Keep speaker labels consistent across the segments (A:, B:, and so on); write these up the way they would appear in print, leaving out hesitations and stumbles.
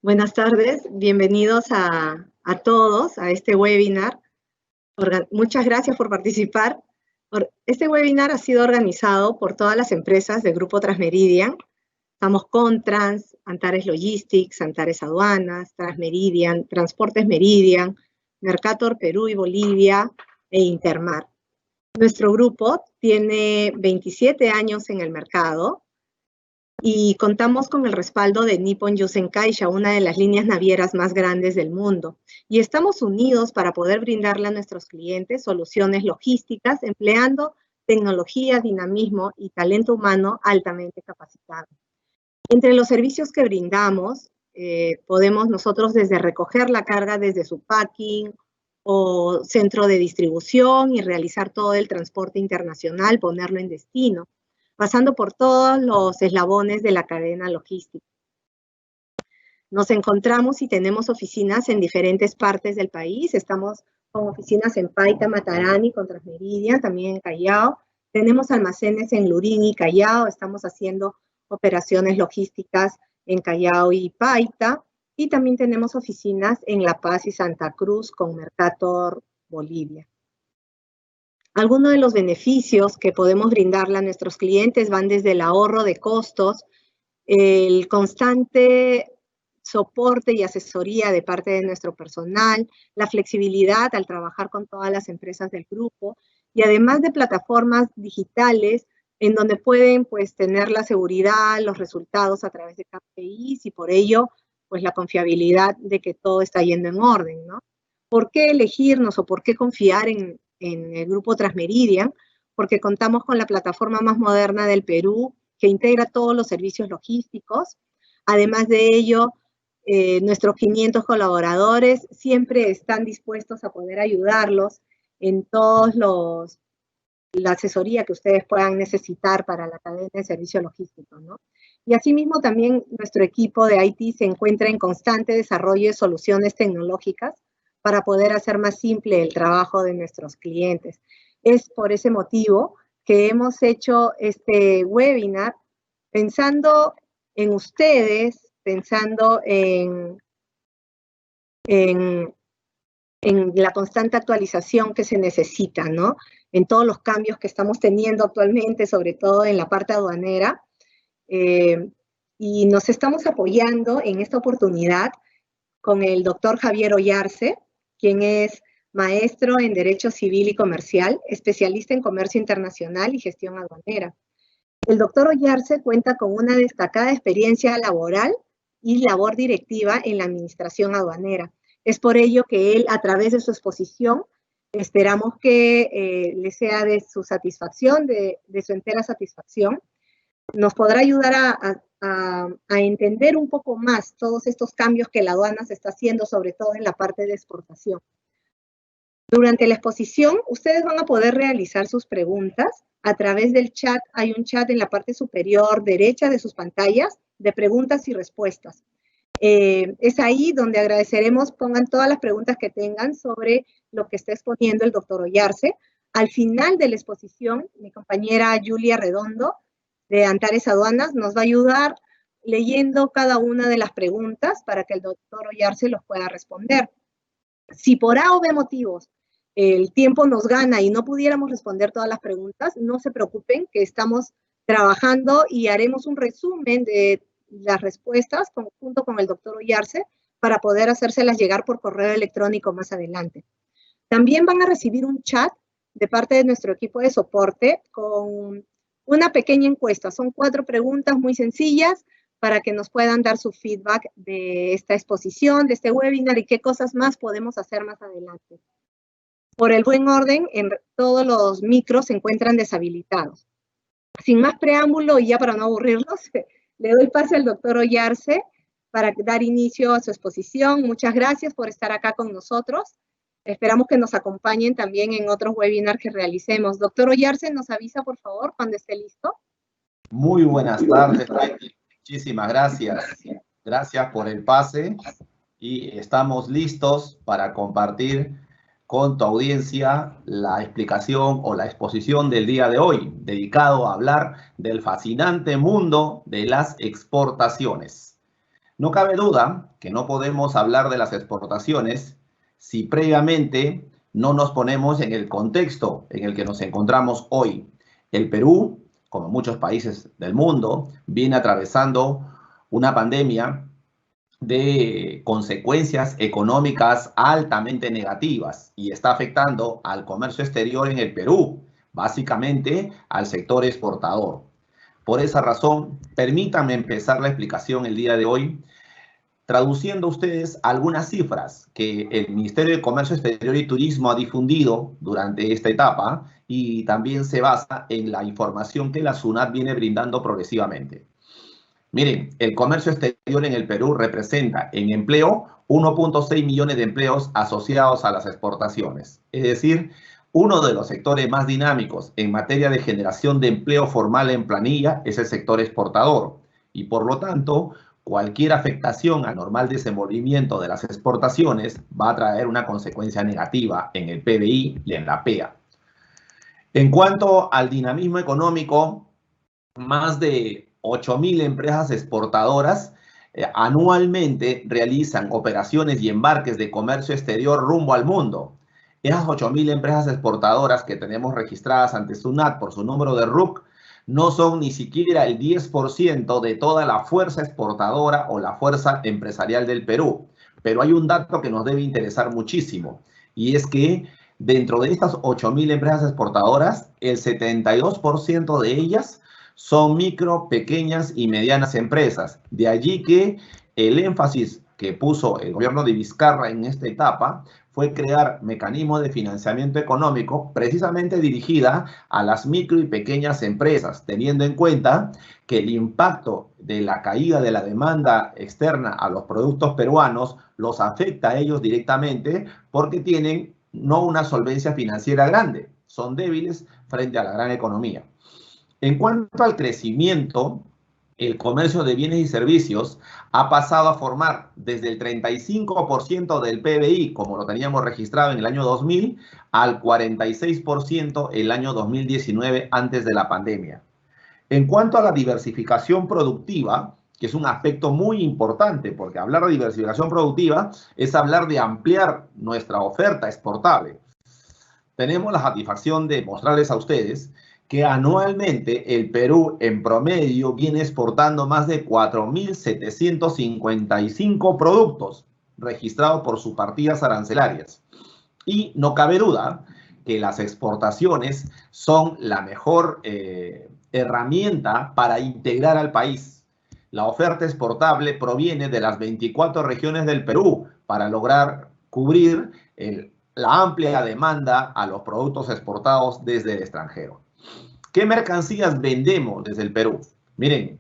A: Buenas tardes, bienvenidos a todos a este webinar. Muchas gracias por participar. Este webinar ha sido organizado por todas las empresas del Grupo Transmeridian. Estamos Contrans, Antares Logistics, Antares Aduanas, Transmeridian, Transportes Meridian, Mercator Perú y Bolivia e Intermar. Nuestro grupo tiene 27 años en el mercado y contamos con el respaldo de Nippon Yusen Kaisha, una de las líneas navieras más grandes del mundo. Y estamos unidos para poder brindarle a nuestros clientes soluciones logísticas empleando tecnología, dinamismo y talento humano altamente capacitado. Entre los servicios que brindamos, podemos nosotros desde recoger la carga desde su packing o centro de distribución y realizar todo el transporte internacional, ponerlo en destino, pasando por todos los eslabones de la cadena logística. Nos encontramos y tenemos oficinas en diferentes partes del país. Estamos con oficinas en Paita, Matarani, con Transmeridian, también en Callao. Tenemos almacenes en Lurín y Callao. Estamos haciendo operaciones logísticas en Callao y Paita. Y también tenemos oficinas en La Paz y Santa Cruz con Mercator Bolivia. Algunos de los beneficios que podemos brindarle a nuestros clientes van desde el ahorro de costos, el constante soporte y asesoría de parte de nuestro personal, la flexibilidad al trabajar con todas las empresas del grupo y además de plataformas digitales en donde pueden pues tener la seguridad, los resultados a través de KPIs y por ello pues la confiabilidad de que todo está yendo en orden, ¿no? ¿Por qué elegirnos o por qué confiar en el Grupo Transmeridian? Porque contamos con la plataforma más moderna del Perú que integra todos los servicios logísticos. Además de ello, nuestros 500 colaboradores siempre están dispuestos a poder ayudarlos en todos la asesoría que ustedes puedan necesitar para la cadena de servicio logístico, ¿no? Y asimismo también nuestro equipo de IT se encuentra en constante desarrollo de soluciones tecnológicas para poder hacer más simple el trabajo de nuestros clientes. Es por ese motivo que hemos hecho este webinar pensando en ustedes, pensando en la constante actualización que se necesita, ¿no? En todos los cambios que estamos teniendo actualmente, sobre todo en la parte aduanera. Y nos estamos apoyando en esta oportunidad con el doctor Javier Ollarse, quien es maestro en Derecho Civil y Comercial, especialista en Comercio Internacional y Gestión Aduanera. El doctor Ollarse cuenta con una destacada experiencia laboral y labor directiva en la administración aduanera. Es por ello que él, a través de su exposición, esperamos que le sea de su satisfacción, de su entera satisfacción. Nos podrá ayudar a entender un poco más todos estos cambios que la aduana se está haciendo, sobre todo en la parte de exportación. Durante la exposición, ustedes van a poder realizar sus preguntas a través del chat. Hay un chat en la parte superior derecha de sus pantallas de preguntas y respuestas. Es ahí donde agradeceremos pongan todas las preguntas que tengan sobre lo que está exponiendo el doctor Ollarse. Al final de la exposición, mi compañera Julia Redondo, de Antares Aduanas, nos va a ayudar leyendo cada una de las preguntas para que el doctor Ollarse los pueda responder. Si por A o B motivos el tiempo nos gana y no pudiéramos responder todas las preguntas, no se preocupen que estamos trabajando y haremos un resumen de las respuestas junto con el doctor Ollarse para poder hacérselas llegar por correo electrónico más adelante. También van a recibir un chat de parte de nuestro equipo de soporte con una pequeña encuesta. Son 4 preguntas muy sencillas para que nos puedan dar su feedback de esta exposición, de este webinar y qué cosas más podemos hacer más adelante. Por el buen orden, todos los micros se encuentran deshabilitados. Sin más preámbulo y ya para no aburrirlos, le doy pase al doctor Ollarse para dar inicio a su exposición. Muchas gracias por estar acá con nosotros. Esperamos que nos acompañen también en otros webinars que realicemos. Doctor Ollarse, ¿nos avisa, por favor, cuando esté listo?
B: Muy buenas tardes, Betty. Muchísimas gracias. Gracias por el pase y estamos listos para compartir con tu audiencia la explicación o la exposición del día de hoy, dedicado a hablar del fascinante mundo de las exportaciones. No cabe duda que no podemos hablar de las exportaciones si previamente no nos ponemos en el contexto en el que nos encontramos hoy. El Perú, como muchos países del mundo, viene atravesando una pandemia de consecuencias económicas altamente negativas y está afectando al comercio exterior en el Perú, básicamente al sector exportador. Por esa razón, permítanme empezar la explicación el día de hoy traduciendo ustedes algunas cifras que el Ministerio de Comercio Exterior y Turismo ha difundido durante esta etapa y también se basa en la información que la SUNAT viene brindando progresivamente. Miren, el comercio exterior en el Perú representa en empleo 1.6 millones de empleos asociados a las exportaciones. Es decir, uno de los sectores más dinámicos en materia de generación de empleo formal en planilla es el sector exportador. Y por lo tanto, cualquier afectación al normal desenvolvimiento de las exportaciones va a traer una consecuencia negativa en el PBI y en la PEA. En cuanto al dinamismo económico, más de 8.000 empresas exportadoras anualmente realizan operaciones y embarques de comercio exterior rumbo al mundo. Esas 8.000 empresas exportadoras que tenemos registradas ante SUNAT por su número de RUC no son ni siquiera el 10% de toda la fuerza exportadora o la fuerza empresarial del Perú. Pero hay un dato que nos debe interesar muchísimo y es que dentro de estas 8.000 empresas exportadoras, el 72% de ellas son micro, pequeñas y medianas empresas. De allí que el énfasis que puso el gobierno de Vizcarra en esta etapa fue crear mecanismos de financiamiento económico precisamente dirigida a las micro y pequeñas empresas, teniendo en cuenta que el impacto de la caída de la demanda externa a los productos peruanos los afecta a ellos directamente porque tienen no una solvencia financiera grande, son débiles frente a la gran economía. En cuanto al crecimiento, el comercio de bienes y servicios ha pasado a formar desde el 35% del PBI, como lo teníamos registrado en el año 2000, al 46% el año 2019, antes de la pandemia. En cuanto a la diversificación productiva, que es un aspecto muy importante, porque hablar de diversificación productiva es hablar de ampliar nuestra oferta exportable. Tenemos la satisfacción de mostrarles a ustedes que anualmente el Perú en promedio viene exportando más de 4.755 productos registrados por sus partidas arancelarias. Y no cabe duda que las exportaciones son la mejor herramienta para integrar al país. La oferta exportable proviene de las 24 regiones del Perú para lograr cubrir la amplia demanda a los productos exportados desde el extranjero. ¿Qué mercancías vendemos desde el Perú? Miren,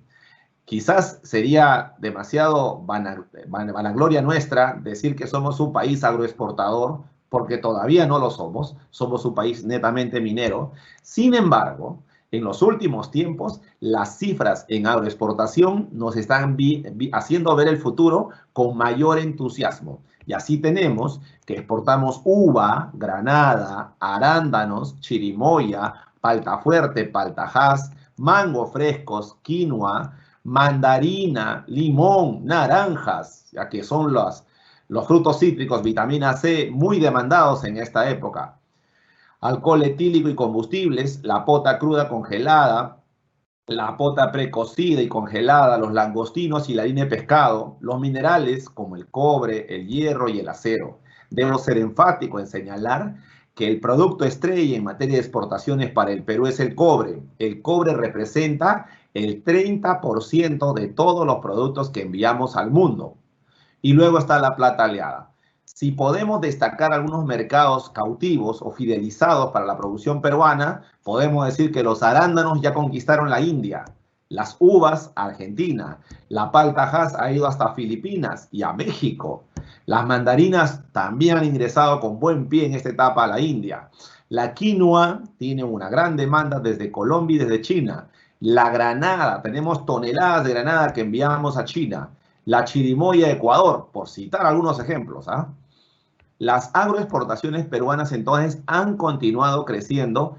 B: quizás sería demasiado vanagloria nuestra decir que somos un país agroexportador, porque todavía no lo somos un país netamente minero. Sin embargo, en los últimos tiempos, las cifras en agroexportación nos están haciendo ver el futuro con mayor entusiasmo. Y así tenemos que exportamos uva, granada, arándanos, chirimoya, palta fuerte, paltajás, mango frescos, quinoa, mandarina, limón, naranjas, ya que son los frutos cítricos vitamina C muy demandados en esta época. Alcohol etílico y combustibles, la pota cruda congelada, la pota precocida y congelada, los langostinos y la harina de pescado, los minerales como el cobre, el hierro y el acero. Debo ser enfático en señalar que el producto estrella en materia de exportaciones para el Perú es el cobre. El cobre representa el 30% de todos los productos que enviamos al mundo. Y luego está la plata aleada. Si podemos destacar algunos mercados cautivos o fidelizados para la producción peruana, podemos decir que los arándanos ya conquistaron la India, las uvas a Argentina, la paltajás ha ido hasta Filipinas y a México. Las mandarinas también han ingresado con buen pie en esta etapa a la India. La quinoa tiene una gran demanda desde Colombia y desde China. La granada, tenemos toneladas de granada que enviamos a China. La chirimoya de Ecuador, por citar algunos ejemplos. Las agroexportaciones peruanas entonces han continuado creciendo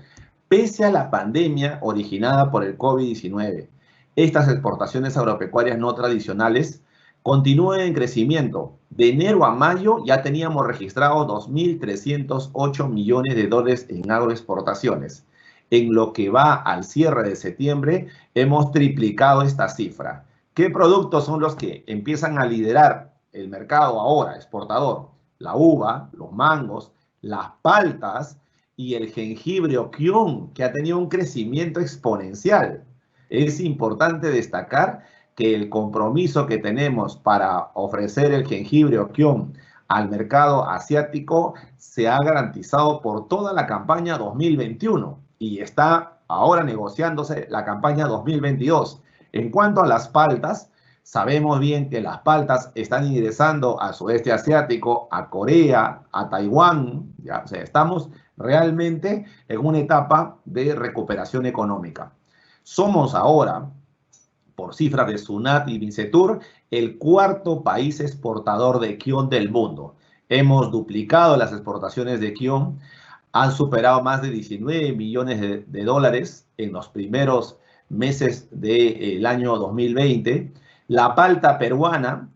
B: pese a la pandemia originada por el COVID-19. Estas exportaciones agropecuarias no tradicionales continúa en crecimiento. De enero a mayo ya teníamos registrados 2.308 millones de dólares en agroexportaciones. En lo que va al cierre de septiembre, hemos triplicado esta cifra. ¿Qué productos son los que empiezan a liderar el mercado ahora, exportador? La uva, los mangos, las paltas y el jengibre o kion, que ha tenido un crecimiento exponencial. Es importante destacar que el compromiso que tenemos para ofrecer el jengibre o kion al mercado asiático se ha garantizado por toda la campaña 2021 y está ahora negociándose la campaña 2022. En cuanto a las paltas, sabemos bien que las paltas están ingresando al sudeste asiático, a Corea, a Taiwán, ya, o sea, estamos realmente en una etapa de recuperación económica. Somos ahora, por cifras de SUNAT y MINCETUR, el cuarto país exportador de kion del mundo. Hemos duplicado las exportaciones de kion, han superado más de 19 millones de dólares en los primeros meses del año 2020. La palta peruana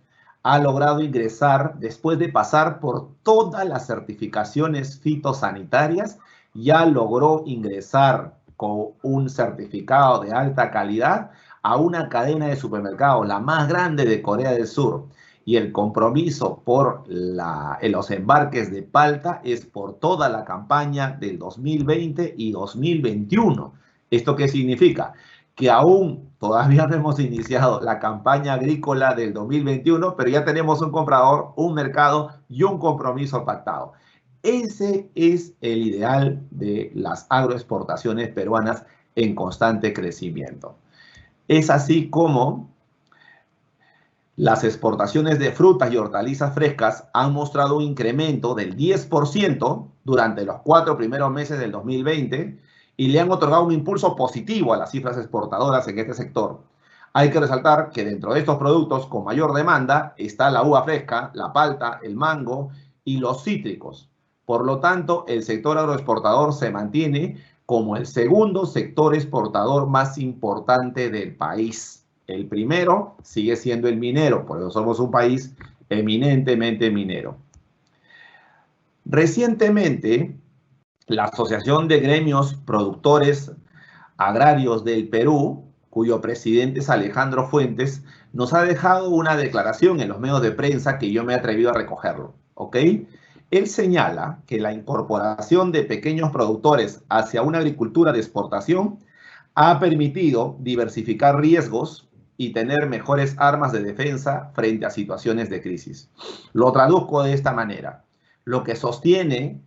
B: ha logrado ingresar, después de pasar por todas las certificaciones fitosanitarias, ya logró ingresar con un certificado de alta calidad a una cadena de supermercados, la más grande de Corea del Sur. Y el compromiso por los embarques de palta es por toda la campaña del 2020 y 2021. ¿Esto qué significa? Que aún todavía no hemos iniciado la campaña agrícola del 2021, pero ya tenemos un comprador, un mercado y un compromiso pactado. Ese es el ideal de las agroexportaciones peruanas en constante crecimiento. Es así como las exportaciones de frutas y hortalizas frescas han mostrado un incremento del 10% durante los 4 primeros meses del 2020 y le han otorgado un impulso positivo a las cifras exportadoras en este sector. Hay que resaltar que dentro de estos productos con mayor demanda está la uva fresca, la palta, el mango y los cítricos. Por lo tanto, el sector agroexportador se mantiene como el segundo sector exportador más importante del país. El primero sigue siendo el minero, por eso somos un país eminentemente minero. Recientemente, la Asociación de Gremios Productores Agrarios del Perú, cuyo presidente es Alejandro Fuentes, nos ha dejado una declaración en los medios de prensa que yo me he atrevido a recogerlo, ¿ok? Él señala que la incorporación de pequeños productores hacia una agricultura de exportación ha permitido diversificar riesgos y tener mejores armas de defensa frente a situaciones de crisis. Lo traduzco de esta manera. Lo que sostiene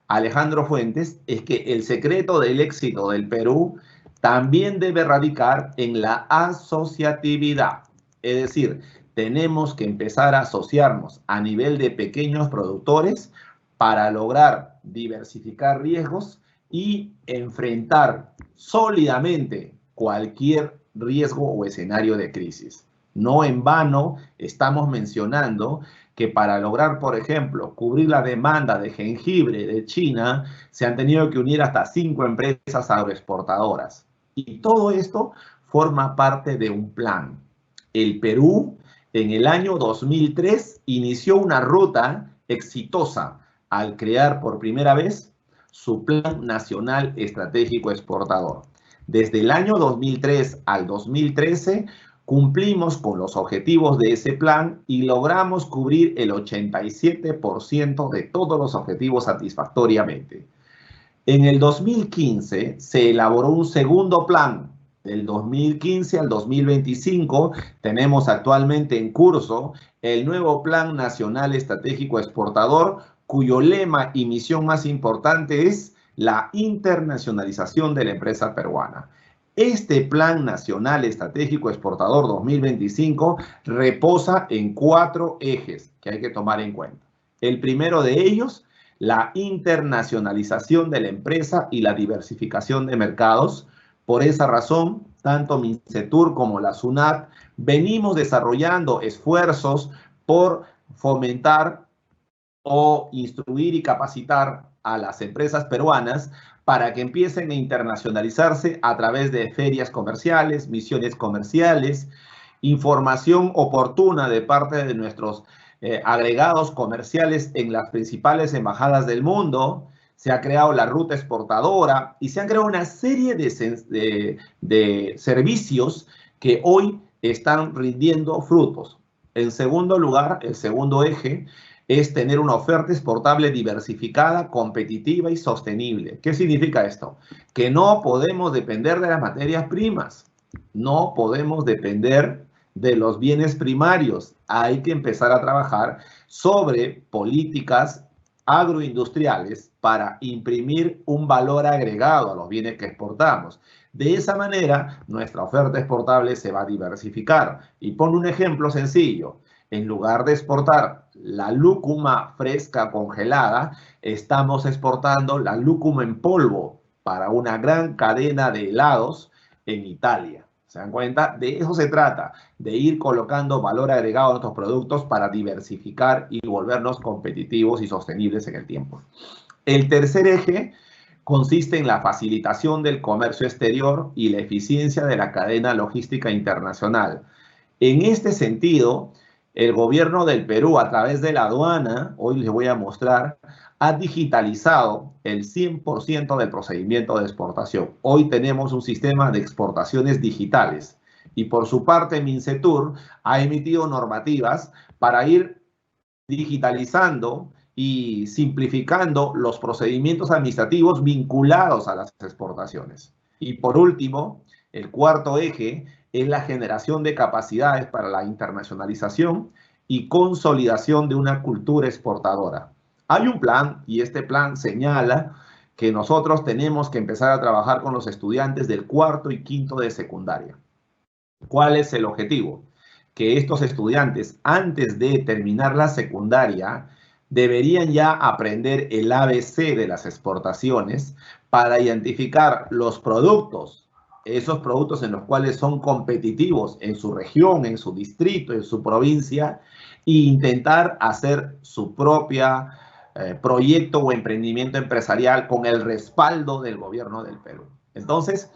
B: Alejandro Fuentes es que el secreto del éxito del Perú también debe radicar en la asociatividad. Es decir, tenemos que empezar a asociarnos a nivel de pequeños productores para lograr diversificar riesgos y enfrentar sólidamente cualquier riesgo o escenario de crisis. No en vano estamos mencionando que para lograr, por ejemplo, cubrir la demanda de jengibre de China, se han tenido que unir hasta 5 empresas agroexportadoras. Y todo esto forma parte de un plan. El Perú, en el año 2003, inició una ruta exitosa al crear por primera vez su Plan Nacional Estratégico Exportador. Desde el año 2003 al 2013, cumplimos con los objetivos de ese plan y logramos cubrir el 87% de todos los objetivos satisfactoriamente. En el 2015 se elaboró un segundo plan. Del 2015 al 2025 tenemos actualmente en curso el nuevo Plan Nacional Estratégico Exportador, cuyo lema y misión más importante es la internacionalización de la empresa peruana. Este Plan Nacional Estratégico Exportador 2025 reposa en 4 ejes que hay que tomar en cuenta. El primero de ellos, la internacionalización de la empresa y la diversificación de mercados. Por esa razón, tanto MINCETUR como la SUNAT venimos desarrollando esfuerzos por fomentar o instruir y capacitar a las empresas peruanas para que empiecen a internacionalizarse a través de ferias comerciales, misiones comerciales información oportuna de parte de nuestros agregados comerciales en las principales embajadas del mundo, se ha creado la ruta exportadora y se han creado una serie de servicios que hoy están rindiendo frutos. En segundo lugar, el segundo eje es tener una oferta exportable diversificada, competitiva y sostenible. ¿Qué significa esto? Que no podemos depender de las materias primas, no podemos depender de los bienes primarios. Hay que empezar a trabajar sobre políticas agroindustriales para imprimir un valor agregado a los bienes que exportamos. De esa manera, nuestra oferta exportable se va a diversificar. Y pongo un ejemplo sencillo. En lugar de exportar la lúcuma fresca congelada, estamos exportando la lúcuma en polvo para una gran cadena de helados en Italia. ¿Se dan cuenta? De eso se trata, de ir colocando valor agregado a nuestros productos para diversificar y volvernos competitivos y sostenibles en el tiempo. El tercer eje consiste en la facilitación del comercio exterior y la eficiencia de la cadena logística internacional. En este sentido, el gobierno del Perú, a través de la aduana, hoy les voy a mostrar, ha digitalizado el 100% del procedimiento de exportación. Hoy tenemos un sistema de exportaciones digitales y por su parte Mincetur ha emitido normativas para ir digitalizando y simplificando los procedimientos administrativos vinculados a las exportaciones. Y por último, el cuarto eje es la generación de capacidades para la internacionalización y consolidación de una cultura exportadora. Hay un plan y este plan señala que nosotros tenemos que empezar a trabajar con los estudiantes del cuarto y quinto de secundaria. ¿Cuál es el objetivo? Que estos estudiantes, antes de terminar la secundaria, deberían ya aprender el ABC de las exportaciones para identificar los productos, esos productos en los cuales son competitivos en su región, en su distrito, en su provincia, e intentar hacer su propia proyecto o emprendimiento empresarial con el respaldo del gobierno del Perú. Entonces,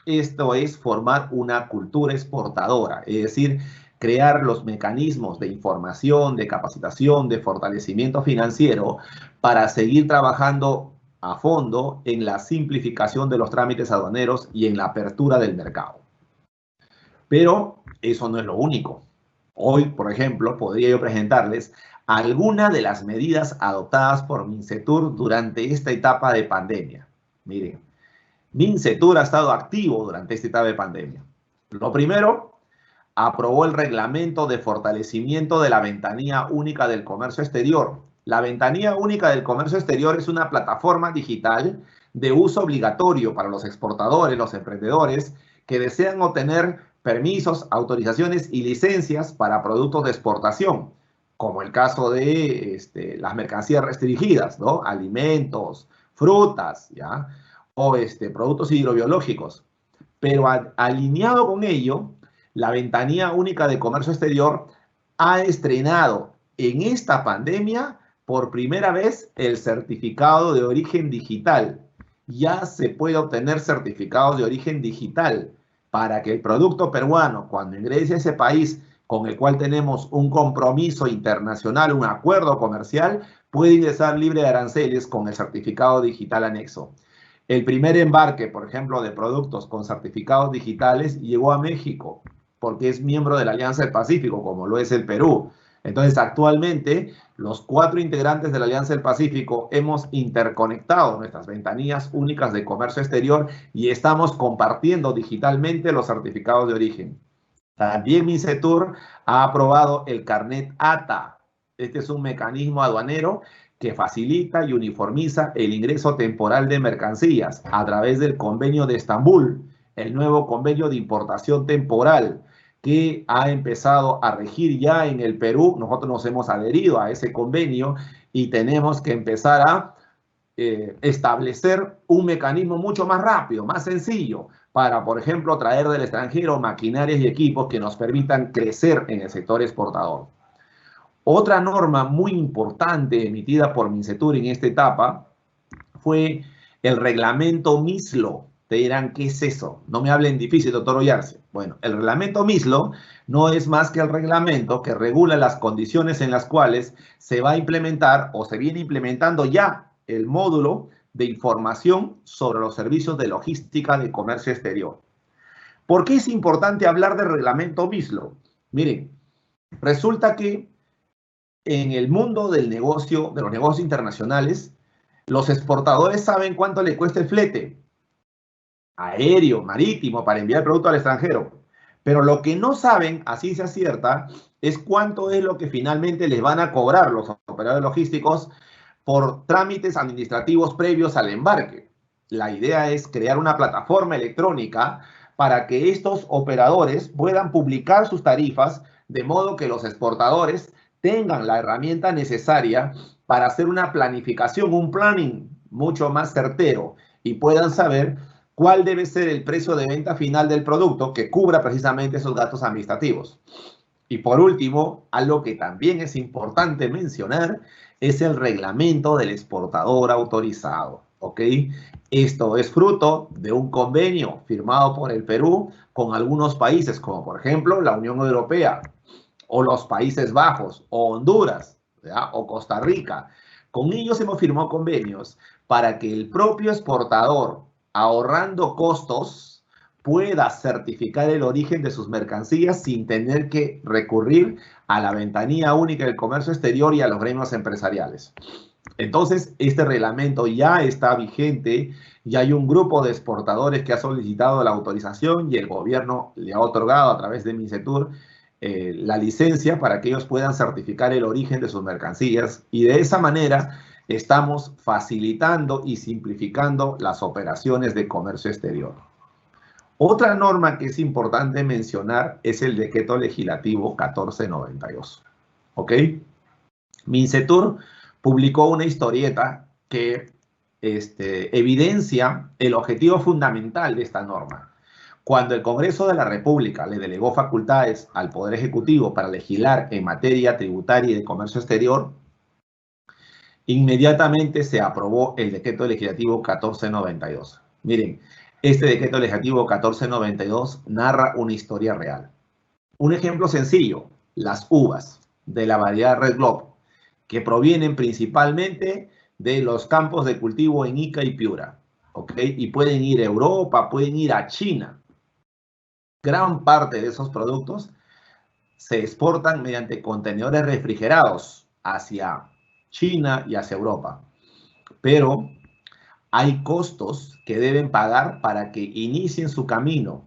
B: esto es formar una cultura exportadora, es decir, crear los mecanismos de información, de capacitación, de fortalecimiento financiero para seguir trabajando a fondo en la simplificación de los trámites aduaneros y en la apertura del mercado. Pero eso no es lo único. Hoy, por ejemplo, podría yo presentarles algunas de las medidas adoptadas por Mincetur durante esta etapa de pandemia. Miren, Mincetur ha estado activo durante esta etapa de pandemia. Lo primero, aprobó el reglamento de fortalecimiento de la ventanilla única del comercio exterior. La ventanilla única del comercio exterior es una plataforma digital de uso obligatorio para los exportadores, los emprendedores que desean obtener permisos, autorizaciones y licencias para productos de exportación, como el caso de las mercancías restringidas, ¿no? Alimentos, frutas, ¿ya? O productos hidrobiológicos. Pero alineado con ello, la ventanilla única de comercio exterior ha estrenado en esta pandemia por primera vez el certificado de origen digital. Ya se puede obtener certificados de origen digital para que el producto peruano, cuando ingrese a ese país con el cual tenemos un compromiso internacional, un acuerdo comercial, puede ingresar libre de aranceles con el certificado digital anexo. El primer embarque, por ejemplo, de productos con certificados digitales llegó a México, porque es miembro de la Alianza del Pacífico, como lo es el Perú. Entonces, actualmente, los 4 integrantes de la Alianza del Pacífico hemos interconectado nuestras ventanillas únicas de comercio exterior y estamos compartiendo digitalmente los certificados de origen. También Mincetur ha aprobado el Carnet ATA. Este es un mecanismo aduanero que facilita y uniformiza el ingreso temporal de mercancías a través del Convenio de Estambul, el nuevo convenio de importación temporal que ha empezado a regir ya en el Perú. Nosotros nos hemos adherido a ese convenio y tenemos que empezar a establecer un mecanismo mucho más rápido, más sencillo, para, por ejemplo, traer del extranjero maquinarias y equipos que nos permitan crecer en el sector exportador. Otra norma muy importante emitida por Mincetur en esta etapa fue el reglamento MISLO Te dirán, ¿qué es eso? No me hablen difícil, doctor Oyarce. Bueno, el reglamento MISLO no es más que el reglamento que regula las condiciones en las cuales se va a implementar o se viene implementando ya el módulo de información sobre los servicios de logística de comercio exterior. ¿Por qué es importante hablar del reglamento MISLO? Miren, resulta que en el mundo del negocio, de los negocios internacionales, los exportadores saben cuánto le cuesta el flete aéreo, marítimo, para enviar el producto al extranjero. Pero lo que no saben, a ciencia cierta, es cuánto es lo que finalmente les van a cobrar los operadores logísticos por trámites administrativos previos al embarque. La idea es crear una plataforma electrónica para que estos operadores puedan publicar sus tarifas de modo que los exportadores tengan la herramienta necesaria para hacer una planificación, un planning mucho más certero y puedan saber cuál debe ser el precio de venta final del producto que cubra precisamente esos gastos administrativos. Y por último, algo que también es importante mencionar es el reglamento del exportador autorizado, ¿ok? Esto es fruto de un convenio firmado por el Perú con algunos países, como por ejemplo la Unión Europea, o los Países Bajos, o Honduras, ¿ya? O Costa Rica. Con ellos hemos firmado convenios para que el propio exportador, ahorrando costos, pueda certificar el origen de sus mercancías sin tener que recurrir a la ventanilla única del comercio exterior y a los gremios empresariales. Entonces, este reglamento ya está vigente, ya hay un grupo de exportadores que ha solicitado la autorización y el gobierno le ha otorgado a través de MINCETUR la licencia para que ellos puedan certificar el origen de sus mercancías y de esa manera estamos facilitando y simplificando las operaciones de comercio exterior. Otra norma que es importante mencionar es el Decreto Legislativo 1492. ¿Ok? MINCETUR publicó una historieta que evidencia el objetivo fundamental de esta norma. Cuando el Congreso de la República le delegó facultades al Poder Ejecutivo para legislar en materia tributaria y de comercio exterior, inmediatamente se aprobó el Decreto Legislativo 1492. Miren, este Decreto Legislativo 1492 narra una historia real. Un ejemplo sencillo, las uvas de la variedad Red Globe, que provienen principalmente de los campos de cultivo en Ica y Piura, ¿ok? Y pueden ir a Europa, pueden ir a China. Gran parte de esos productos se exportan mediante contenedores refrigerados hacia China y hacia Europa. Pero hay costos que deben pagar para que inicien su camino.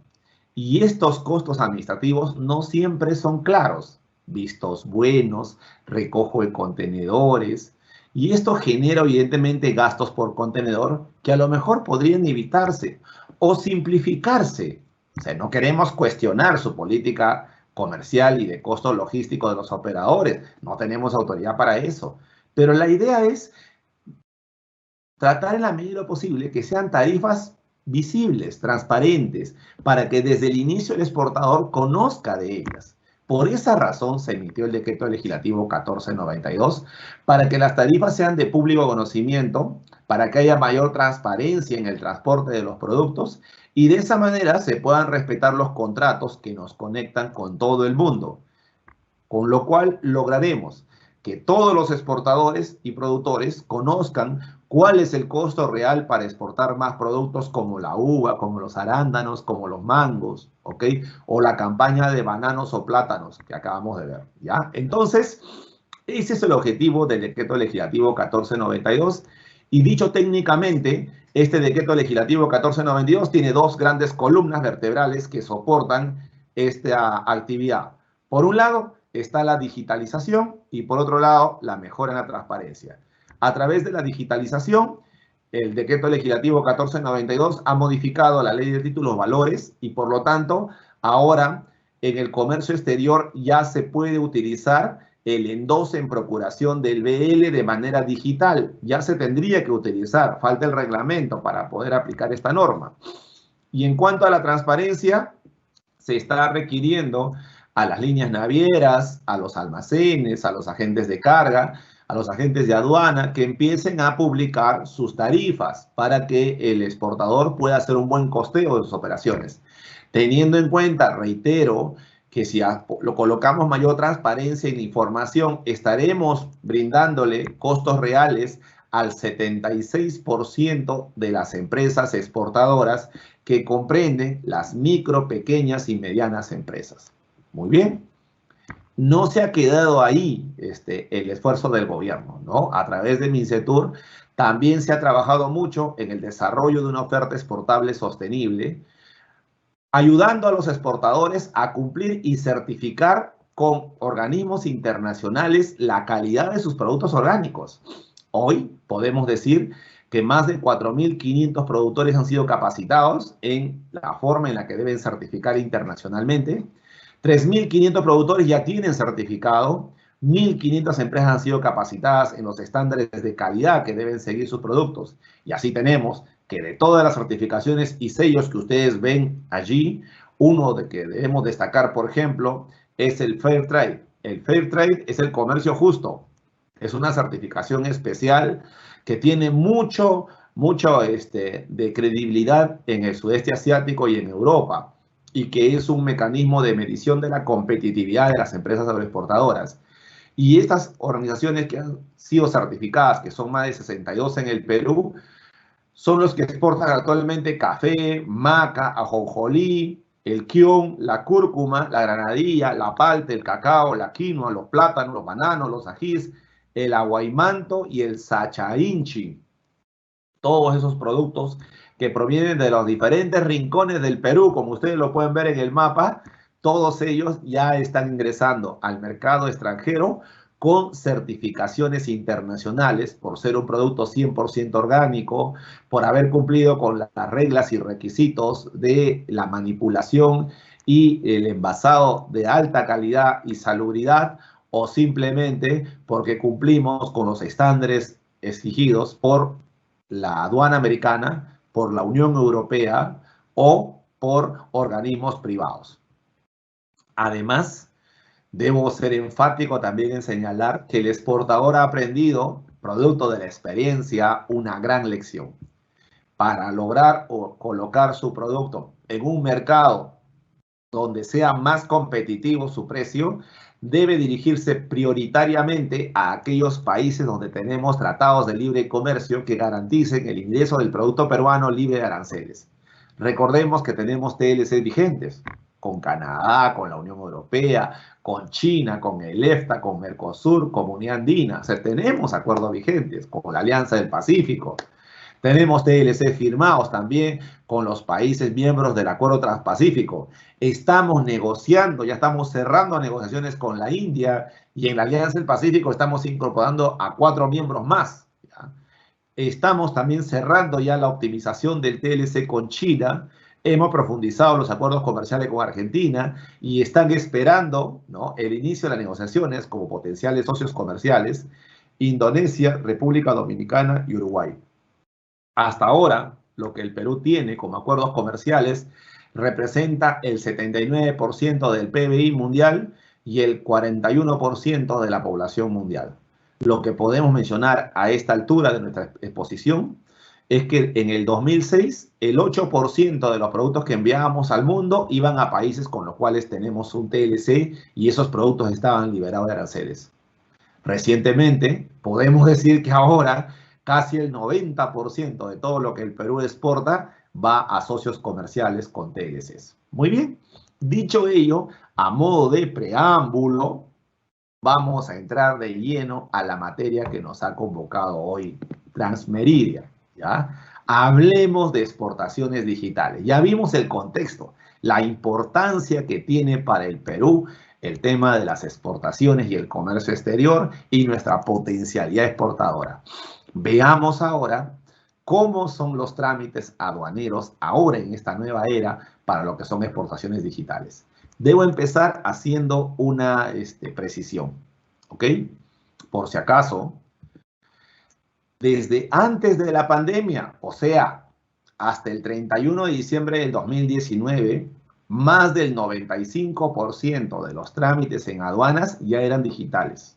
B: Y estos costos administrativos no siempre son claros. Vistos buenos, recojo de contenedores. Y esto genera evidentemente gastos por contenedor que a lo mejor podrían evitarse o simplificarse. O sea, no queremos cuestionar su política comercial y de costo logístico de los operadores. No tenemos autoridad para eso. Pero la idea es tratar en la medida de lo posible que sean tarifas visibles, transparentes, para que desde el inicio el exportador conozca de ellas. Por esa razón se emitió el Decreto Legislativo 1492, para que las tarifas sean de público conocimiento, para que haya mayor transparencia en el transporte de los productos y de esa manera se puedan respetar los contratos que nos conectan con todo el mundo, con lo cual lograremos que todos los exportadores y productores conozcan cuál es el costo real para exportar más productos como la uva, como los arándanos, como los mangos, ¿ok? O la campaña de bananos o plátanos que acabamos de ver, ¿ya? Entonces, ese es el objetivo del Decreto Legislativo 1492 y dicho técnicamente, este Decreto Legislativo 1492 tiene dos grandes columnas vertebrales que soportan esta actividad. Por un lado, está la digitalización y por otro lado, la mejora en la transparencia. A través de la digitalización, el Decreto Legislativo 1492 ha modificado la Ley de Títulos Valores y por lo tanto, ahora en el comercio exterior ya se puede utilizar el endose en procuración del BL de manera digital. Ya se tendría que utilizar, falta el reglamento para poder aplicar esta norma. Y en cuanto a la transparencia, se está requiriendo a las líneas navieras, a los almacenes, a los agentes de carga, a los agentes de aduana que empiecen a publicar sus tarifas para que el exportador pueda hacer un buen costeo de sus operaciones. Teniendo en cuenta, reitero, que si lo colocamos mayor transparencia en la información, estaremos brindándole costos reales al 76% de las empresas exportadoras, que comprenden las micro, pequeñas y medianas empresas. Muy bien. No se ha quedado ahí el esfuerzo del gobierno, ¿no? A través de MINCETUR también se ha trabajado mucho en el desarrollo de una oferta exportable sostenible, ayudando a los exportadores a cumplir y certificar con organismos internacionales la calidad de sus productos orgánicos. Hoy podemos decir que más de 4.500 productores han sido capacitados en la forma en la que deben certificar internacionalmente. 3.500 productores ya tienen certificado, 1.500 empresas han sido capacitadas en los estándares de calidad que deben seguir sus productos. Y así tenemos que de todas las certificaciones y sellos que ustedes ven allí, uno de que debemos destacar, por ejemplo, es el Fair Trade. El Fair Trade es el comercio justo. Es una certificación especial que tiene mucho de credibilidad en el sudeste asiático y en Europa, y que es un mecanismo de medición de la competitividad de las empresas agroexportadoras. Y estas organizaciones que han sido certificadas, que son más de 62 en el Perú, son los que exportan actualmente café, maca, ajonjolí, el kion, la cúrcuma, la granadilla, la palta, el cacao, la quinoa, los plátanos, los bananos, los ajís, el aguaymanto y el sachainchi. Todos esos productos que provienen de los diferentes rincones del Perú, como ustedes lo pueden ver en el mapa, todos ellos ya están ingresando al mercado extranjero con certificaciones internacionales por ser un producto 100% orgánico, por haber cumplido con las reglas y requisitos de la manipulación y el envasado de alta calidad y salubridad, o simplemente porque cumplimos con los estándares exigidos por la aduana americana, por la Unión Europea o por organismos privados. Además, debo ser enfático también en señalar que el exportador ha aprendido, producto de la experiencia, una gran lección. Para lograr o colocar su producto en un mercado donde sea más competitivo su precio, debe dirigirse prioritariamente a aquellos países donde tenemos tratados de libre comercio que garanticen el ingreso del producto peruano libre de aranceles. Recordemos que tenemos TLC vigentes con Canadá, con la Unión Europea, con China, con el EFTA, con Mercosur, Comunidad Andina. O sea, tenemos acuerdos vigentes con la Alianza del Pacífico. Tenemos TLC firmados también con los países miembros del Acuerdo Transpacífico. Estamos negociando, ya estamos cerrando negociaciones con la India, y en la Alianza del Pacífico estamos incorporando a 4 miembros más. ¿Ya? Estamos también cerrando ya la optimización del TLC con China. Hemos profundizado los acuerdos comerciales con Argentina y están esperando, ¿no?, el inicio de las negociaciones como potenciales socios comerciales Indonesia, República Dominicana y Uruguay. Hasta ahora, lo que el Perú tiene como acuerdos comerciales representa el 79% del PBI mundial y el 41% de la población mundial. Lo que podemos mencionar a esta altura de nuestra exposición es que en el 2006 el 8% de los productos que enviábamos al mundo iban a países con los cuales tenemos un TLC, y esos productos estaban liberados de aranceles. Recientemente podemos decir que ahora casi el 90% de todo lo que el Perú exporta va a socios comerciales con TLCs. Muy bien, dicho ello, a modo de preámbulo, vamos a entrar de lleno a la materia que nos ha convocado hoy Transmeridia, ¿ya? Hablemos de exportaciones digitales. Ya vimos el contexto, la importancia que tiene para el Perú el tema de las exportaciones y el comercio exterior y nuestra potencialidad exportadora. Veamos ahora cómo son los trámites aduaneros ahora en esta nueva era para lo que son exportaciones digitales. Debo empezar haciendo una precisión, ¿ok? Por si acaso, desde antes de la pandemia, o sea, hasta el 31 de diciembre del 2019, más del 95% de los trámites en aduanas ya eran digitales.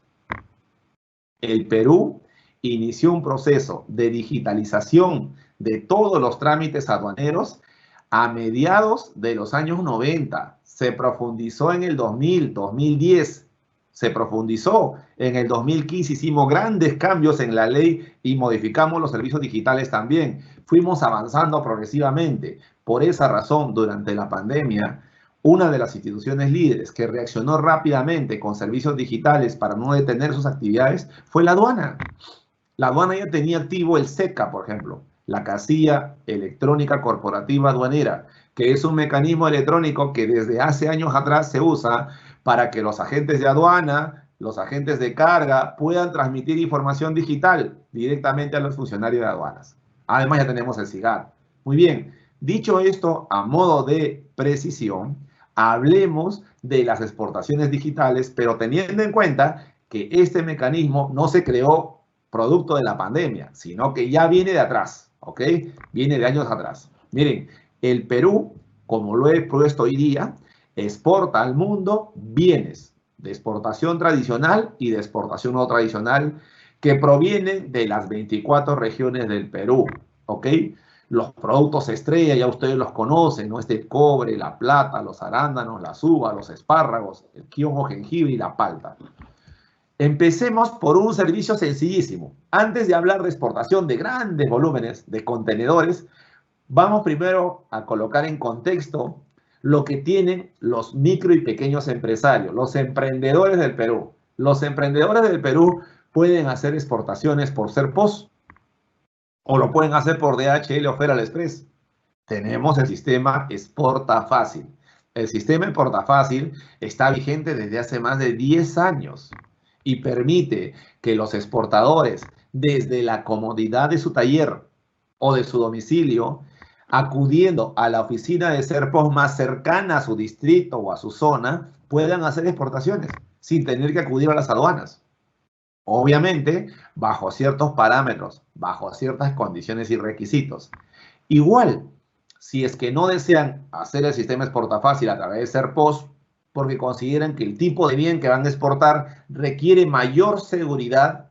B: El Perú inició un proceso de digitalización de todos los trámites aduaneros a mediados de los años 90. Se profundizó en el 2000, 2010. Se profundizó en el 2015. Hicimos grandes cambios en la ley y modificamos los servicios digitales también. Fuimos avanzando progresivamente. Por esa razón, durante la pandemia, una de las instituciones líderes que reaccionó rápidamente con servicios digitales para no detener sus actividades fue la aduana. La aduana ya tenía activo el SECA, por ejemplo, la Casilla Electrónica Corporativa Aduanera, que es un mecanismo electrónico que desde hace años atrás se usa para que los agentes de aduana, los agentes de carga puedan transmitir información digital directamente a los funcionarios de aduanas. Además ya tenemos el SIGAR. Muy bien, dicho esto, a modo de precisión, hablemos de las exportaciones digitales, pero teniendo en cuenta que este mecanismo no se creó producto de la pandemia, sino que ya viene de atrás, ¿ok? Viene de años atrás. Miren, el Perú, como lo he puesto hoy día, exporta al mundo bienes de exportación tradicional y de exportación no tradicional que provienen de las 24 regiones del Perú, ¿ok? Los productos estrella, ya ustedes los conocen, ¿no? El cobre, la plata, los arándanos, las uvas, los espárragos, el quiongo, jengibre y la palta. Empecemos por un servicio sencillísimo. Antes de hablar de exportación de grandes volúmenes de contenedores, vamos primero a colocar en contexto lo que tienen los micro y pequeños empresarios, los emprendedores del Perú. Los emprendedores del Perú pueden hacer exportaciones por SerPos o lo pueden hacer por DHL o Federal Express. Tenemos el sistema Exporta Fácil. El sistema Exporta Fácil está vigente desde hace más de 10 años y permite que los exportadores, desde la comodidad de su taller o de su domicilio, acudiendo a la oficina de SerPos más cercana a su distrito o a su zona, puedan hacer exportaciones sin tener que acudir a las aduanas. Obviamente, bajo ciertos parámetros, bajo ciertas condiciones y requisitos. Igual, si es que no desean hacer el sistema Exporta Fácil a través de SerPos, porque consideran que el tipo de bien que van a exportar requiere mayor seguridad,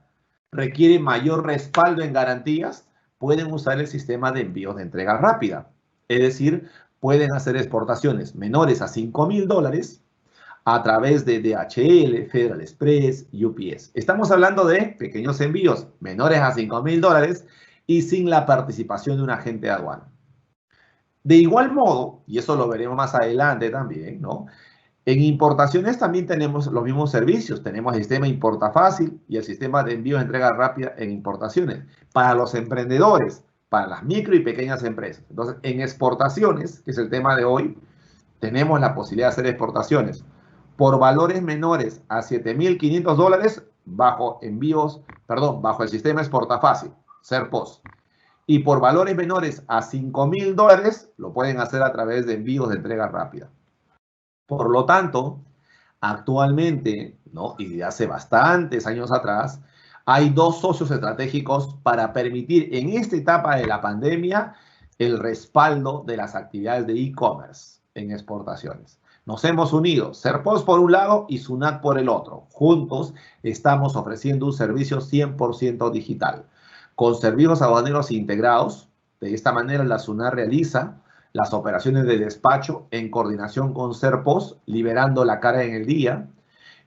B: requiere mayor respaldo en garantías, pueden usar el sistema de envíos de entrega rápida. Es decir, pueden hacer exportaciones menores a $5,000 a través de DHL, Federal Express, UPS. Estamos hablando de pequeños envíos menores a $5,000 y sin la participación de un agente de aduana. De igual modo, y eso lo veremos más adelante también, ¿no? En importaciones también tenemos los mismos servicios. Tenemos el sistema Importa Fácil y el sistema de envío de entrega rápida en importaciones. Para los emprendedores, para las micro y pequeñas empresas. Entonces, en exportaciones, que es el tema de hoy, tenemos la posibilidad de hacer exportaciones por valores menores a $7,500 bajo bajo el sistema Exporta Fácil, SerPos. Y por valores menores a $5,000 lo pueden hacer a través de envíos de entrega rápida. Por lo tanto, actualmente, ¿no? Y de hace bastantes años atrás, hay dos socios estratégicos para permitir en esta etapa de la pandemia el respaldo de las actividades de e-commerce en exportaciones. Nos hemos unido, SerPos por un lado y SUNAT por el otro. Juntos estamos ofreciendo un servicio 100% digital, con servicios aduaneros integrados. De esta manera, la SUNAT realiza las operaciones de despacho en coordinación con SerPos, liberando la carga en el día.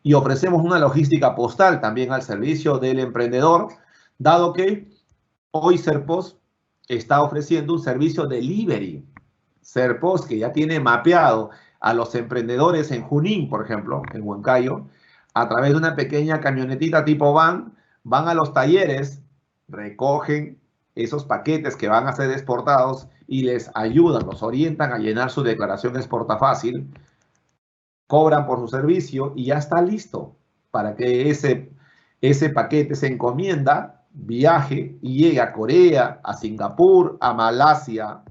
B: Y ofrecemos una logística postal también al servicio del emprendedor, dado que hoy SerPos está ofreciendo un servicio delivery. SerPos, que ya tiene mapeado a los emprendedores en Junín, por ejemplo, en Huancayo, a través de una pequeña camionetita tipo van a los talleres, recogen esos paquetes que van a ser exportados y les ayudan, los orientan a llenar su declaración Exporta Fácil, cobran por su servicio y ya está listo para que ese paquete, esa encomienda, viaje y llegue a Corea, a Singapur, a Malasia,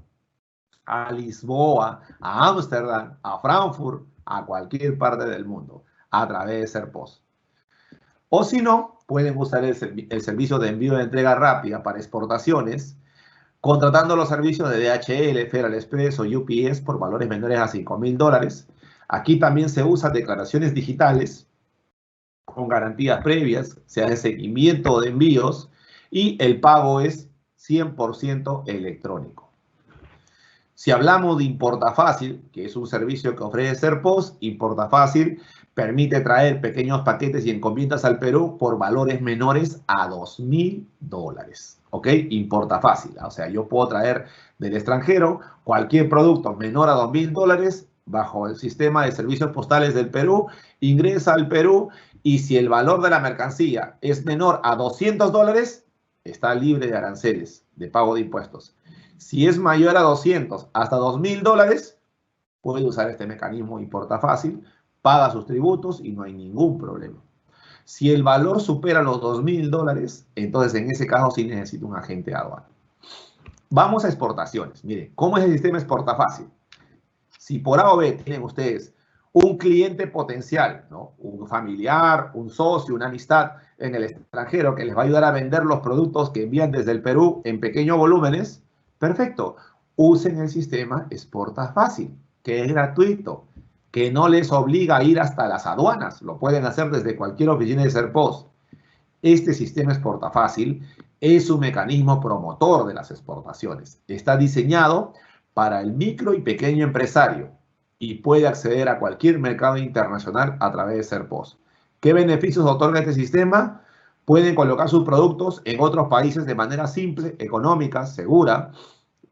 B: a Lisboa, a Ámsterdam, a Frankfurt, a cualquier parte del mundo, a través de SerPos. O si no, pueden usar el servicio de envío de entrega rápida para exportaciones, contratando los servicios de DHL, Federal Express o UPS por valores menores a $5,000. Aquí también se usan declaraciones digitales con garantías previas, se hace seguimiento de envíos y el pago es 100% electrónico. Si hablamos de Importafácil, que es un servicio que ofrece Serpos, Importafácil permite traer pequeños paquetes y encomiendas al Perú por valores menores a $2.000. ¿Ok? Importafácil. O sea, yo puedo traer del extranjero cualquier producto menor a $2.000 bajo el sistema de servicios postales del Perú, ingresa al Perú y si el valor de la mercancía es menor a $200, está libre de aranceles, de pago de impuestos. Si es mayor a 200 hasta $2.000, puede usar este mecanismo Importafácil, paga sus tributos y no hay ningún problema. Si el valor supera los $2.000, entonces en ese caso sí necesita un agente de aduana. Vamos a exportaciones. Miren, ¿cómo es el sistema Exportafácil? Si por A o B tienen ustedes un cliente potencial, ¿no? Un familiar, un socio, una amistad en el extranjero que les va a ayudar a vender los productos que envían desde el Perú en pequeños volúmenes, perfecto. Usen el sistema Exportafácil, que es gratuito, que no les obliga a ir hasta las aduanas. Lo pueden hacer desde cualquier oficina de Serpos. Este sistema Exportafácil es un mecanismo promotor de las exportaciones. Está diseñado para el micro y pequeño empresario y puede acceder a cualquier mercado internacional a través de Serpos. ¿Qué beneficios otorga este sistema? Pueden colocar sus productos en otros países de manera simple, económica, segura.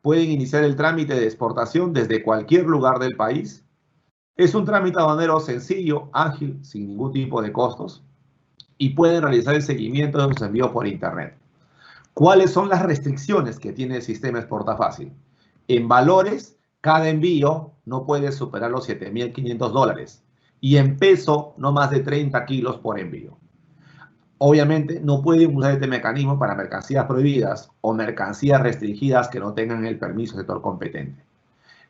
B: Pueden iniciar el trámite de exportación desde cualquier lugar del país. Es un trámite aduanero sencillo, ágil, sin ningún tipo de costos. Y pueden realizar el seguimiento de sus envíos por Internet. ¿Cuáles son las restricciones que tiene el sistema Exportafácil? En valores, cada envío no puede superar los $7.500 y en peso no más de 30 kilos por envío. Obviamente no pueden usar este mecanismo para mercancías prohibidas o mercancías restringidas que no tengan el permiso del sector competente.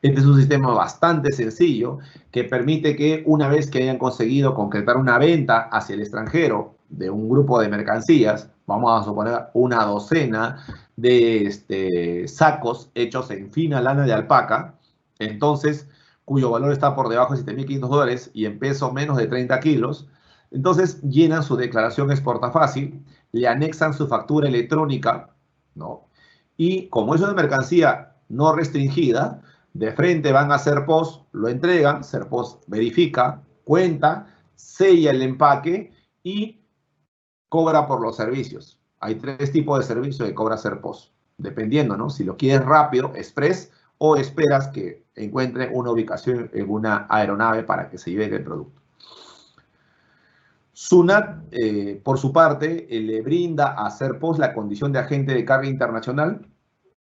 B: Este es un sistema bastante sencillo que permite que una vez que hayan conseguido concretar una venta hacia el extranjero de un grupo de mercancías, vamos a suponer una docena de sacos hechos en fina lana de alpaca, entonces, cuyo valor está por debajo de $7.500 y en peso menos de 30 kilos, entonces llenan su declaración Exportafácil, le anexan su factura electrónica, ¿no? Y como es una mercancía no restringida, de frente van a Serpos, lo entregan, Serpos verifica, cuenta, sella el empaque y cobra por los servicios. Hay 3 tipos de servicios que cobra Serpos, dependiendo, ¿no? Si lo quieres rápido, express, o esperas que encuentre una ubicación en una aeronave para que se lleve el producto. SUNAT, por su parte, le brinda a Serpos la condición de agente de carga internacional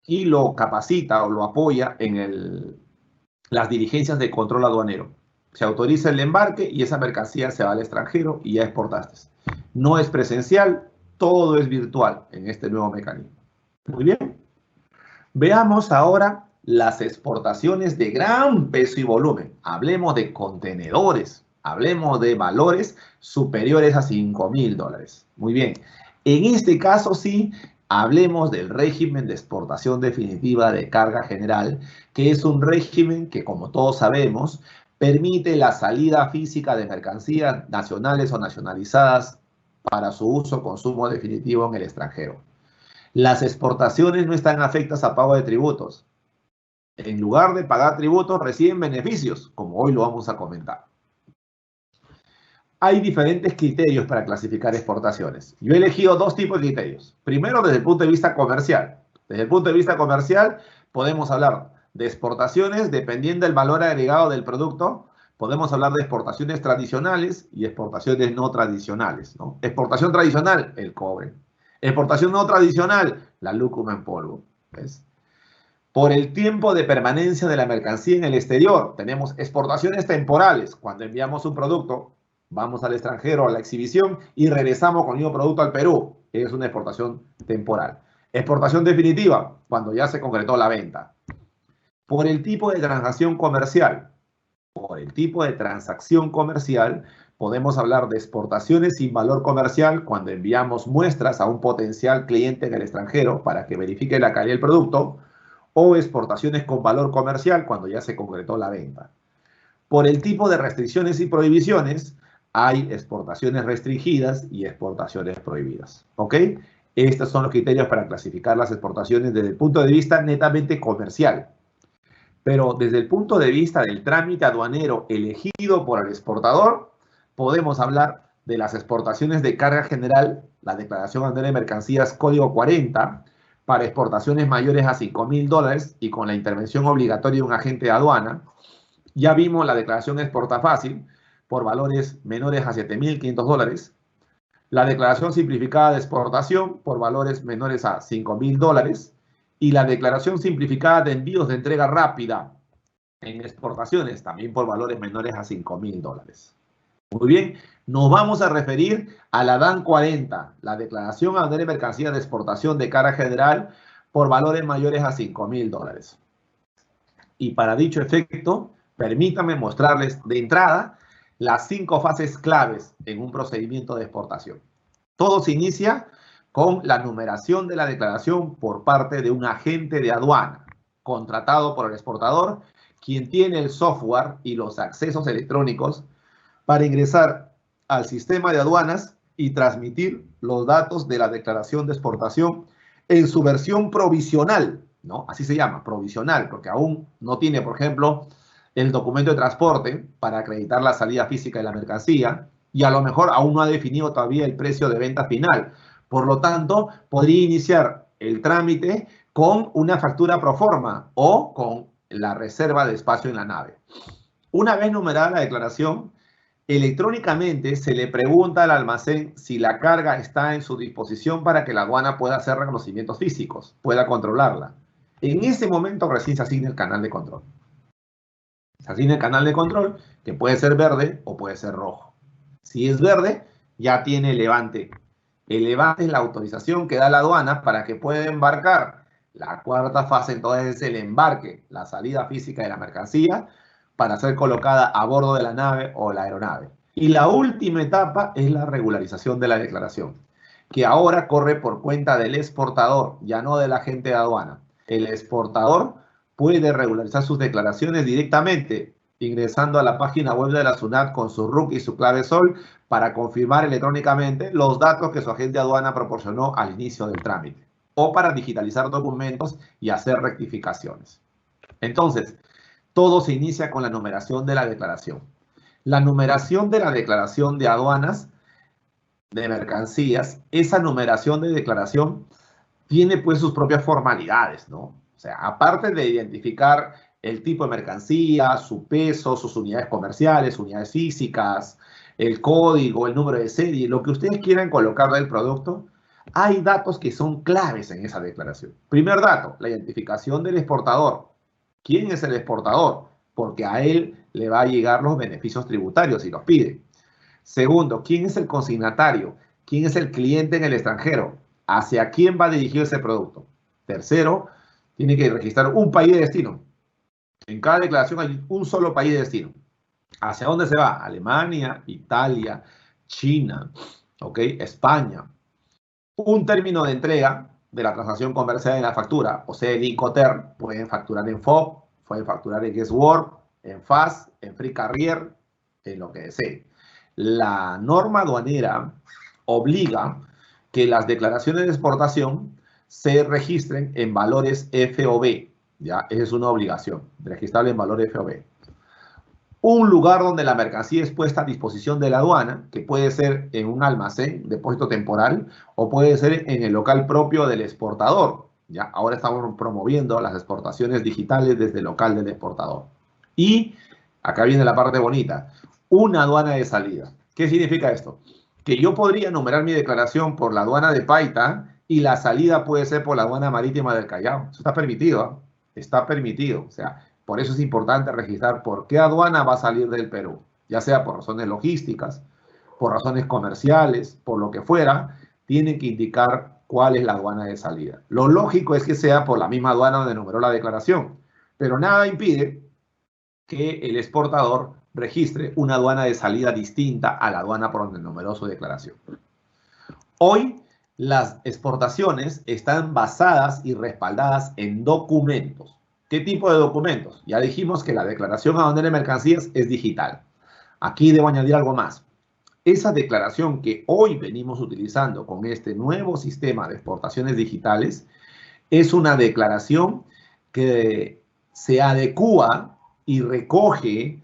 B: y lo capacita o lo apoya en las diligencias de control aduanero. Se autoriza el embarque y esa mercancía se va al extranjero y ya exportaste. No es presencial, todo es virtual en este nuevo mecanismo. Muy bien. Veamos ahora las exportaciones de gran peso y volumen. Hablemos de contenedores, hablemos de valores superiores a $5.000. Muy bien. En este caso sí, hablemos del régimen de exportación definitiva de carga general, que es un régimen que, como todos sabemos, permite la salida física de mercancías nacionales o nacionalizadas para su uso o consumo definitivo en el extranjero. Las exportaciones no están afectas a pago de tributos. En lugar de pagar tributos, reciben beneficios, como hoy lo vamos a comentar. Hay diferentes criterios para clasificar exportaciones. Yo he elegido 2 tipos de criterios. Primero, desde el punto de vista comercial. Desde el punto de vista comercial, podemos hablar de exportaciones dependiendo del valor agregado del producto. Podemos hablar de exportaciones tradicionales y exportaciones no tradicionales, ¿no? Exportación tradicional, el cobre. Exportación no tradicional, la lúcuma en polvo. ¿Ves? Por el tiempo de permanencia de la mercancía en el exterior, tenemos exportaciones temporales. Cuando enviamos un producto, vamos al extranjero a la exhibición y regresamos con el mismo producto al Perú. Es una exportación temporal. Exportación definitiva, cuando ya se concretó la venta. Por el tipo de transacción comercial. Por el tipo de transacción comercial, podemos hablar de exportaciones sin valor comercial cuando enviamos muestras a un potencial cliente en el extranjero para que verifique la calidad del producto, o exportaciones con valor comercial cuando ya se concretó la venta. Por el tipo de restricciones y prohibiciones, hay exportaciones restringidas y exportaciones prohibidas. ¿Ok? Estos son los criterios para clasificar las exportaciones desde el punto de vista netamente comercial. Pero desde el punto de vista del trámite aduanero elegido por el exportador, podemos hablar de las exportaciones de carga general, la declaración aduanera de mercancías código 40, para exportaciones mayores a $5.000 y con la intervención obligatoria de un agente de aduana. Ya vimos la declaración exporta fácil por valores menores a $7.500. La declaración simplificada de exportación por valores menores a $5.000 y la declaración simplificada de envíos de entrega rápida en exportaciones también por valores menores a $5.000. Muy bien, nos vamos a referir a la DAN 40, la declaración aduanera de mercancías de exportación de carga general por valores mayores a $5.000. Y para dicho efecto, permítanme mostrarles de entrada las 5 fases claves en un procedimiento de exportación. Todo se inicia con la numeración de la declaración por parte de un agente de aduana, contratado por el exportador, quien tiene el software y los accesos electrónicos para ingresar al sistema de aduanas y transmitir los datos de la declaración de exportación en su versión provisional, ¿no? Así se llama, provisional, porque aún no tiene, por ejemplo, el documento de transporte para acreditar la salida física de la mercancía y a lo mejor aún no ha definido todavía el precio de venta final. Por lo tanto, podría iniciar el trámite con una factura pro forma o con la reserva de espacio en la nave. Una vez numerada la declaración, electrónicamente se le pregunta al almacén si la carga está en su disposición para que la aduana pueda hacer reconocimientos físicos, pueda controlarla. En ese momento recién se asigna el canal de control. Se asigna el canal de control, que puede ser verde o puede ser rojo. Si es verde, ya tiene el levante. El levante es la autorización que da la aduana para que pueda embarcar. La cuarta fase entonces es el embarque, la salida física de la mercancía para ser colocada a bordo de la nave o la aeronave. Y la última etapa es la regularización de la declaración, que ahora corre por cuenta del exportador, ya no del agente de aduana. El exportador puede regularizar sus declaraciones directamente ingresando a la página web de la SUNAT con su RUC y su clave SOL para confirmar electrónicamente los datos que su agente de aduana proporcionó al inicio del trámite o para digitalizar documentos y hacer rectificaciones. Entonces, todo se inicia con la numeración de la declaración. La numeración de la declaración de aduanas de mercancías, esa numeración de declaración tiene pues sus propias formalidades, ¿no? O sea, aparte de identificar el tipo de mercancía, su peso, sus unidades comerciales, unidades físicas, el código, el número de serie, lo que ustedes quieran colocar del producto, hay datos que son claves en esa declaración. Primer dato, la identificación del exportador. ¿Quién es el exportador? Porque a él le va a llegar los beneficios tributarios si los pide. Segundo, ¿quién es el consignatario? ¿Quién es el cliente en el extranjero? ¿Hacia quién va dirigido ese producto? Tercero, tiene que registrar un país de destino. En cada declaración hay un solo país de destino. ¿Hacia dónde se va? Alemania, Italia, China, ¿ok? España. Un término de entrega de la transacción comercial en la factura, o sea, el Incoterm. Pueden facturar en FOB, pueden facturar en Guesswork, en FAS, en Free Carrier, en lo que desee. La norma aduanera obliga que las declaraciones de exportación se registren en valores FOB. ¿Ya? Esa es una obligación, registrarlo en valores FOB. Un lugar donde la mercancía es puesta a disposición de la aduana, que puede ser en un almacén, depósito temporal, o puede ser en el local propio del exportador. ¿Ya? Ahora estamos promoviendo las exportaciones digitales desde el local del exportador. Y acá viene la parte bonita, una aduana de salida. ¿Qué significa esto? Que yo podría numerar mi declaración por la aduana de Paita y la salida puede ser por la aduana marítima del Callao. Eso está permitido, ¿eh? Está permitido. O sea, por eso es importante registrar por qué aduana va a salir del Perú, ya sea por razones logísticas, por razones comerciales, por lo que fuera, tiene que indicar cuál es la aduana de salida. Lo lógico es que sea por la misma aduana donde numeró la declaración, pero nada impide que el exportador registre una aduana de salida distinta a la aduana por donde numeró su declaración. Hoy, las exportaciones están basadas y respaldadas en documentos. ¿Qué tipo de documentos? Ya dijimos que la declaración aduanera de mercancías es digital. Aquí debo añadir algo más. esa declaración que hoy venimos utilizando con este nuevo sistema de exportaciones digitales es una declaración que se adecúa y recoge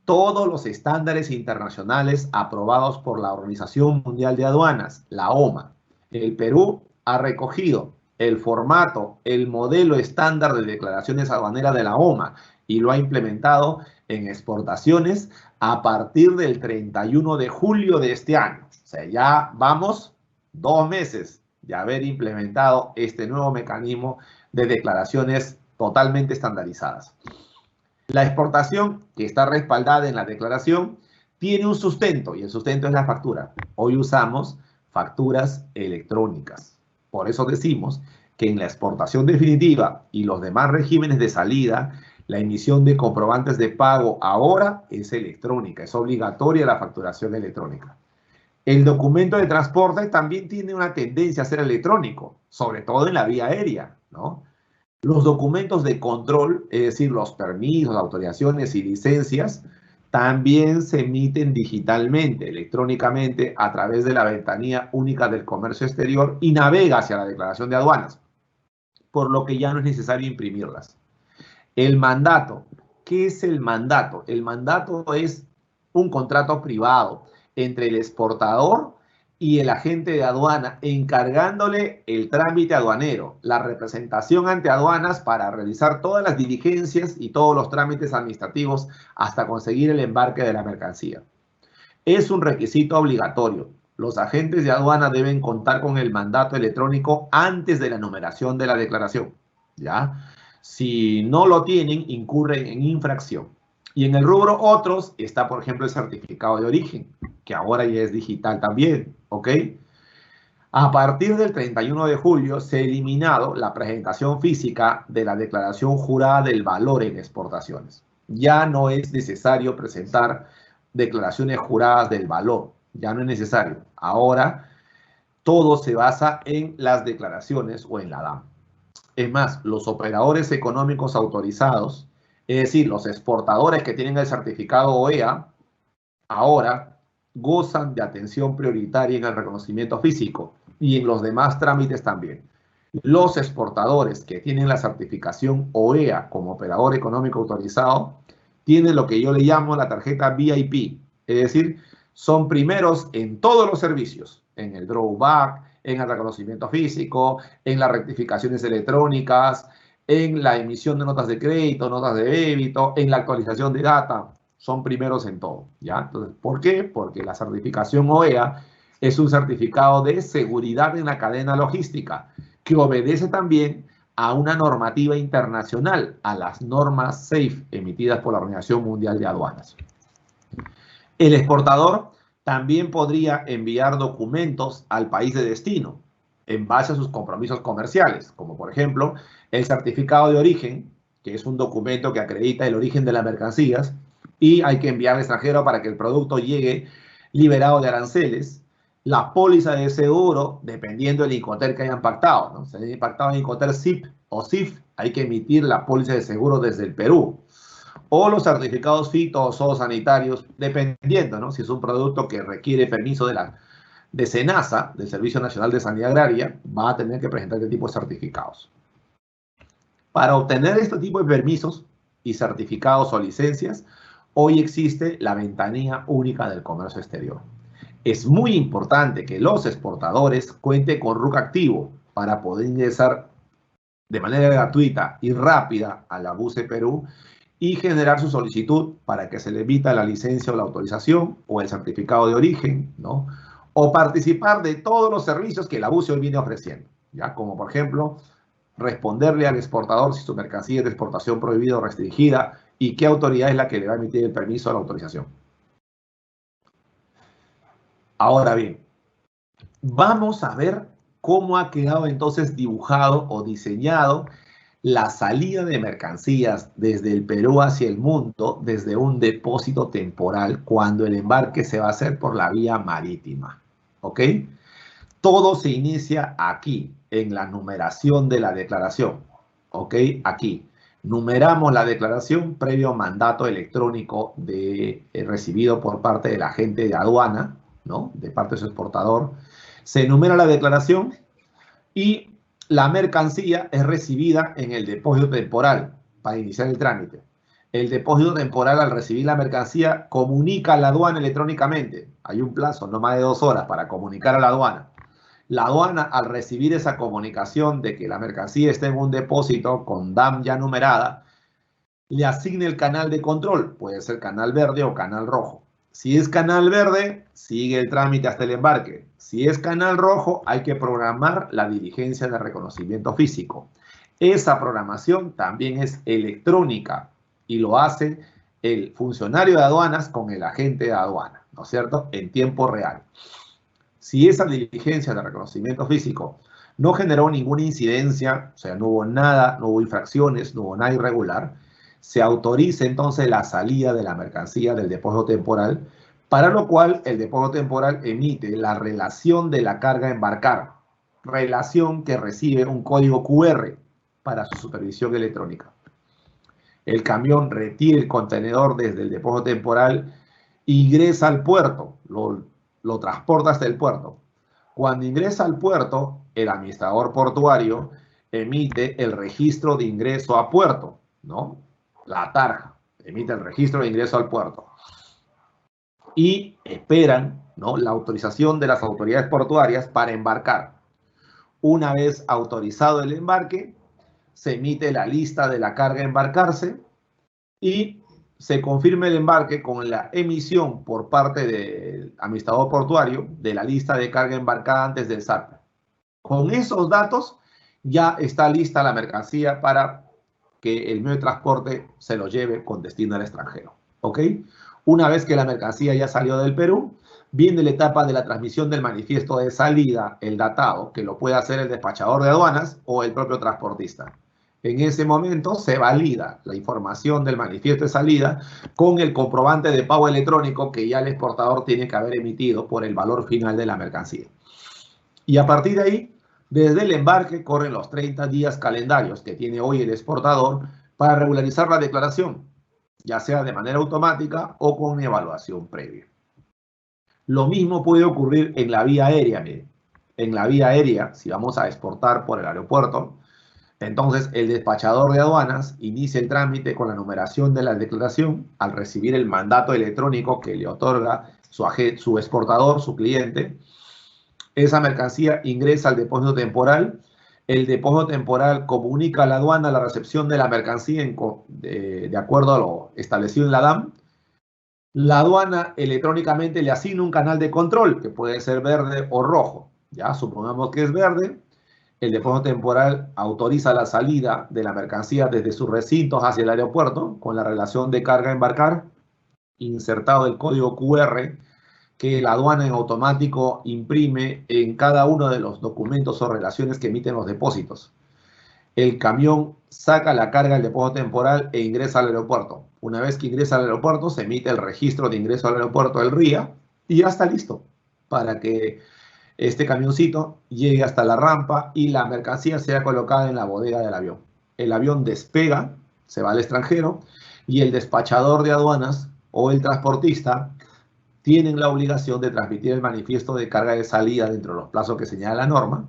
B: todos los estándares internacionales aprobados por la Organización Mundial de Aduanas, la OMA. El Perú ha recogido el formato, el modelo estándar de declaraciones aduaneras de la OMA y lo ha implementado en exportaciones a partir del 31 de julio de este año. O sea, ya vamos 2 meses de haber implementado este nuevo mecanismo de declaraciones totalmente estandarizadas. La exportación, que está respaldada en la declaración, tiene un sustento y el sustento es la factura. Hoy usamos facturas electrónicas. Por eso decimos que en la exportación definitiva y los demás regímenes de salida, la emisión de comprobantes de pago ahora es electrónica, es obligatoria la facturación electrónica. El documento de transporte también tiene una tendencia a ser electrónico, sobre todo en la vía aérea, ¿no? Los documentos de control, es decir, los permisos, autorizaciones y licencias, también se emiten digitalmente, electrónicamente, a través de la ventanilla única del comercio exterior y navega hacia la declaración de aduanas, por lo que ya no es necesario imprimirlas. El mandato. ¿Qué es el mandato? El mandato es un contrato privado entre el exportador y el agente de aduana, encargándole el trámite aduanero, la representación ante aduanas para realizar todas las diligencias y todos los trámites administrativos hasta conseguir el embarque de la mercancía. Es un requisito obligatorio. Los agentes de aduana deben contar con el mandato electrónico antes de la numeración de la declaración, ¿ya? Si no lo tienen, incurren en infracción. Y en el rubro otros está, por ejemplo, el certificado de origen, que ahora ya es digital también, ¿ok? A partir del 31 de julio se ha eliminado la presentación física de la declaración jurada del valor en exportaciones. Ya no es necesario presentar declaraciones juradas del valor, ya no es necesario. Ahora todo se basa en las declaraciones o en la DAM. Es más, los operadores económicos autorizados, es decir, los exportadores que tienen el certificado OEA, ahora gozan de atención prioritaria en el reconocimiento físico y en los demás trámites también. Los exportadores que tienen la certificación OEA como operador económico autorizado tienen lo que yo le llamo la tarjeta VIP, es decir, son primeros en todos los servicios, en el drawback, en el reconocimiento físico, en las rectificaciones electrónicas, en la emisión de notas de crédito, notas de débito, en la actualización de data. Son primeros en todo, ¿ya? Entonces, ¿por qué? Porque la certificación OEA es un certificado de seguridad en la cadena logística que obedece también a una normativa internacional, a las normas SAFE emitidas por la Organización Mundial de Aduanas. El exportador también podría enviar documentos al país de destino en base a sus compromisos comerciales, como por ejemplo el certificado de origen, que es un documento que acredita el origen de las mercancías y hay que enviar al extranjero para que el producto llegue liberado de aranceles, la póliza de seguro, dependiendo del Incoterm que hayan pactado, ¿no? Si hayan pactado en Incoterm SIP o SIF, hay que emitir la póliza de seguro desde el Perú. O los certificados fito o zoosanitarios, dependiendo, ¿no? Si es un producto que requiere permiso de SENASA, del Servicio Nacional de Sanidad Agraria, va a tener que presentar este tipo de certificados. Para obtener este tipo de permisos y certificados o licencias, hoy existe la ventanilla única del comercio exterior. Es muy importante que los exportadores cuenten con RUC activo para poder ingresar de manera gratuita y rápida a la BUCE Perú y generar su solicitud para que se le emita la licencia o la autorización o el certificado de origen, ¿no? O participar de todos los servicios que la BUCE hoy viene ofreciendo, ¿ya? Como por ejemplo, responderle al exportador si su mercancía es de exportación prohibida o restringida y qué autoridad es la que le va a emitir el permiso o la autorización. Ahora bien, vamos a ver cómo ha quedado entonces dibujado o diseñado la salida de mercancías desde el Perú hacia el mundo desde un depósito temporal cuando el embarque se va a hacer por la vía marítima. ¿Ok? Todo se inicia aquí, en la numeración de la declaración. ¿Ok? Aquí. Numeramos la declaración previo mandato electrónico recibido por parte del agente de aduana, ¿no? De parte de su exportador. Se enumera la declaración y la mercancía es recibida en el depósito temporal para iniciar el trámite. El depósito temporal, al recibir la mercancía, comunica a la aduana electrónicamente. Hay un plazo, no más de 2 horas, para comunicar a la aduana. La aduana, al recibir esa comunicación de que la mercancía está en un depósito con DAM ya numerada, le asigna el canal de control. Puede ser canal verde o canal rojo. Si es canal verde, sigue el trámite hasta el embarque. Si es canal rojo, hay que programar la diligencia de reconocimiento físico. Esa programación también es electrónica y lo hace el funcionario de aduanas con el agente de aduana, ¿no es cierto? En tiempo real. Si esa diligencia de reconocimiento físico no generó ninguna incidencia, o sea, no hubo nada, no hubo infracciones, no hubo nada irregular, se autoriza entonces la salida de la mercancía del depósito temporal, para lo cual el depósito temporal emite la relación de la carga a embarcar, relación que recibe un código QR para su supervisión electrónica. El camión retira el contenedor desde el depósito temporal, ingresa al puerto, lo transporta hasta el puerto. Cuando ingresa al puerto, el administrador portuario emite el registro de ingreso a puerto, ¿no? La tarja, emite el registro de ingreso al puerto. Y esperan, ¿no?, la autorización de las autoridades portuarias para embarcar. Una vez autorizado el embarque, se emite la lista de la carga a embarcarse y se confirma el embarque con la emisión por parte del administrador portuario de la lista de carga embarcada antes del zarpe. Con esos datos ya está lista la mercancía para que el medio de transporte se lo lleve con destino al extranjero. ¿Ok? Una vez que la mercancía ya salió del Perú, viene la etapa de la transmisión del manifiesto de salida, el datado, que lo puede hacer el despachador de aduanas o el propio transportista. En ese momento se valida la información del manifiesto de salida con el comprobante de pago electrónico que ya el exportador tiene que haber emitido por el valor final de la mercancía. Y a partir de ahí, desde el embarque corren los 30 días calendarios que tiene hoy el exportador para regularizar la declaración, ya sea de manera automática o con una evaluación previa. Lo mismo puede ocurrir en la vía aérea. Miren. En la vía aérea, si vamos a exportar por el aeropuerto, entonces el despachador de aduanas inicia el trámite con la numeración de la declaración al recibir el mandato electrónico que le otorga su exportador, su cliente. Esa mercancía ingresa al depósito temporal. El depósito temporal comunica a la aduana la recepción de la mercancía de acuerdo a lo establecido en la DAM. La aduana electrónicamente le asigna un canal de control que puede ser verde o rojo. Ya supongamos que es verde. El depósito temporal autoriza la salida de la mercancía desde sus recintos hacia el aeropuerto con la relación de carga a embarcar, insertado el código QR que la aduana en automático imprime en cada uno de los documentos o relaciones que emiten los depósitos. El camión saca la carga del depósito temporal e ingresa al aeropuerto. Una vez que ingresa al aeropuerto, se emite el registro de ingreso al aeropuerto del RIA y ya está listo para que este camioncito llegue hasta la rampa y la mercancía sea colocada en la bodega del avión. El avión despega, se va al extranjero y el despachador de aduanas o el transportista tienen la obligación de transmitir el manifiesto de carga de salida dentro de los plazos que señala la norma.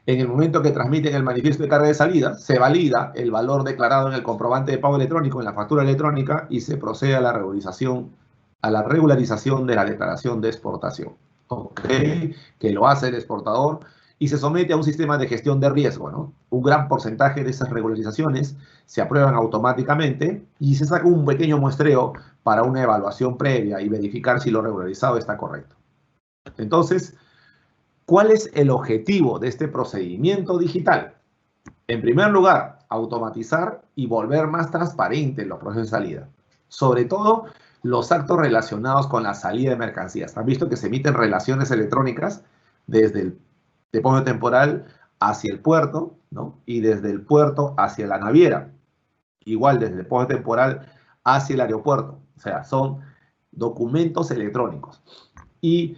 B: En el momento que transmiten el manifiesto de carga de salida, se valida el valor declarado en el comprobante de pago electrónico, en la factura electrónica, y se procede a la regularización de la declaración de exportación. ¿Ok? Que lo hace el exportador y se somete a un sistema de gestión de riesgo, ¿no? Un gran porcentaje de esas regularizaciones se aprueban automáticamente y se saca un pequeño muestreo para una evaluación previa y verificar si lo regularizado está correcto. Entonces, ¿cuál es el objetivo de este procedimiento digital? En primer lugar, automatizar y volver más transparentes los procesos de salida. Sobre todo, los actos relacionados con la salida de mercancías. Han visto que se emiten relaciones electrónicas desde el depósito temporal hacia el puerto, ¿no? Y desde el puerto hacia la naviera. Igual desde el depósito temporal hacia el aeropuerto. O sea, son documentos electrónicos. Y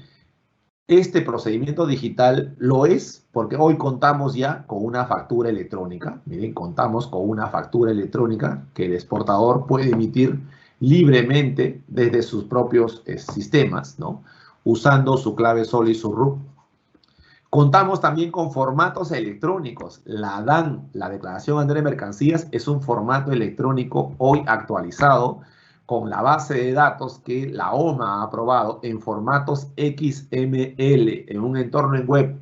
B: Este procedimiento digital lo es porque hoy contamos ya con una factura electrónica. Miren, contamos con una factura electrónica que el exportador puede emitir libremente desde sus propios sistemas, ¿no? Usando su clave SOL y su RUC. Contamos también con formatos electrónicos. La DAN, la Declaración Aduanera de Mercancías, es un formato electrónico hoy actualizado con la base de datos que la OMA ha aprobado en formatos XML en un entorno en web.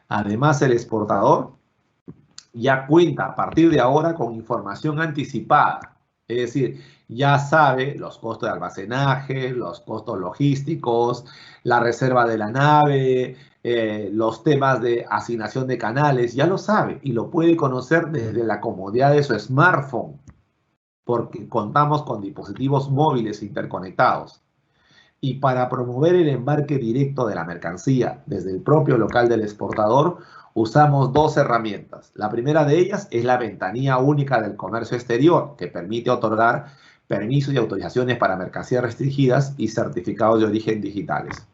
B: Además, el exportador ya cuenta a partir de ahora con información anticipada. Es decir, ya sabe los costos de almacenaje, los costos logísticos, la reserva de la nave, los temas de asignación de canales, ya lo sabe y lo puede conocer desde la comodidad de su smartphone, porque contamos con dispositivos móviles interconectados. Y para promover el embarque directo de la mercancía desde el propio local del exportador, usamos dos herramientas. La primera de ellas es la ventanilla única del comercio exterior, que permite otorgar permisos y autorizaciones para mercancías restringidas y certificados de origen digitales.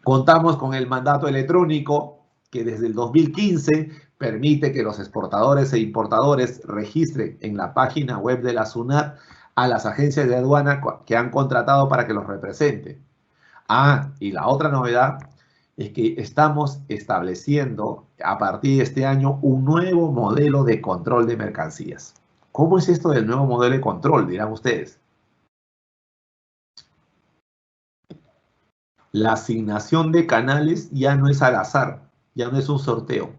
B: Contamos con el mandato electrónico, que desde el 2015 permite que los exportadores e importadores registren en la página web de la SUNAT a las agencias de aduana que han contratado para que los represente. Y la otra novedad es que estamos estableciendo a partir de este año un nuevo modelo de control de mercancías. ¿Cómo es esto del nuevo modelo de control? Dirán ustedes. La asignación de canales ya no es al azar, ya no es un sorteo,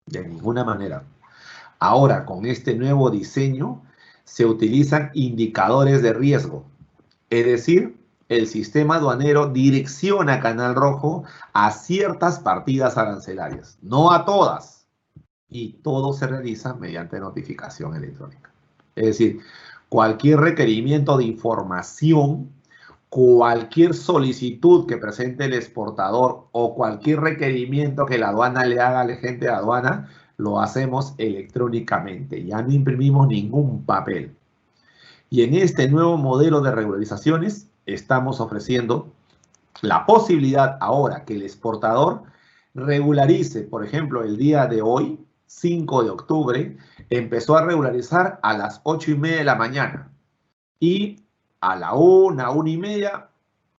B: de ninguna manera. Ahora, con este nuevo diseño, se utilizan indicadores de riesgo, es decir, el sistema aduanero direcciona Canal Rojo a ciertas partidas arancelarias, no a todas, y todo se realiza mediante notificación electrónica. Es decir, cualquier requerimiento de información, cualquier solicitud que presente el exportador o cualquier requerimiento que la aduana le haga al agente de aduana, lo hacemos electrónicamente, ya no imprimimos ningún papel. Y en este nuevo modelo de regularizaciones estamos ofreciendo la posibilidad ahora que el exportador regularice, por ejemplo, el día de hoy, 5 de octubre, empezó a regularizar a las 8:30 de la mañana y a la 1:30,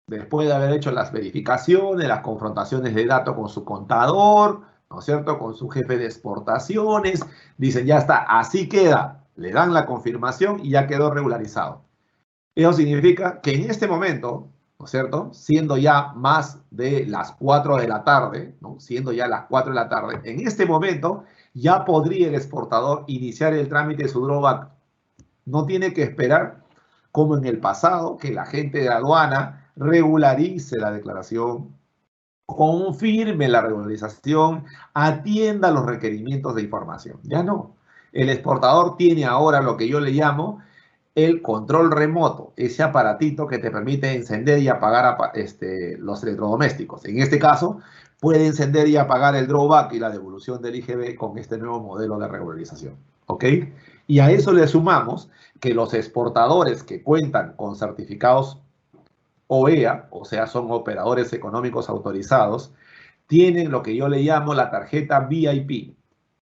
B: después de haber hecho las verificaciones, las confrontaciones de datos con su contador, ¿no es cierto?, con su jefe de exportaciones, dicen ya está, así queda, le dan la confirmación y ya quedó regularizado. Eso significa que en este momento, ¿no es cierto?, siendo ya más de las 4 de la tarde, ¿no?, siendo ya las 4 de la tarde, en este momento ya podría el exportador iniciar el trámite de su drawback. No tiene que esperar, como en el pasado, que la agente de aduana regularice la declaración, confirme la regularización, atienda los requerimientos de información. Ya no. El exportador tiene ahora lo que yo le llamo el control remoto, ese aparatito que te permite encender y apagar los electrodomésticos. En este caso, puede encender y apagar el drawback y la devolución del IGB con este nuevo modelo de regularización. ¿Ok? Y a eso le sumamos que los exportadores que cuentan con certificados OEA, o sea, son operadores económicos autorizados, tienen lo que yo le llamo la tarjeta VIP,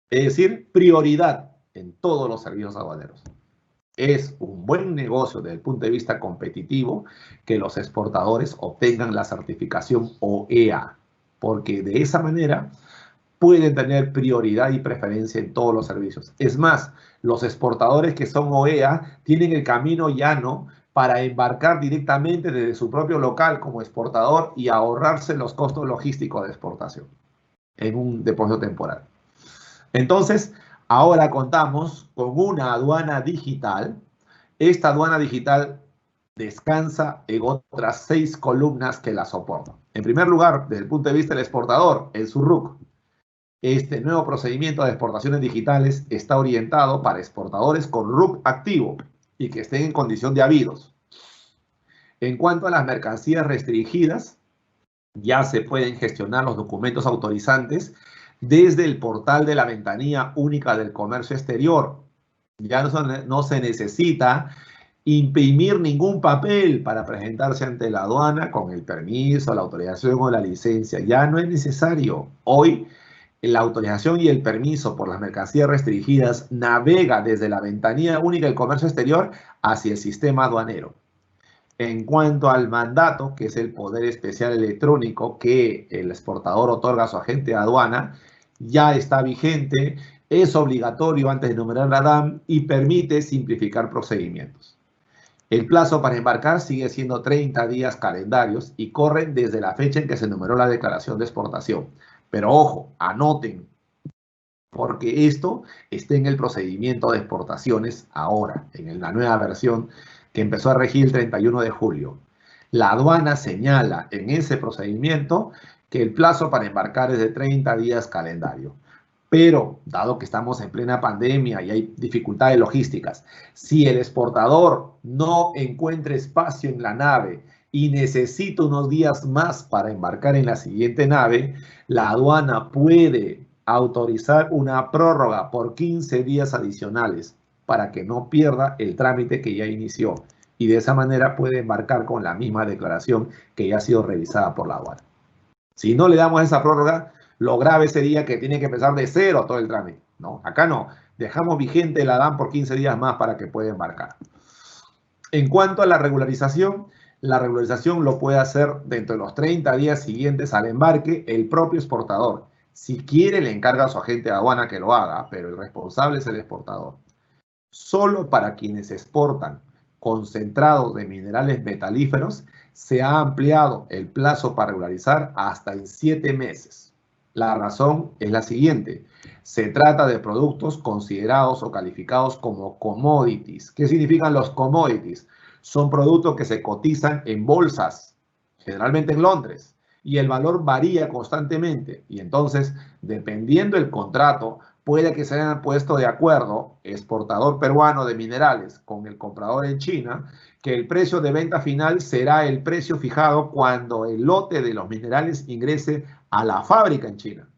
B: es decir, prioridad en todos los servicios aduaneros. Es un buen negocio desde el punto de vista competitivo que los exportadores obtengan la certificación OEA, porque de esa manera pueden tener prioridad y preferencia en todos los servicios. Es más, los exportadores que son OEA tienen el camino llano para embarcar directamente desde su propio local como exportador y ahorrarse los costos logísticos de exportación en un depósito temporal. Entonces, ahora contamos con una aduana digital. Esta aduana digital descansa en otras 6 columnas que la soportan. En primer lugar, desde el punto de vista del exportador, en su RUC. Este nuevo procedimiento de exportaciones digitales está orientado para exportadores con RUC activo y que estén en condición de habidos. En cuanto a las mercancías restringidas, ya se pueden gestionar los documentos autorizantes desde el portal de la ventanilla única del comercio exterior. Ya no se necesita imprimir ningún papel para presentarse ante la aduana con el permiso, la autorización o la licencia. Ya no es necesario. Hoy, la autorización y el permiso por las mercancías restringidas navega desde la ventanilla única del comercio exterior hacia el sistema aduanero. En cuanto al mandato, que es el poder especial electrónico que el exportador otorga a su agente de aduana, ya está vigente, es obligatorio antes de numerar la DAM y permite simplificar procedimientos. El plazo para embarcar sigue siendo 30 días calendarios y corren desde la fecha en que se numeró la declaración de exportación. Pero ojo, anoten, porque esto está en el procedimiento de exportaciones ahora, en la nueva versión que empezó a regir el 31 de julio. La aduana señala en ese procedimiento que el plazo para embarcar es de 30 días calendario. Pero, dado que estamos en plena pandemia y hay dificultades logísticas, si el exportador no encuentra espacio en la nave y necesita unos días más para embarcar en la siguiente nave, la aduana puede autorizar una prórroga por 15 días adicionales para que no pierda el trámite que ya inició y de esa manera puede embarcar con la misma declaración que ya ha sido revisada por la aduana. Si no le damos esa prórroga, lo grave sería que tiene que empezar de cero todo el trámite. No, acá no. Dejamos vigente la DAM por 15 días más para que pueda embarcar. En cuanto a la regularización lo puede hacer dentro de los 30 días siguientes al embarque el propio exportador. Si quiere, le encarga a su agente de aduana que lo haga, pero el responsable es el exportador. Solo para quienes exportan concentrados de minerales metalíferos se ha ampliado el plazo para regularizar hasta en 7 meses. La razón es la siguiente. Se trata de productos considerados o calificados como commodities. ¿Qué significan los commodities? Son productos que se cotizan en bolsas, generalmente en Londres, y el valor varía constantemente. Y entonces, dependiendo del contrato, puede que se hayan puesto de acuerdo exportador peruano de minerales con el comprador en China, que el precio de venta final será el precio fijado cuando el lote de los minerales ingrese a la fábrica en China.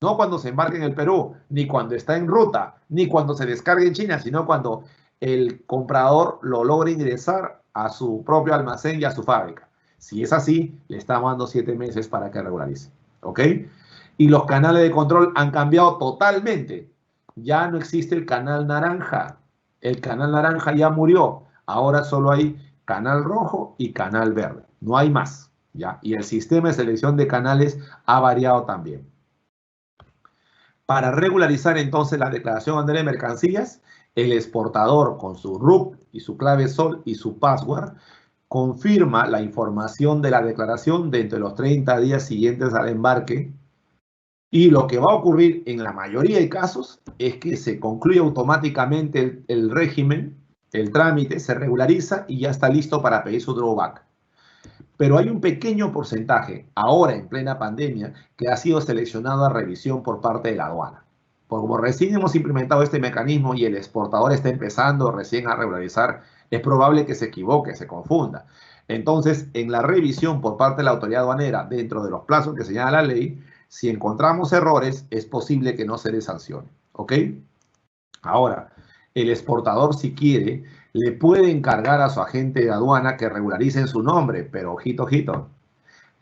B: No cuando se embarque en el Perú, ni cuando está en ruta, ni cuando se descargue en China, sino cuando el comprador lo logre ingresar a su propio almacén y a su fábrica. Si es así, le estamos dando 7 meses para que regularice. ¿Ok? Y los canales de control han cambiado totalmente. Ya no existe el canal naranja. El canal naranja ya murió. Ahora solo hay canal rojo y canal verde. No hay más. ¿Ya? Y el sistema de selección de canales ha variado también. Para regularizar entonces la declaración aduanera de mercancías, el exportador con su RUC y su clave SOL y su password confirma la información de la declaración dentro de los 30 días siguientes al embarque. Y lo que va a ocurrir en la mayoría de casos es que se concluye automáticamente el régimen, el trámite, se regulariza y ya está listo para pedir su drawback. Pero hay un pequeño porcentaje, ahora en plena pandemia, que ha sido seleccionado a revisión por parte de la aduana. Porque como recién hemos implementado este mecanismo y el exportador está empezando recién a regularizar, es probable que se equivoque, se confunda. Entonces, en la revisión por parte de la autoridad aduanera, dentro de los plazos que señala la ley, si encontramos errores, es posible que no se les sancione. ¿Ok? Ahora, el exportador, si quiere, le puede encargar a su agente de aduana que regularice en su nombre, pero ojito, ojito.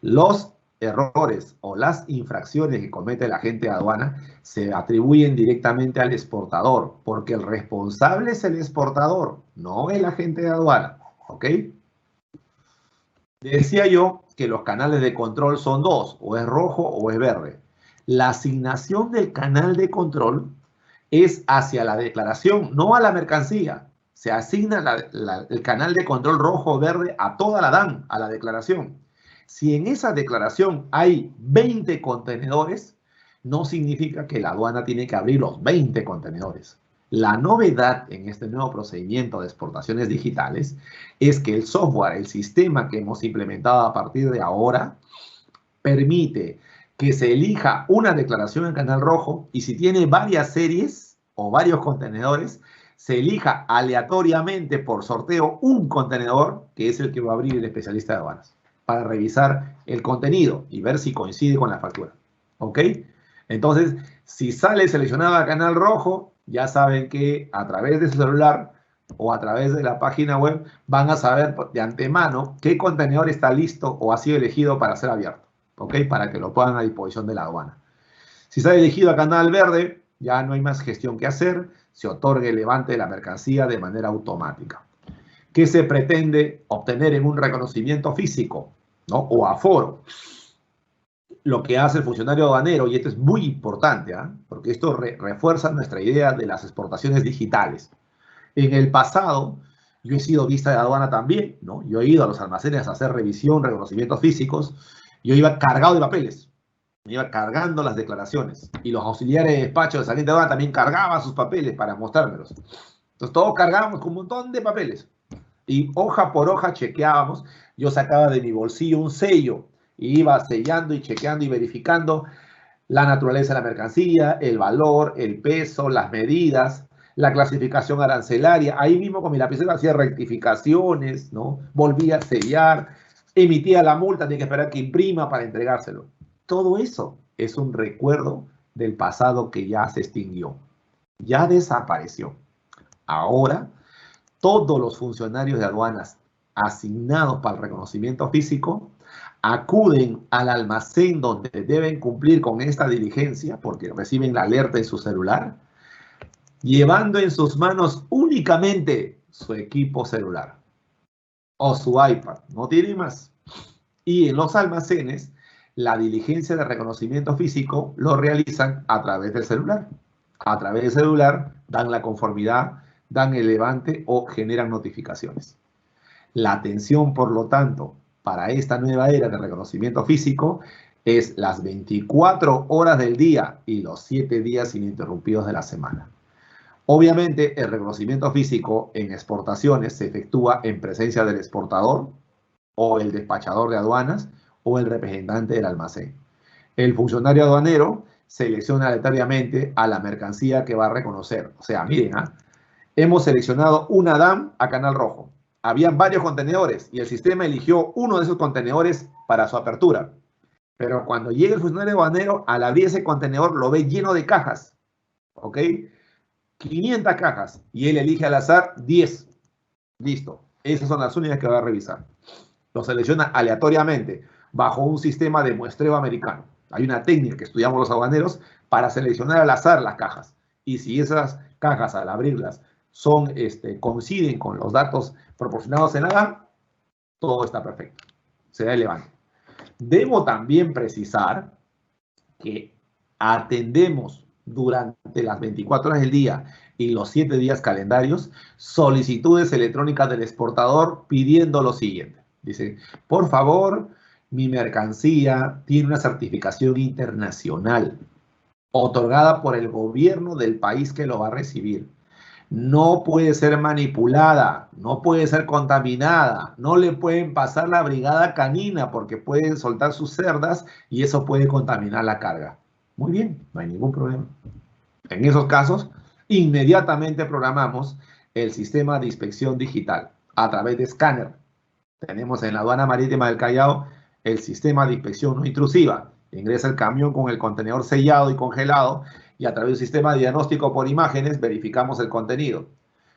B: Los errores o las infracciones que comete el agente de aduana se atribuyen directamente al exportador, porque el responsable es el exportador, no el agente de aduana. ¿Ok? Decía yo que los canales de control son dos, o es rojo o es verde. La asignación del canal de control es hacia la declaración, no a la mercancía. Se asigna el canal de control rojo o verde a toda la DAM, a la declaración. Si en esa declaración hay 20 contenedores, no significa que la aduana tiene que abrir los 20 contenedores. La novedad en este nuevo procedimiento de exportaciones digitales es que el software, el sistema que hemos implementado a partir de ahora, permite que se elija una declaración en canal rojo y si tiene varias series o varios contenedores, se elija aleatoriamente por sorteo un contenedor que es el que va a abrir el especialista de aduanas para revisar el contenido y ver si coincide con la factura. ¿Ok? Entonces, si sale seleccionado a canal rojo, ya saben que a través de su celular o a través de la página web, van a saber de antemano qué contenedor está listo o ha sido elegido para ser abierto, ¿ok? Para que lo pongan a disposición de la aduana. Si está elegido a canal verde, ya no hay más gestión que hacer, se otorga el levante de la mercancía de manera automática. ¿Qué se pretende obtener en un reconocimiento físico, ¿no? O aforo? Lo que hace el funcionario aduanero, y esto es muy importante, porque esto refuerza nuestra idea de las exportaciones digitales. En el pasado, yo he sido vista de aduana también, ¿no? Yo he ido a los almacenes a hacer revisión, reconocimientos físicos, yo iba cargado de papeles, me iba cargando las declaraciones, y los auxiliares de despacho de saliente de aduana también cargaban sus papeles para mostrármelos. Entonces todos cargábamos con un montón de papeles, y hoja por hoja chequeábamos. Yo sacaba de mi bolsillo un sello, y iba sellando y chequeando y verificando la naturaleza de la mercancía, el valor, el peso, las medidas, la clasificación arancelaria. Ahí mismo con mi lapicero hacía rectificaciones, ¿no? Volvía a sellar, emitía la multa, tenía que esperar que imprima para entregárselo. Todo eso es un recuerdo del pasado que ya se extinguió, ya desapareció. Ahora, todos los funcionarios de aduanas asignados para el reconocimiento físico acuden al almacén donde deben cumplir con esta diligencia porque reciben la alerta en su celular, llevando en sus manos únicamente su equipo celular o su iPad, no tiene más. Y en los almacenes, la diligencia de reconocimiento físico lo realizan a través del celular. A través del celular dan la conformidad, dan el levante o generan notificaciones. La atención, por lo tanto, para esta nueva era de reconocimiento físico es las 24 horas del día y los 7 días ininterrumpidos de la semana. Obviamente, el reconocimiento físico en exportaciones se efectúa en presencia del exportador o el despachador de aduanas o el representante del almacén. El funcionario aduanero selecciona aleatoriamente a la mercancía que va a reconocer. O sea, miren, hemos seleccionado una DAM a canal rojo. Habían varios contenedores y el sistema eligió uno de esos contenedores para su apertura. Pero cuando llega el funcionario aduanero, al abrir ese contenedor lo ve lleno de cajas. ¿Ok? 500 cajas. Y él elige al azar 10. Listo. Esas son las únicas que va a revisar. Lo selecciona aleatoriamente bajo un sistema de muestreo americano. Hay una técnica que estudiamos los aduaneros para seleccionar al azar las cajas. Y si esas cajas al abrirlas coinciden con los datos proporcionados en la DAM, todo está perfecto. Se da el levante. Debo también precisar que atendemos durante las 24 horas del día y los 7 días calendarios solicitudes electrónicas del exportador pidiendo lo siguiente. Dice, por favor, mi mercancía tiene una certificación internacional otorgada por el gobierno del país que lo va a recibir. No puede ser manipulada, no puede ser contaminada, no le pueden pasar la brigada canina porque pueden soltar sus cerdas y eso puede contaminar la carga. Muy bien, no hay ningún problema. En esos casos, inmediatamente programamos el sistema de inspección digital a través de escáner. Tenemos en la aduana marítima del Callao el sistema de inspección no intrusiva. Ingresa el camión con el contenedor sellado y congelado y a través del sistema de diagnóstico por imágenes verificamos el contenido.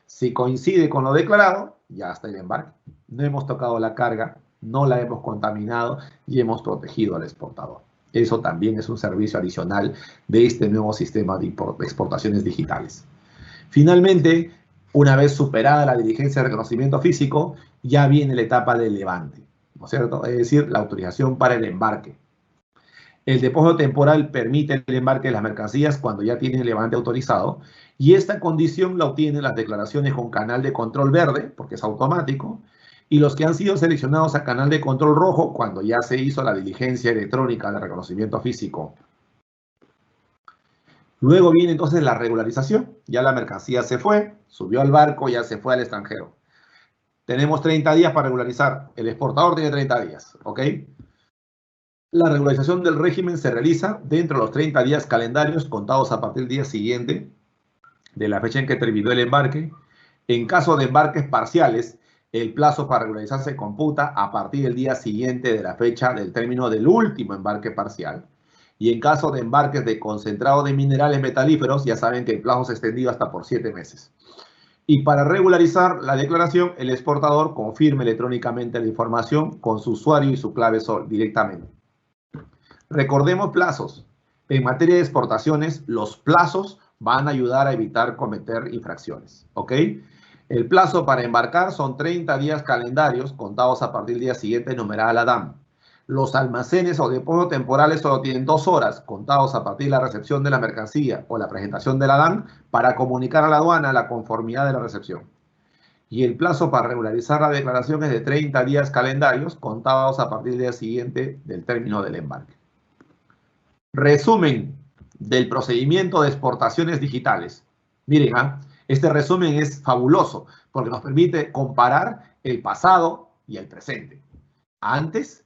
B: Si coincide con lo declarado, ya está el embarque. No hemos tocado la carga, no la hemos contaminado y hemos protegido al exportador. Eso también es un servicio adicional de este nuevo sistema de exportaciones digitales. Finalmente, una vez superada la diligencia de reconocimiento físico, ya viene la etapa del levante, ¿no es cierto? Es decir, la autorización para el embarque. El depósito temporal permite el embarque de las mercancías cuando ya tienen el levante autorizado y esta condición la obtienen las declaraciones con canal de control verde, porque es automático, y los que han sido seleccionados a canal de control rojo cuando ya se hizo la diligencia electrónica de reconocimiento físico. Luego viene entonces la regularización. Ya la mercancía se fue, subió al barco, ya se fue al extranjero. Tenemos 30 días para regularizar. El exportador tiene 30 días, ¿ok? La regularización del régimen se realiza dentro de los 30 días calendarios contados a partir del día siguiente de la fecha en que terminó el embarque. En caso de embarques parciales, el plazo para regularizar se computa a partir del día siguiente de la fecha del término del último embarque parcial. Y en caso de embarques de concentrado de minerales metalíferos, ya saben que el plazo se ha extendido hasta por 7 meses. Y para regularizar la declaración, el exportador confirma electrónicamente la información con su usuario y su clave SOL directamente. Recordemos plazos. En materia de exportaciones, los plazos van a ayudar a evitar cometer infracciones, ¿ok? El plazo para embarcar son 30 días calendarios contados a partir del día siguiente numerada la DAM. Los almacenes o depósitos temporales solo tienen 2 horas contados a partir de la recepción de la mercancía o la presentación de la DAM para comunicar a la aduana la conformidad de la recepción. Y el plazo para regularizar la declaración es de 30 días calendarios contados a partir del día siguiente del término del embarque. Resumen del procedimiento de exportaciones digitales. Miren, este resumen es fabuloso porque nos permite comparar el pasado y el presente. Antes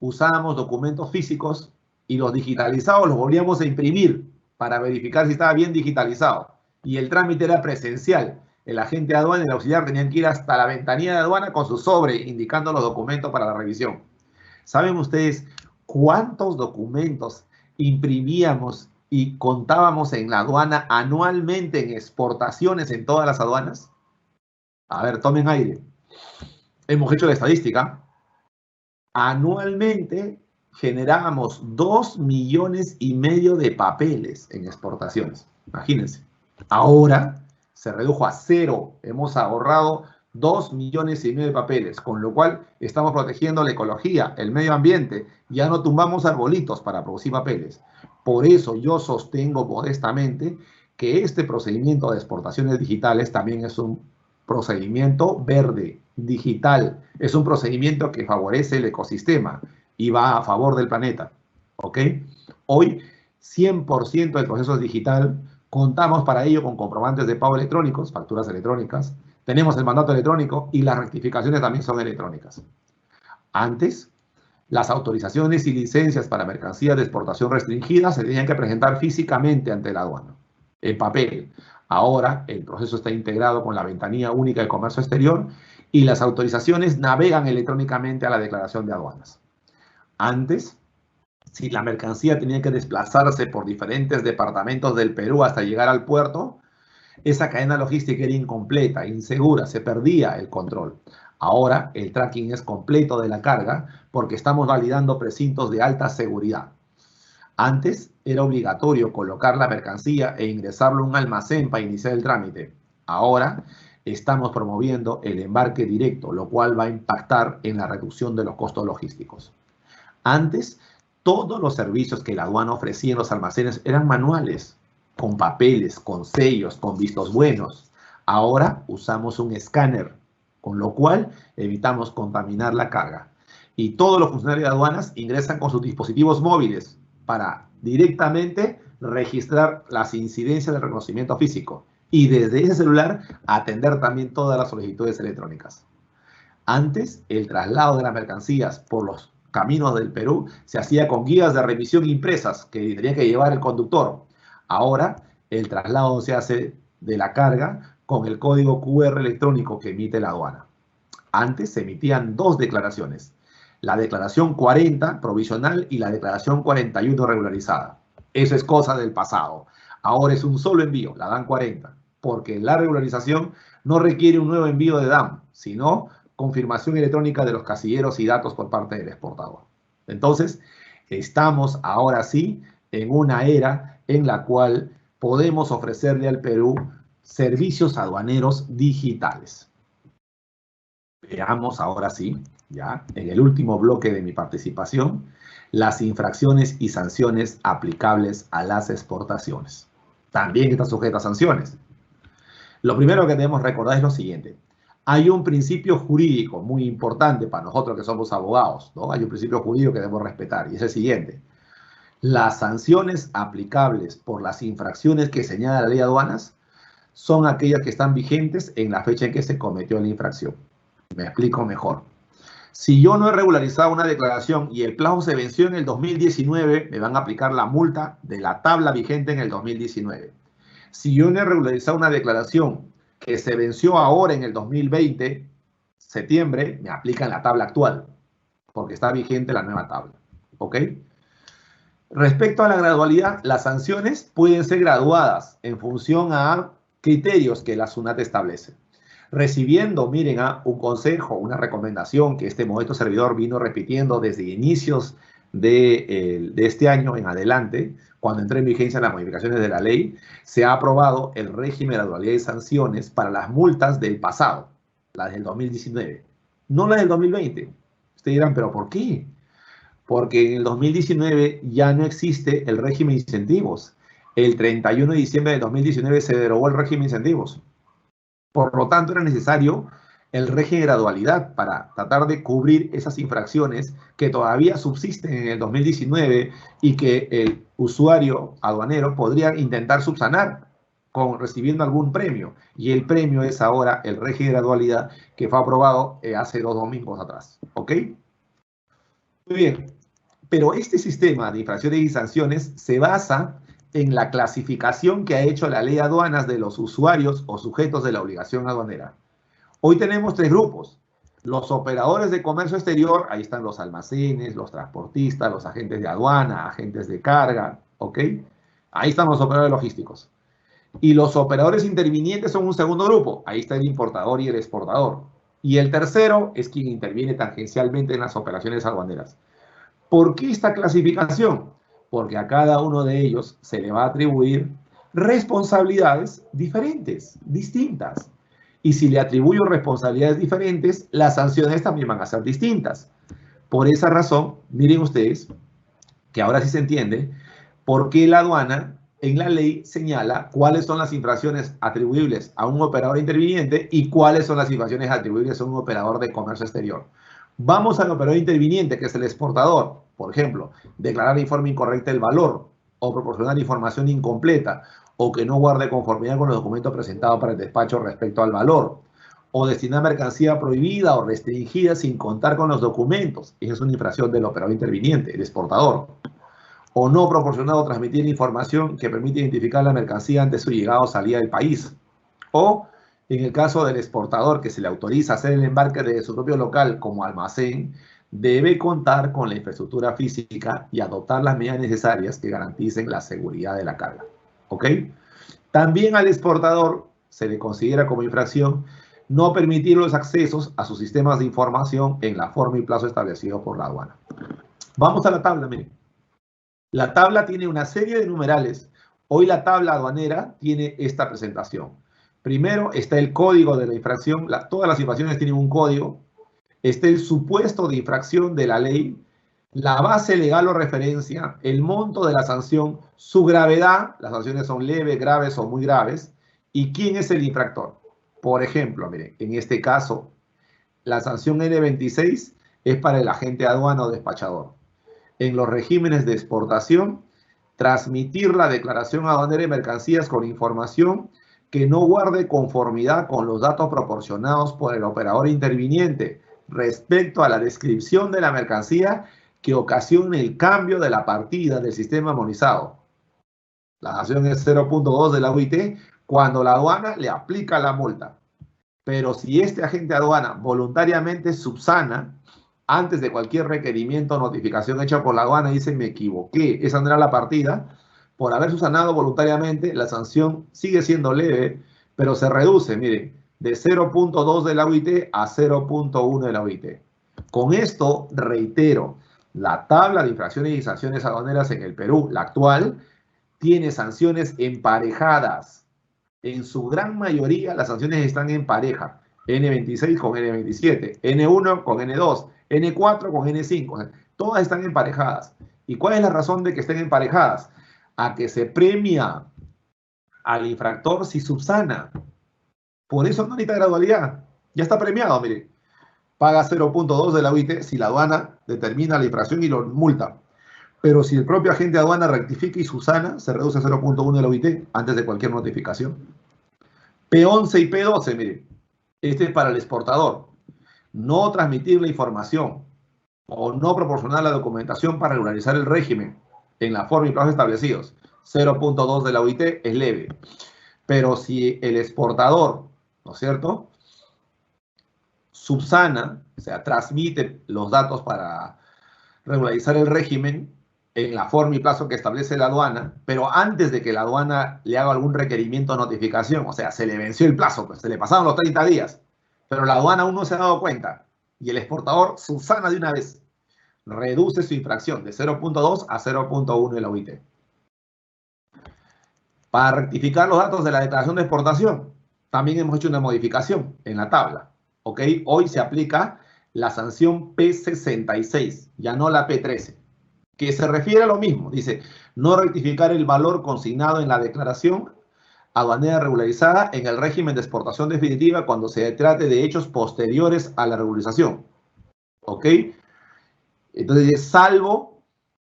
B: usábamos documentos físicos y los digitalizados los volvíamos a imprimir para verificar si estaba bien digitalizado. Y el trámite era presencial. El agente de aduana y el auxiliar tenían que ir hasta la ventanilla de aduana con su sobre indicando los documentos para la revisión. ¿Saben ustedes cuántos documentos imprimíamos y contábamos en la aduana anualmente en exportaciones en todas las aduanas? A ver, tomen aire. Hemos hecho la estadística. Anualmente generábamos 2,5 millones de papeles en exportaciones. Imagínense. Ahora se redujo a 0. Hemos ahorrado 2,5 millones de papeles, con lo cual estamos protegiendo la ecología, el medio ambiente. Ya no tumbamos arbolitos para producir papeles. Por eso yo sostengo modestamente que este procedimiento de exportaciones digitales también es un procedimiento verde, digital. Es un procedimiento que favorece el ecosistema y va a favor del planeta. ¿Ok? Hoy, 100% del proceso es digital. Contamos para ello con comprobantes de pago electrónicos, facturas electrónicas. Tenemos el mandato electrónico y las rectificaciones también son electrónicas. Antes, las autorizaciones y licencias para mercancías de exportación restringidas se tenían que presentar físicamente ante la aduana, en papel. Ahora el proceso está integrado con la ventanilla única de comercio exterior y las autorizaciones navegan electrónicamente a la declaración de aduanas. Antes, si la mercancía tenía que desplazarse por diferentes departamentos del Perú hasta llegar al puerto, esa cadena logística era incompleta, insegura, se perdía el control. Ahora el tracking es completo de la carga porque estamos validando precintos de alta seguridad. Antes era obligatorio colocar la mercancía e ingresarlo a un almacén para iniciar el trámite. Ahora estamos promoviendo el embarque directo, lo cual va a impactar en la reducción de los costos logísticos. Antes, todos los servicios que la aduana ofrecía en los almacenes eran manuales, con papeles, con sellos, con vistos buenos. Ahora usamos un escáner, con lo cual evitamos contaminar la carga. Y todos los funcionarios de aduanas ingresan con sus dispositivos móviles para directamente registrar las incidencias del reconocimiento físico y desde ese celular atender también todas las solicitudes electrónicas. Antes, el traslado de las mercancías por los caminos del Perú se hacía con guías de revisión impresas que tenía que llevar el conductor. Ahora, el traslado se hace de la carga con el código QR electrónico que emite la aduana. Antes se emitían 2 declaraciones, la declaración 40 provisional y la declaración 41 regularizada. Eso es cosa del pasado. Ahora es un solo envío, la DAM 40, porque la regularización no requiere un nuevo envío de DAM, sino confirmación electrónica de los casilleros y datos por parte del exportador. Entonces, estamos ahora sí en una era en la cual podemos ofrecerle al Perú servicios aduaneros digitales. Veamos ahora sí, ya en el último bloque de mi participación, las infracciones y sanciones aplicables a las exportaciones. También está sujeta a sanciones. Lo primero que debemos recordar es lo siguiente. Hay un principio jurídico muy importante para nosotros que somos abogados, ¿no? Hay un principio jurídico que debemos respetar y es el siguiente. Las sanciones aplicables por las infracciones que señala la ley de aduanas son aquellas que están vigentes en la fecha en que se cometió la infracción. Me explico mejor. Si yo no he regularizado una declaración y el plazo se venció en el 2019, me van a aplicar la multa de la tabla vigente en el 2019. Si yo no he regularizado una declaración que se venció ahora en el 2020, septiembre, me aplican la tabla actual, porque está vigente la nueva tabla. ¿Ok? Respecto a la gradualidad, las sanciones pueden ser graduadas en función a criterios que la SUNAT establece. Recibiendo, miren, un consejo, una recomendación que este modesto servidor vino repitiendo desde inicios de este año en adelante, cuando entró en vigencia las modificaciones de la ley, se ha aprobado el régimen de gradualidad y sanciones para las multas del pasado, las del 2019, no las del 2020. Ustedes dirán, ¿pero por qué? Porque en el 2019 ya no existe el régimen de incentivos. El 31 de diciembre del 2019 se derogó el régimen de incentivos. Por lo tanto, era necesario el régimen de gradualidad para tratar de cubrir esas infracciones que todavía subsisten en el 2019 y que el usuario aduanero podría intentar subsanar recibiendo algún premio. Y el premio es ahora el régimen de gradualidad que fue aprobado hace 2 domingos atrás. ¿Ok? Muy bien. Pero este sistema de infracciones y sanciones se basa en la clasificación que ha hecho la ley de aduanas de los usuarios o sujetos de la obligación aduanera. Hoy tenemos 3 grupos. Los operadores de comercio exterior, ahí están los almacenes, los transportistas, los agentes de aduana, agentes de carga, ¿ok? Ahí están los operadores logísticos. Y los operadores intervinientes son un segundo grupo. Ahí está el importador y el exportador. Y el tercero es quien interviene tangencialmente en las operaciones aduaneras. ¿Por qué esta clasificación? Porque a cada uno de ellos se le va a atribuir responsabilidades diferentes, distintas. Y si le atribuyo responsabilidades diferentes, las sanciones también van a ser distintas. Por esa razón, miren ustedes, que ahora sí se entiende, por qué la aduana en la ley señala cuáles son las infracciones atribuibles a un operador interviniente y cuáles son las infracciones atribuibles a un operador de comercio exterior. Vamos al operador interviniente, que es el exportador. Por ejemplo, declarar de forma incorrecta el valor o proporcionar información incompleta o que no guarde conformidad con los documentos presentados para el despacho respecto al valor o destinar mercancía prohibida o restringida sin contar con los documentos. Esa es una infracción del operador interviniente, el exportador. O no proporcionar o transmitir información que permite identificar la mercancía antes de su llegada o salida del país. O en el caso del exportador que se le autoriza hacer el embarque de su propio local como almacén, debe contar con la infraestructura física y adoptar las medidas necesarias que garanticen la seguridad de la carga. ¿Ok? También al exportador se le considera como infracción no permitir los accesos a sus sistemas de información en la forma y plazo establecidos por la aduana. Vamos a la tabla, miren. La tabla tiene una serie de numerales. Hoy la tabla aduanera tiene esta presentación. Primero está el código de la infracción. Todas las infracciones tienen un código. Está el supuesto de infracción de la ley, la base legal o referencia, el monto de la sanción, su gravedad, las sanciones son leves, graves o muy graves, y quién es el infractor. Por ejemplo, miren, en este caso, la sanción N26 es para el agente aduana o despachador. En los regímenes de exportación, transmitir la declaración aduanera de mercancías con información que no guarde conformidad con los datos proporcionados por el operador interviniente respecto a la descripción de la mercancía que ocasione el cambio de la partida del sistema armonizado. La sanción es 0.2 de la OIT cuando la aduana le aplica la multa. Pero si este agente aduana voluntariamente subsana antes de cualquier requerimiento o notificación hecha por la aduana y dice me equivoqué, esa no era la partida, por haber subsanado voluntariamente, la sanción sigue siendo leve, pero se reduce, miren, de 0.2 de la OIT a 0.1 de la OIT. Con esto, reitero, la tabla de infracciones y sanciones aduaneras en el Perú, la actual, tiene sanciones emparejadas. En su gran mayoría, las sanciones están en pareja. N26 con N27, N1 con N2, N4 con N5. Todas están emparejadas. ¿Y cuál es la razón de que estén emparejadas? A que se premia al infractor si subsana. Por eso no necesita gradualidad. Ya está premiado, mire. Paga 0.2 de la OIT si la aduana determina la infracción y lo multa. Pero si el propio agente de aduana rectifica y subsana, se reduce a 0.1 de la OIT antes de cualquier notificación. P11 y P12, mire. Este es para el exportador. No transmitir la información o no proporcionar la documentación para regularizar el régimen en la forma y plazos establecidos. 0.2 de la OIT es leve. Pero si el exportador, ¿no es cierto?, subsana, o sea, transmite los datos para regularizar el régimen, en la forma y plazo que establece la aduana, pero antes de que la aduana le haga algún requerimiento o notificación, o sea, se le venció el plazo, pues se le pasaron los 30 días, pero la aduana aún no se ha dado cuenta y el exportador subsana de una vez, reduce su infracción de 0.2 a 0.1 de la UIT. Para rectificar los datos de la declaración de exportación, también hemos hecho una modificación en la tabla. ¿Ok? Hoy se aplica la sanción P66, ya no la P13, que se refiere a lo mismo. Dice, no rectificar el valor consignado en la declaración aduanera regularizada en el régimen de exportación definitiva cuando se trate de hechos posteriores a la regularización. ¿Ok? Entonces dice, salvo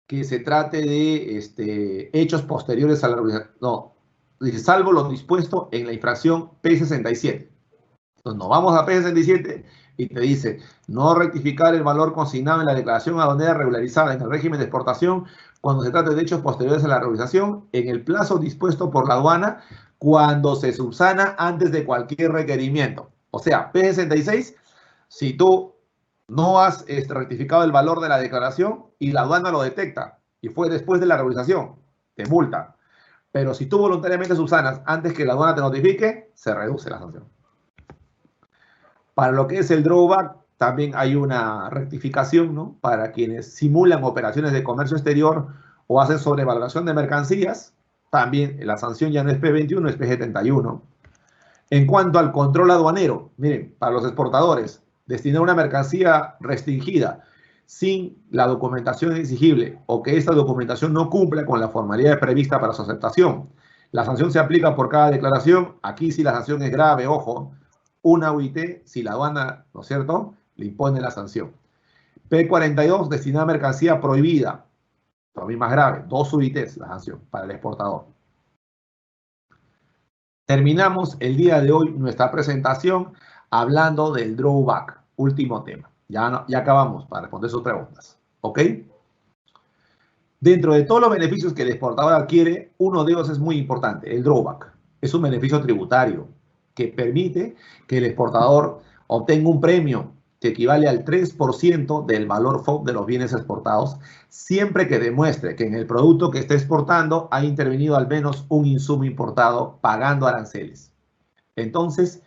B: que se trate de hechos posteriores a la regularización. No, dice, salvo lo dispuesto en la infracción P67. Entonces nos vamos a P67 y te dice, no rectificar el valor consignado en la declaración aduanera regularizada en el régimen de exportación cuando se trate de hechos posteriores a la regularización en el plazo dispuesto por la aduana cuando se subsana antes de cualquier requerimiento. O sea, P66, si tú no has rectificado el valor de la declaración y la aduana lo detecta y fue después de la regularización, te multa. Pero si tú voluntariamente subsanas antes que la aduana te notifique, se reduce la sanción. Para lo que es el drawback, también hay una rectificación, ¿no? Para quienes simulan operaciones de comercio exterior o hacen sobrevaloración de mercancías, también la sanción ya no es P21, es P71. En cuanto al control aduanero, miren, para los exportadores, destinar una mercancía restringida sin la documentación exigible o que esta documentación no cumpla con la formalidad prevista para su aceptación. La sanción se aplica por cada declaración. Aquí sí la sanción es grave, ojo, una UIT, si la aduana, ¿no es cierto?, le impone la sanción. P42, destinar mercancía prohibida, también más grave, 2 UITs la sanción para el exportador. Terminamos el día de hoy nuestra presentación hablando del drawback, último tema. Ya acabamos para responder sus preguntas. ¿Ok? Dentro de todos los beneficios que el exportador adquiere, uno de ellos es muy importante, el drawback. Es un beneficio tributario que permite que el exportador obtenga un premio que equivale al 3% del valor FOB de los bienes exportados, siempre que demuestre que en el producto que está exportando ha intervenido al menos un insumo importado pagando aranceles. Entonces,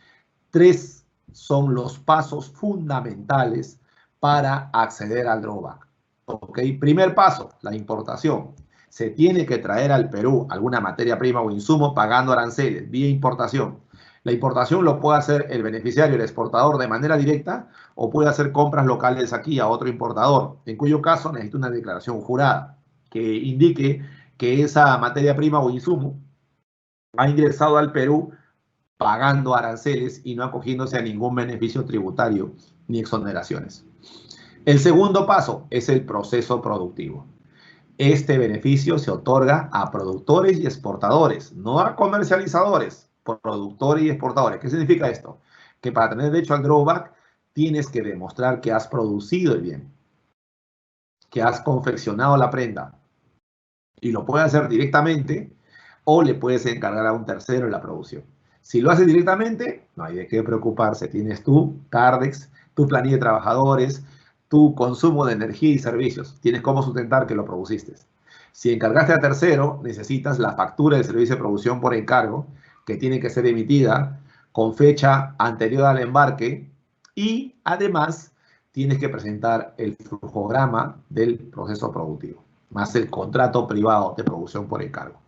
B: 3 son los pasos fundamentales para acceder al drawback. ¿Ok? Primer paso, la importación. Se tiene que traer al Perú alguna materia prima o insumo pagando aranceles vía importación. La importación lo puede hacer el beneficiario, el exportador, de manera directa o puede hacer compras locales aquí a otro importador, en cuyo caso necesita una declaración jurada que indique que esa materia prima o insumo ha ingresado al Perú pagando aranceles y no acogiéndose a ningún beneficio tributario ni exoneraciones. El segundo paso es el proceso productivo. Este beneficio se otorga a productores y exportadores, no a comercializadores, productores y exportadores. ¿Qué significa esto? Que para tener derecho al drawback tienes que demostrar que has producido el bien, que has confeccionado la prenda y lo puedes hacer directamente o le puedes encargar a un tercero la producción. Si lo haces directamente, no hay de qué preocuparse. Tienes tu Cardex, tu planilla de trabajadores, tu consumo de energía y servicios. Tienes cómo sustentar que lo produciste. Si encargaste a tercero, necesitas la factura del servicio de producción por encargo, que tiene que ser emitida con fecha anterior al embarque y además tienes que presentar el flujograma del proceso productivo, más el contrato privado de producción por encargo.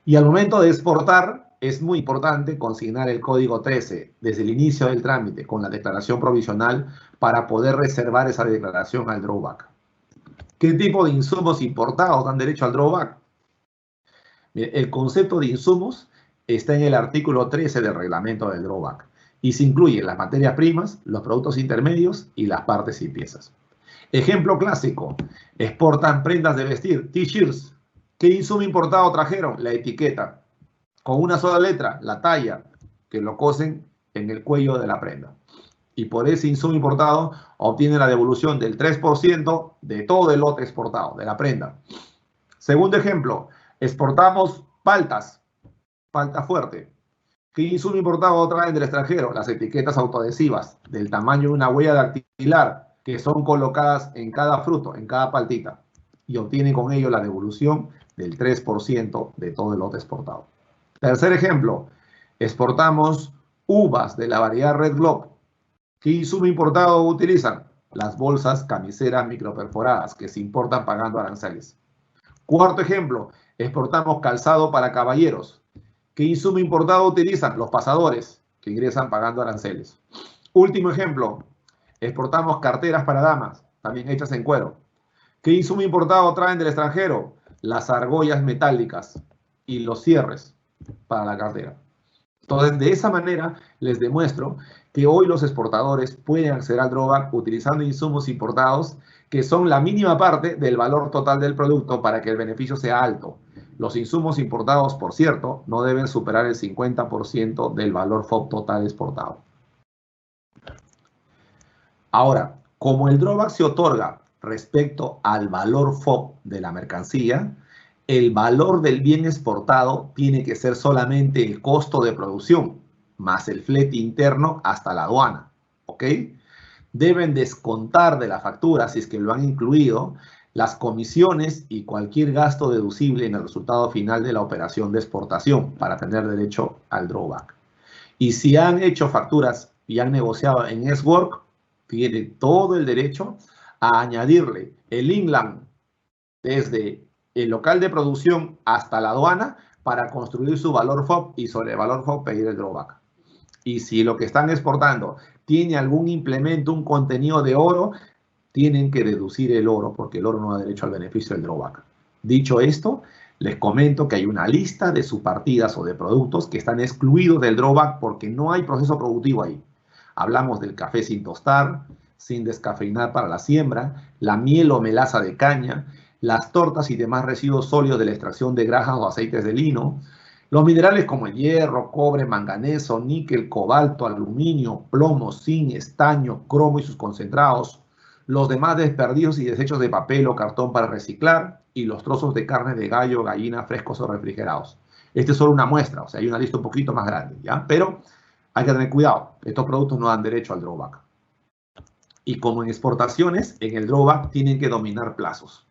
B: Y al momento de exportar, es muy importante consignar el código 13 desde el inicio del trámite con la declaración provisional para poder reservar esa declaración al drawback. ¿Qué tipo de insumos importados dan derecho al drawback? El concepto de insumos está en el artículo 13 del reglamento del drawback y se incluyen las materias primas, los productos intermedios y las partes y piezas. Ejemplo clásico, exportan prendas de vestir, t-shirts. ¿Qué insumo importado trajeron? La etiqueta. Con una sola letra, la talla, que lo cosen en el cuello de la prenda. Y por ese insumo importado obtienen la devolución del 3% de todo el lote exportado, de la prenda. Segundo ejemplo, exportamos paltas, palta fuerte. ¿Qué insumo importado traen del extranjero? Las etiquetas autoadhesivas, del tamaño de una huella dactilar, que son colocadas en cada fruto, en cada paltita. y obtiene con ello la devolución del 3% de todo el lote exportado. Tercer ejemplo, exportamos uvas de la variedad Red Globe. ¿Qué insumo importado utilizan? Las bolsas camiseras microperforadas que se importan pagando aranceles. Cuarto ejemplo, exportamos calzado para caballeros. ¿Qué insumo importado utilizan? Los pasadores que ingresan pagando aranceles. Último ejemplo, exportamos carteras para damas, también hechas en cuero. ¿Qué insumo importado traen del extranjero? Las argollas metálicas y los cierres para la cartera. Entonces, de esa manera les demuestro que hoy los exportadores pueden acceder al drawback utilizando insumos importados que son la mínima parte del valor total del producto para que el beneficio sea alto. Los insumos importados, por cierto, no deben superar el 50% del valor FOB total exportado. Ahora, como el drawback se otorga respecto al valor FOB de la mercancía, el valor del bien exportado tiene que ser solamente el costo de producción, más el flete interno hasta la aduana, ¿ok? Deben descontar de la factura, si es que lo han incluido, las comisiones y cualquier gasto deducible en el resultado final de la operación de exportación para tener derecho al drawback. Y si han hecho facturas y han negociado en S-Work, tiene todo el derecho a añadirle el inland desde el local de producción hasta la aduana para construir su valor FOB y sobre el valor FOB pedir el drawback. Y si lo que están exportando tiene algún implemento, un contenido de oro, tienen que deducir el oro porque el oro no da derecho al beneficio del drawback. Dicho esto, les comento que hay una lista de subpartidas o de productos que están excluidos del drawback porque no hay proceso productivo ahí. Hablamos del café sin tostar, sin descafeinar para la siembra, la miel o melaza de caña, las tortas y demás residuos sólidos de la extracción de grasas o aceites de lino, los minerales como el hierro, cobre, manganeso, níquel, cobalto, aluminio, plomo, zinc, estaño, cromo y sus concentrados, los demás desperdicios y desechos de papel o cartón para reciclar y los trozos de carne de gallo, gallina, frescos o refrigerados. Esta es solo una muestra, o sea, hay una lista un poquito más grande, ¿ya? Pero hay que tener cuidado, estos productos no dan derecho al drawback. Y como en exportaciones, en el drawback tienen que dominar plazos.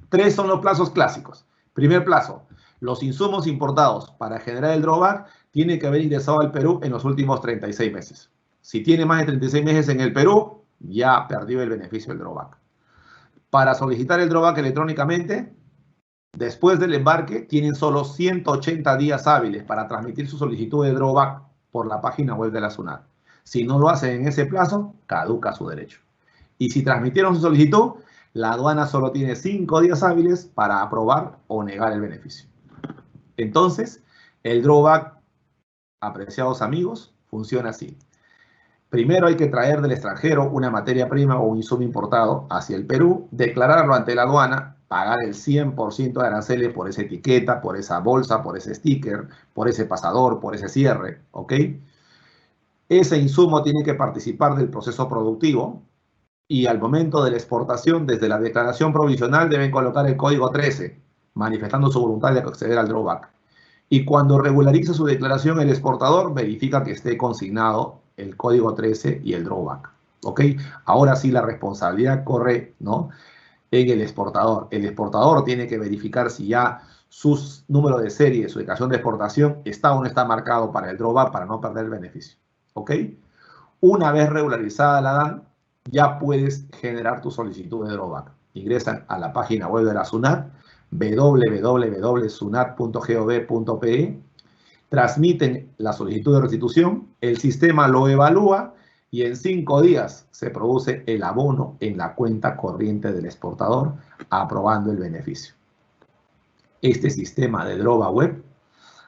B: 3 son los plazos clásicos. Primer plazo, los insumos importados para generar el drawback tienen que haber ingresado al Perú en los últimos 36 meses. Si tiene más de 36 meses en el Perú, ya perdió el beneficio del drawback. Para solicitar el drawback electrónicamente, después del embarque, tienen solo 180 días hábiles para transmitir su solicitud de drawback por la página web de la SUNAT. Si no lo hacen en ese plazo, caduca su derecho. Y si transmitieron su solicitud, la aduana solo tiene 5 días hábiles para aprobar o negar el beneficio. Entonces, el drawback, apreciados amigos, funciona así. Primero hay que traer del extranjero una materia prima o un insumo importado hacia el Perú, declararlo ante la aduana, pagar el 100% de aranceles por esa etiqueta, por esa bolsa, por ese sticker, por ese pasador, por ese cierre, ¿ok? Ese insumo tiene que participar del proceso productivo y al momento de la exportación, desde la declaración provisional, deben colocar el código 13, manifestando su voluntad de acceder al drawback. Y cuando regulariza su declaración, el exportador verifica que esté consignado el código 13 y el drawback. ¿Ok? Ahora sí la responsabilidad corre, ¿no?, en el exportador. El exportador tiene que verificar si ya su número de serie, su declaración de exportación, está o no está marcado para el drawback para no perder el beneficio. ¿Ok? Una vez regularizada la DAN, ya puedes generar tu solicitud de drawback. Ingresan a la página web de la SUNAT, www.sunat.gov.pe, transmiten la solicitud de restitución, el sistema lo evalúa y en 5 días se produce el abono en la cuenta corriente del exportador, aprobando el beneficio. Este sistema de drawback web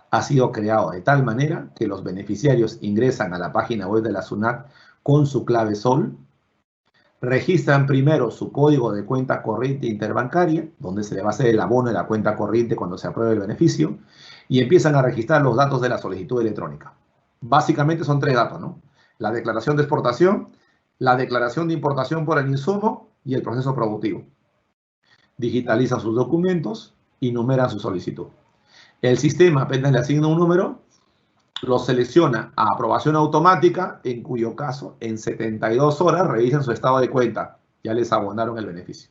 B: ha sido creado de tal manera que los beneficiarios ingresan a la página web de la SUNAT con su clave SOL, registran primero su código de cuenta corriente interbancaria, donde se le va a hacer el abono de la cuenta corriente cuando se apruebe el beneficio, y empiezan a registrar los datos de la solicitud electrónica. Básicamente son 3 datos, ¿no? La declaración de exportación, la declaración de importación por el insumo y el proceso productivo. Digitalizan sus documentos y numeran su solicitud. El sistema apenas le asigna un número, lo selecciona a aprobación automática, en cuyo caso en 72 horas revisan su estado de cuenta. Ya les abonaron el beneficio.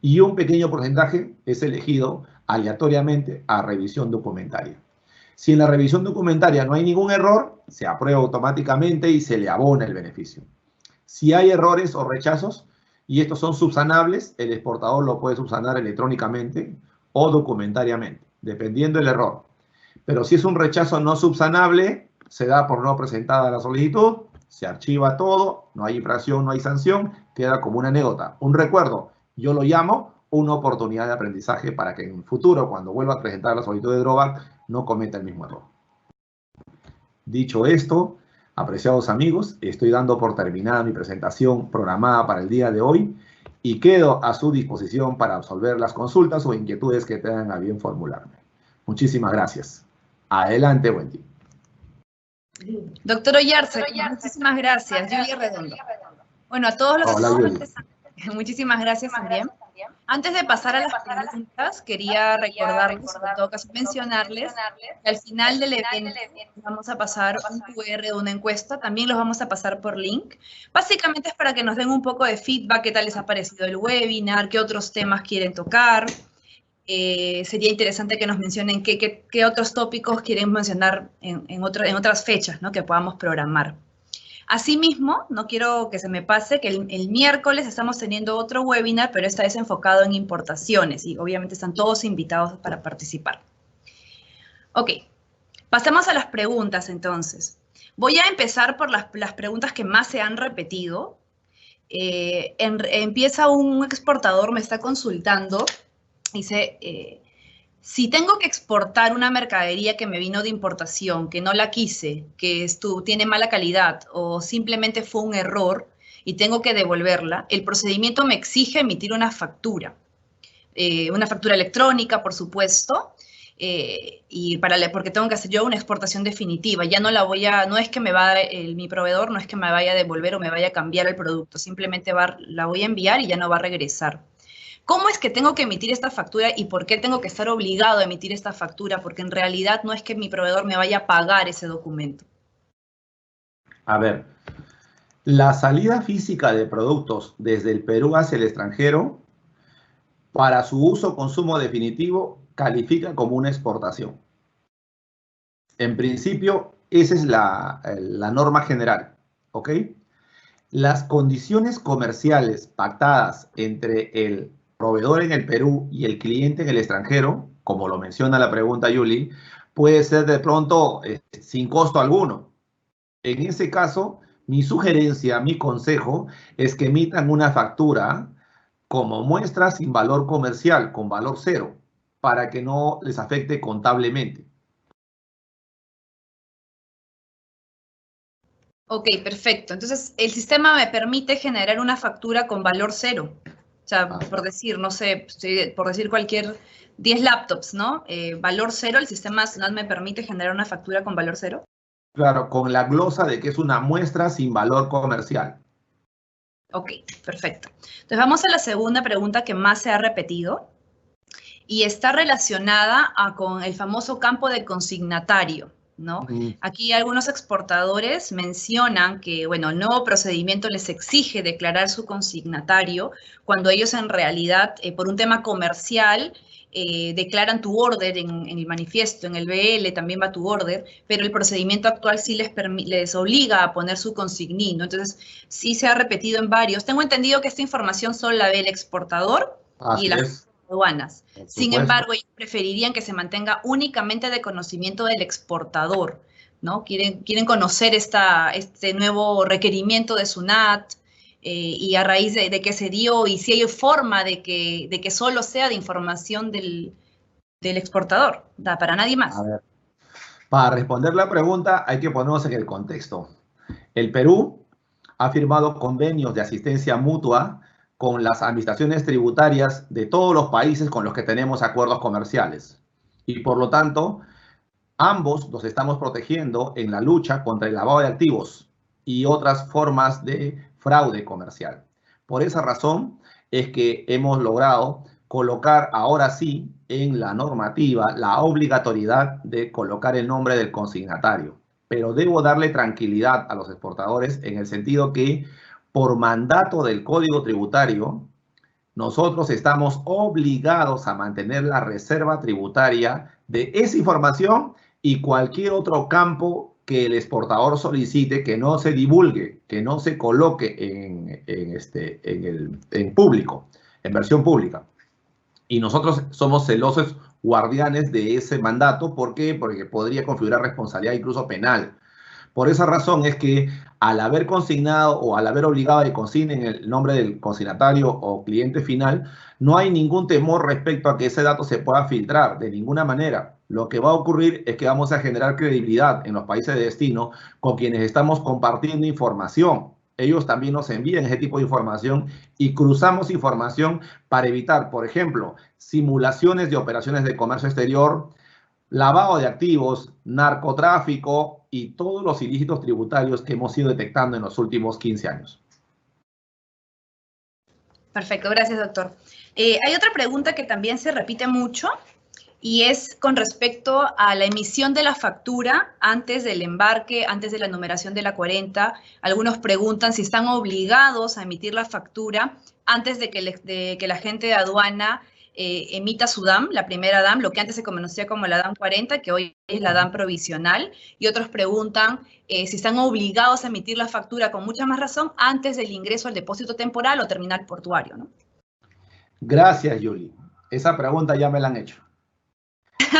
B: y un pequeño porcentaje es elegido aleatoriamente a revisión documentaria. Si en la revisión documentaria no hay ningún error, se aprueba automáticamente y se le abona el beneficio. Si hay errores o rechazos, y estos son subsanables, el exportador lo puede subsanar electrónicamente o documentariamente, dependiendo del error. Pero si es un rechazo no subsanable, se da por no presentada la solicitud, se archiva todo, no hay infracción, no hay sanción, queda como una anécdota, un recuerdo. Yo lo llamo una oportunidad de aprendizaje para que en el futuro, cuando vuelva a presentar la solicitud de drawback, no cometa el mismo error. Dicho esto, apreciados amigos, estoy dando por terminada mi presentación programada para el día de hoy y quedo a su disposición para absolver las consultas o inquietudes que tengan a bien formularme. Muchísimas gracias. Adelante, Wendy.
C: Doctor Oyarce, muchísimas gracias. Julia Redondo. Bueno, a todos los asistentes, muchísimas gracias también. Antes de pasar a las preguntas, quería recordarles, en todo caso mencionarles, que al final del evento vamos a pasar un QR de una encuesta, también los vamos a pasar por link. Básicamente es para que nos den un poco de feedback, qué tal les ha parecido el webinar, qué otros temas quieren tocar. Sería interesante que nos mencionen qué otros tópicos quieren mencionar en otras fechas, ¿no?, que podamos programar. Asimismo, no quiero que se me pase que el miércoles estamos teniendo otro webinar, pero esta vez enfocado en importaciones y obviamente están todos invitados para participar. Ok, pasemos a las preguntas entonces. Voy a empezar por las preguntas que más se han repetido. Empieza un exportador, me está consultando, dice, si tengo que exportar una mercadería que me vino de importación, que no la quise, que tiene mala calidad o simplemente fue un error y tengo que devolverla, el procedimiento me exige emitir una factura electrónica, por supuesto, porque tengo que hacer yo una exportación definitiva. Ya no no es que mi proveedor no es que me vaya a devolver o me vaya a cambiar el producto, simplemente la voy a enviar y ya no va a regresar. ¿Cómo es que tengo que emitir esta factura y por qué tengo que estar obligado a emitir esta factura? Porque en realidad no es que mi proveedor me vaya a pagar ese documento.
B: A ver, la salida física de productos desde el Perú hacia el extranjero, para su uso o consumo definitivo, califica como una exportación. En principio, esa es la norma general, ¿ok? Las condiciones comerciales pactadas entre el proveedor en el Perú y el cliente en el extranjero, como lo menciona la pregunta Yuli, puede ser de pronto sin costo alguno. En ese caso, mi sugerencia, mi consejo, es que emitan una factura como muestra sin valor comercial, con valor cero, para que no les afecte contablemente.
C: Ok, perfecto. Entonces, el sistema me permite generar una factura con valor cero. O sea, por decir, no sé, por decir 10 laptops, ¿no? Valor cero, el sistema nacional me permite generar una factura con valor cero.
B: Claro, con la glosa de que es una muestra sin valor comercial.
C: Ok, perfecto. Entonces, vamos a la segunda pregunta que más se ha repetido y está relacionada con el famoso campo de consignatario, ¿no? Aquí algunos exportadores mencionan que, bueno, el nuevo procedimiento les exige declarar su consignatario cuando ellos en realidad, por un tema comercial, declaran tu orden en el manifiesto, en el BL también va tu orden, pero el procedimiento actual sí les obliga a poner su consigní, ¿no? Entonces, sí se ha repetido en varios. Tengo entendido que esta información solo la ve el exportador y las aduanas. Sin embargo, ellos preferirían que se mantenga únicamente de conocimiento del exportador, ¿no? Quieren conocer este nuevo requerimiento de SUNAT y a raíz de qué se dio y si hay forma de que solo sea de información del exportador, para nadie más.
B: A ver, para responder la pregunta hay que ponernos en el contexto. El Perú ha firmado convenios de asistencia mutua con las administraciones tributarias de todos los países con los que tenemos acuerdos comerciales. Y por lo tanto, ambos nos estamos protegiendo en la lucha contra el lavado de activos y otras formas de fraude comercial. Por esa razón es que hemos logrado colocar ahora sí en la normativa la obligatoriedad de colocar el nombre del consignatario. Pero debo darle tranquilidad a los exportadores en el sentido que por mandato del Código Tributario nosotros estamos obligados a mantener la reserva tributaria de esa información y cualquier otro campo que el exportador solicite que no se divulgue, que no se coloque en público, en versión pública. Y nosotros somos celosos guardianes de ese mandato. ¿Por qué? Porque podría configurar responsabilidad incluso penal. Por esa razón es que al haber consignado o al haber obligado a que consignen el nombre del consignatario o cliente final, no hay ningún temor respecto a que ese dato se pueda filtrar de ninguna manera. Lo que va a ocurrir es que vamos a generar credibilidad en los países de destino con quienes estamos compartiendo información. Ellos también nos envían ese tipo de información y cruzamos información para evitar, por ejemplo, simulaciones de operaciones de comercio exterior, lavado de activos, narcotráfico y todos los ilícitos tributarios que hemos ido detectando en los últimos 15 años.
C: Perfecto, gracias, doctor. Hay otra pregunta que también se repite mucho y es con respecto a la emisión de la factura antes del embarque, antes de la numeración de la 40. Algunos preguntan si están obligados a emitir la factura antes de que el agente de aduana emita su DAM, la primera DAM, lo que antes se conocía como la DAM 40, que hoy es la DAM provisional, y otros preguntan si están obligados a emitir la factura con mucha más razón antes del ingreso al depósito temporal o terminal portuario, ¿no?
B: Gracias, Yuli. Esa pregunta ya me la han hecho.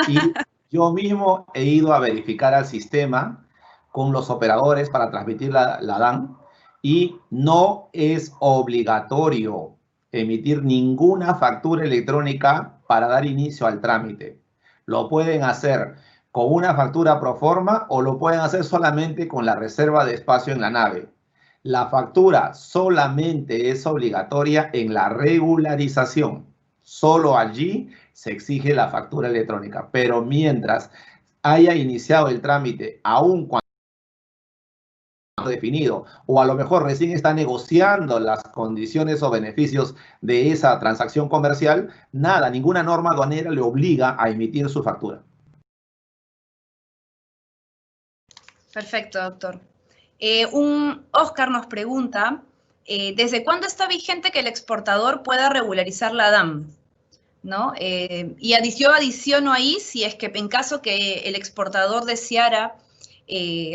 B: Y yo mismo he ido a verificar al sistema con los operadores para transmitir la DAM y no es obligatorio emitir ninguna factura electrónica para dar inicio al trámite. Lo pueden hacer con una factura pro forma o lo pueden hacer solamente con la reserva de espacio en la nave. La factura solamente es obligatoria en la regularización. Solo allí se exige la factura electrónica, pero mientras haya iniciado el trámite, aún cuando definido, o a lo mejor recién está negociando las condiciones o beneficios de esa transacción comercial, nada, ninguna norma aduanera le obliga a emitir su factura.
C: Perfecto, doctor. Oscar nos pregunta, ¿desde cuándo está vigente que el exportador pueda regularizar la DAM? ¿No? Y adiciono ahí, si es que en caso que el exportador deseara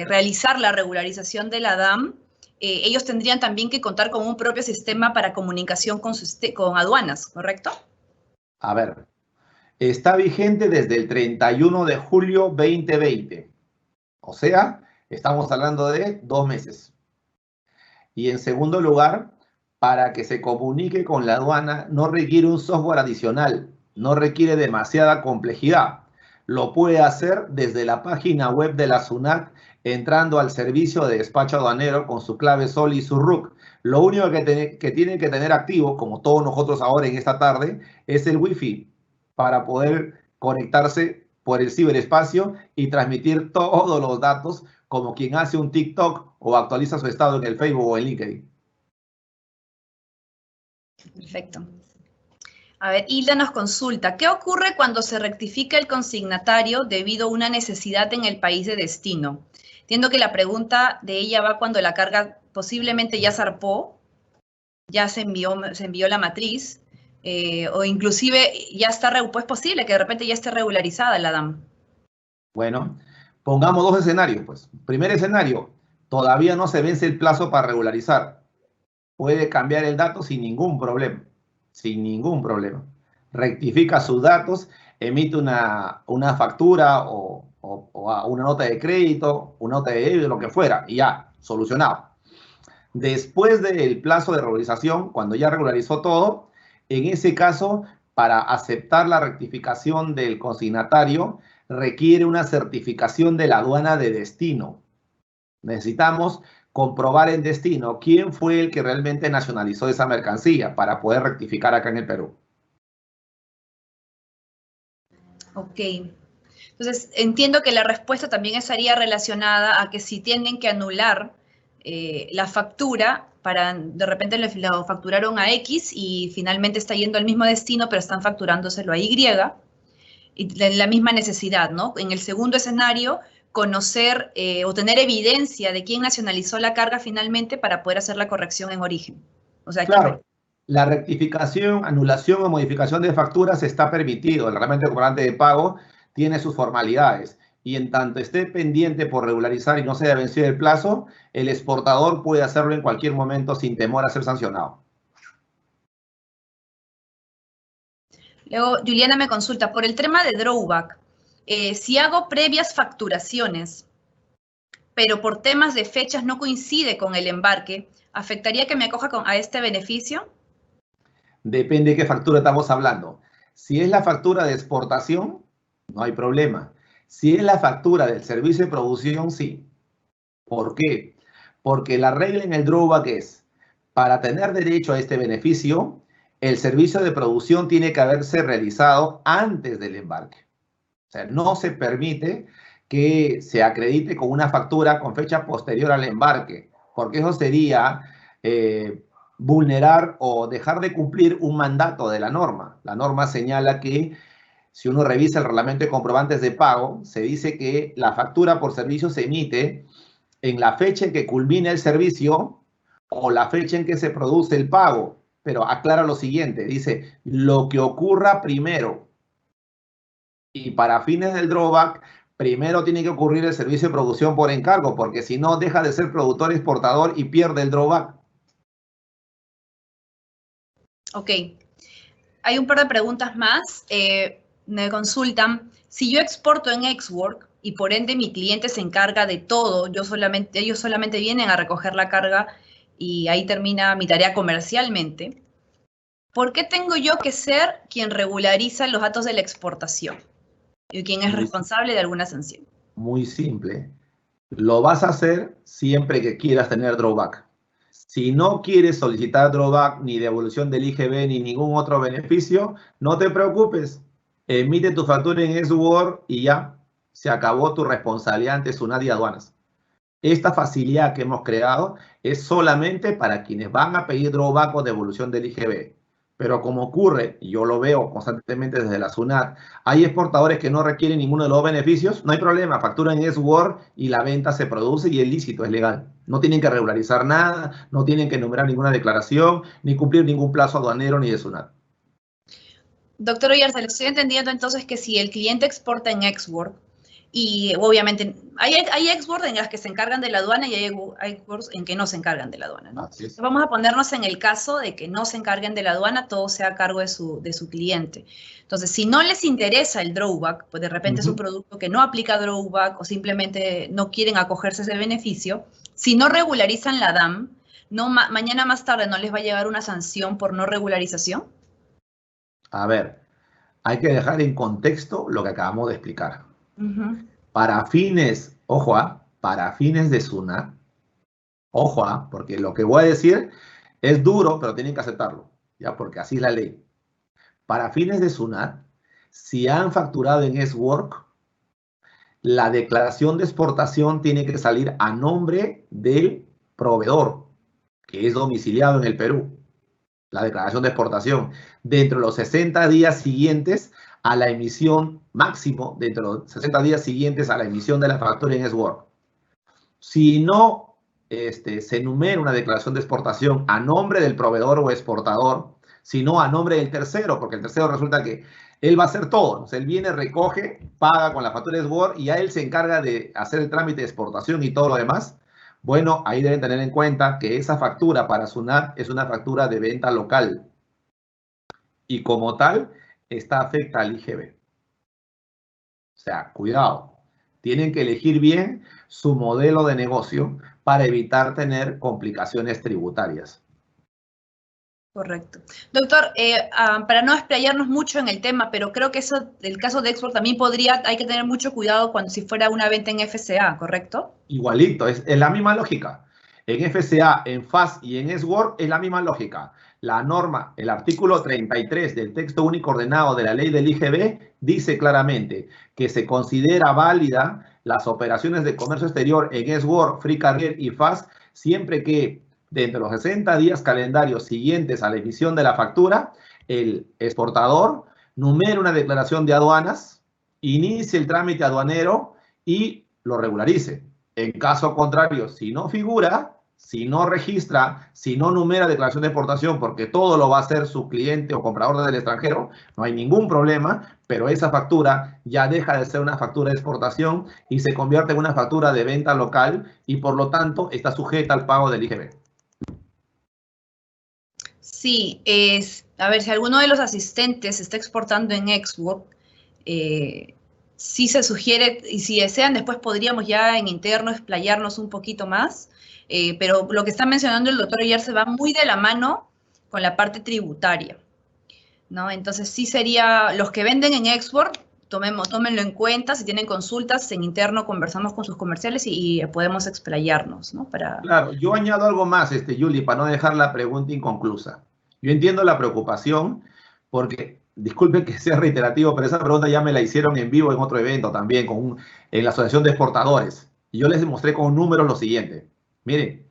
C: realizar la regularización de la DAM, ellos tendrían también que contar con un propio sistema para comunicación con aduanas, ¿correcto?
B: A ver, está vigente desde el 31 de julio 2020. O sea, estamos hablando de 2 meses. Y en segundo lugar, para que se comunique con la aduana no requiere un software adicional, no requiere demasiada complejidad. Lo puede hacer desde la página web de la SUNAT, entrando al servicio de despacho aduanero con su clave SOL y su RUC. Lo único que tiene que tener activo, como todos nosotros ahora en esta tarde, es el Wi-Fi para poder conectarse por el ciberespacio y transmitir todos los datos como quien hace un TikTok o actualiza su estado en el Facebook o en LinkedIn.
C: Perfecto. A ver, Hilda nos consulta, ¿qué ocurre cuando se rectifica el consignatario debido a una necesidad en el país de destino? Entiendo que la pregunta de ella va cuando la carga posiblemente ya zarpó, ya se envió la matriz, o inclusive ya está, pues posible que de repente ya esté regularizada la DAM.
B: Bueno, pongamos 2 escenarios, pues. Primer escenario, todavía no se vence el plazo para regularizar. Puede cambiar el dato sin ningún problema. Sin ningún problema. Rectifica sus datos, emite una factura o una nota de crédito, una nota de débito, lo que fuera, y ya, solucionado. Después del plazo de regularización, cuando ya regularizó todo, en ese caso, para aceptar la rectificación del consignatario, requiere una certificación de la aduana de destino. Necesitamos comprobar en destino quién fue el que realmente nacionalizó esa mercancía para poder rectificar acá en el Perú.
C: Ok. Entonces, entiendo que la respuesta también estaría relacionada a que si tienen que anular la factura, de repente lo facturaron a X y finalmente está yendo al mismo destino, pero están facturándoselo a Y, y la misma necesidad, ¿no? En el segundo escenario, conocer o tener evidencia de quién nacionalizó la carga finalmente para poder hacer la corrección en origen. O sea,
B: claro, La rectificación, anulación o modificación de facturas está permitido. El reglamento de comprobante de pago tiene sus formalidades. Y en tanto esté pendiente por regularizar y no se haya vencido el plazo, el exportador puede hacerlo en cualquier momento sin temor a ser sancionado.
C: Luego, Juliana me consulta, por el tema de drawback, si hago previas facturaciones, pero por temas de fechas no coincide con el embarque, ¿afectaría que me acoja a este beneficio?
B: Depende de qué factura estamos hablando. Si es la factura de exportación, no hay problema. Si es la factura del servicio de producción, sí. ¿Por qué? Porque la regla en el drawback es, para tener derecho a este beneficio, el servicio de producción tiene que haberse realizado antes del embarque. O sea, no se permite que se acredite con una factura con fecha posterior al embarque, porque eso sería vulnerar o dejar de cumplir un mandato de la norma. La norma señala que si uno revisa el reglamento de comprobantes de pago, se dice que la factura por servicio se emite en la fecha en que culmina el servicio o la fecha en que se produce el pago. Pero aclara lo siguiente, dice, lo que ocurra primero. Y para fines del drawback, primero tiene que ocurrir el servicio de producción por encargo, porque si no, deja de ser productor exportador y pierde el drawback.
C: Ok. Hay un par de preguntas más. Me consultan, si yo exporto en Xwork y por ende mi cliente se encarga de todo, ellos solamente vienen a recoger la carga y ahí termina mi tarea comercialmente, ¿por qué tengo yo que ser quien regulariza los datos de la exportación y quien es responsable de alguna sanción?
B: Muy simple. Lo vas a hacer siempre que quieras tener drawback. Si no quieres solicitar drawback, ni devolución del IGB, ni ningún otro beneficio, no te preocupes. Emite tu factura en SWORD y ya se acabó tu responsabilidad ante SUNAT y aduanas. Esta facilidad que hemos creado es solamente para quienes van a pedir drawback o devolución del IGB. Pero como ocurre, y yo lo veo constantemente desde la SUNAT, hay exportadores que no requieren ninguno de los beneficios, no hay problema, facturan en SWORD y la venta se produce y es lícito, es legal. No tienen que regularizar nada, no tienen que enumerar ninguna declaración, ni cumplir ningún plazo aduanero ni de SUNAT.
C: Doctor Oyarzábal, estoy entendiendo entonces que si el cliente exporta en Xwork, y obviamente hay Xwork en las que se encargan de la aduana y hay Xwork en que no se encargan de la aduana, ¿no?
B: Así es.
C: Vamos a ponernos en el caso de que no se encarguen de la aduana, todo sea a cargo de su cliente. Entonces, si no les interesa el drawback, pues de repente es un producto que no aplica drawback o simplemente no quieren acogerse a ese beneficio, si no regularizan la DAM, mañana más tarde no les va a llegar una sanción por no regularización.
B: A ver, hay que dejar en contexto lo que acabamos de explicar. Para fines, ojo, para fines de SUNAT, ojo, porque lo que voy a decir es duro, pero tienen que aceptarlo, ya, porque así es la ley. Para fines de SUNAT, si han facturado en SWORK, la declaración de exportación tiene que salir a nombre del proveedor, que es domiciliado en el Perú. La declaración de exportación, dentro de los 60 días siguientes a la emisión, máximo dentro de los 60 días siguientes a la emisión de la factura en SWORD. Si no se enumera una declaración de exportación a nombre del proveedor o exportador, sino a nombre del tercero, porque el tercero resulta que él va a hacer todo. O sea, él viene, recoge, paga con la factura de SWORD y a él se encarga de hacer el trámite de exportación y todo lo demás. Bueno, ahí deben tener en cuenta que esa factura para SUNAT es una factura de venta local y como tal está afecta al IGB. O sea, cuidado, tienen que elegir bien su modelo de negocio para evitar tener complicaciones tributarias.
C: Correcto. Doctor, para no explayarnos mucho en el tema, pero creo que eso, el caso de Export también hay que tener mucho cuidado si fuera una venta en FCA, ¿correcto?
B: Igualito, es la misma lógica. En FCA, en FAS y en SWORD es la misma lógica. La norma, el artículo 33 del texto único ordenado de la ley del IGB dice claramente que se considera válida las operaciones de comercio exterior en SWORD, Free Carrier y FAS siempre que dentro de los 60 días calendarios siguientes a la emisión de la factura, el exportador numere una declaración de aduanas, inicie el trámite aduanero y lo regularice. En caso contrario, si no figura, si no registra, si no numera declaración de exportación, porque todo lo va a hacer su cliente o comprador del extranjero, no hay ningún problema, pero esa factura ya deja de ser una factura de exportación y se convierte en una factura de venta local y por lo tanto está sujeta al pago del IGB.
C: Sí, a ver, si alguno de los asistentes está exportando en Export, sí se sugiere, y si desean, después podríamos ya en interno explayarnos un poquito más, pero lo que está mencionando el doctor Ayarse va muy de la mano con la parte tributaria, ¿no? Entonces sí sería, los que venden en Export, tómenlo en cuenta, si tienen consultas, en interno conversamos con sus comerciales y podemos explayarnos, ¿no?
B: Claro, yo añado algo más, Yuli, para no dejar la pregunta inconclusa. Yo entiendo la preocupación, porque, disculpen que sea reiterativo, pero esa pregunta ya me la hicieron en vivo en otro evento también, en la Asociación de Exportadores. Y yo les demostré con números lo siguiente. Miren,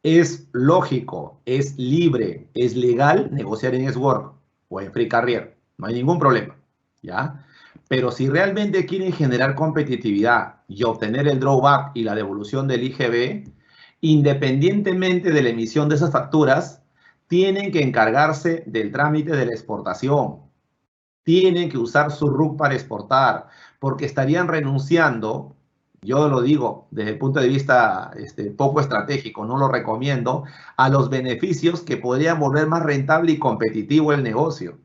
B: es lógico, es libre, es legal negociar en S-Work o en Free Carrier. No hay ningún problema, ¿ya? Pero si realmente quieren generar competitividad y obtener el drawback y la devolución del IGB, independientemente de la emisión de esas facturas, tienen que encargarse del trámite de la exportación. Tienen que usar su RUC para exportar, porque estarían renunciando, yo lo digo desde el punto de vista poco estratégico, no lo recomiendo, a los beneficios que podrían volver más rentable y competitivo el negocio.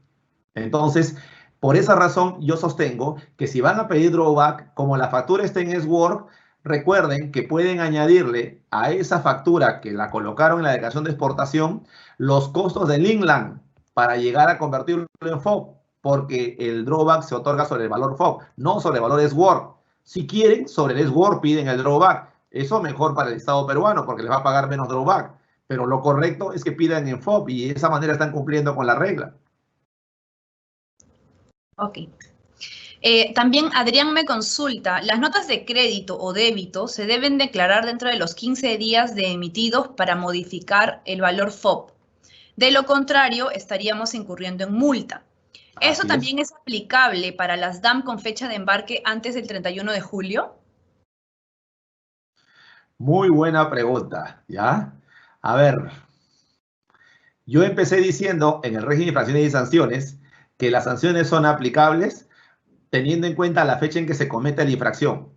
B: Entonces, por esa razón, yo sostengo que si van a pedir drawback, como la factura está en S-Work, recuerden que pueden añadirle a esa factura que la colocaron en la declaración de exportación los costos del inland para llegar a convertirlo en FOB, porque el drawback se otorga sobre el valor FOB, no sobre el valor S-Work. Si quieren, sobre el S-Work piden el drawback. Eso mejor para el Estado peruano, porque les va a pagar menos drawback. Pero lo correcto es que pidan en FOB y de esa manera están cumpliendo con la regla.
C: Ok. También Adrián me consulta, ¿las notas de crédito o débito se deben declarar dentro de los 15 días de emitidos para modificar el valor FOB? De lo contrario, estaríamos incurriendo en multa. ¿Eso también es aplicable para las DAM con fecha de embarque antes del 31 de julio?
B: Muy buena pregunta, ¿ya? A ver, yo empecé diciendo en el régimen de infracciones y sanciones que las sanciones son aplicables teniendo en cuenta la fecha en que se comete la infracción,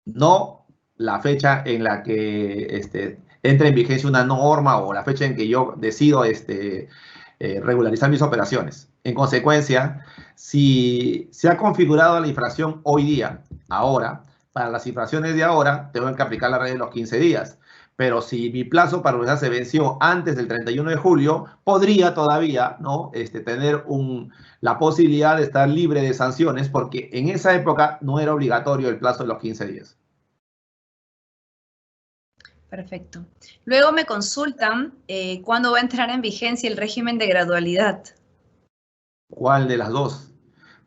B: no la fecha en la que entra en vigencia una norma o la fecha en que yo decido regularizar mis operaciones. En consecuencia, si se ha configurado la infracción hoy día, ahora, para las infracciones de ahora, tengo que aplicar la regla de los 15 días. Pero si mi plazo para regularizar se venció antes del 31 de julio, podría todavía, ¿no? Tener la posibilidad de estar libre de sanciones, porque en esa época no era obligatorio el plazo de los 15 días.
C: Perfecto. Luego me consultan cuándo va a entrar en vigencia el régimen de gradualidad.
B: ¿Cuál de las dos?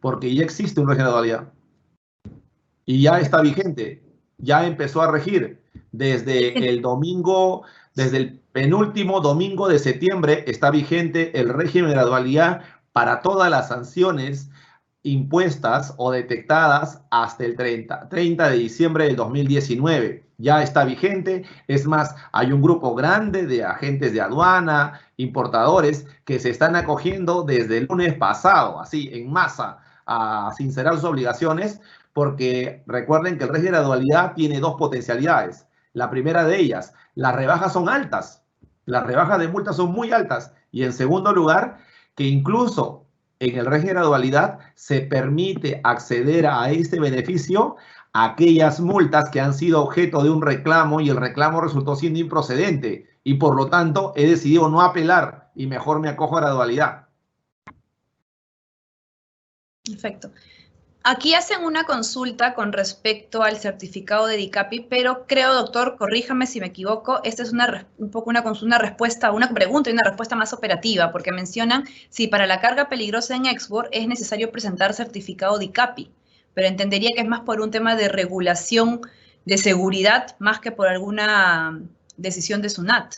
B: Porque ya existe un régimen de gradualidad. Y ya está vigente. Ya empezó a regir. Desde el domingo, desde el penúltimo domingo de septiembre, está vigente el régimen de gradualidad para todas las sanciones impuestas o detectadas hasta el 30 de diciembre del 2019. Ya está vigente. Es más, hay un grupo grande de agentes de aduana, importadores, que se están acogiendo desde el lunes pasado, así, en masa, a sincerar sus obligaciones, porque recuerden que el régimen de gradualidad tiene dos potencialidades. La primera de ellas, las rebajas son altas. Las rebajas de multas son muy altas. Y en segundo lugar, que incluso en el régimen de gradualidad se permite acceder a este beneficio a aquellas multas que han sido objeto de un reclamo y el reclamo resultó siendo improcedente. Y por lo tanto he decidido no apelar y mejor me acojo a gradualidad.
C: Perfecto. Aquí hacen una consulta con respecto al certificado de DICAPI, pero creo, doctor, corríjame si me equivoco, esta es un poco una respuesta, una pregunta y una respuesta más operativa, porque mencionan si para la carga peligrosa en export es necesario presentar certificado DICAPI, pero entendería que es más por un tema de regulación de seguridad más que por alguna decisión de SUNAT.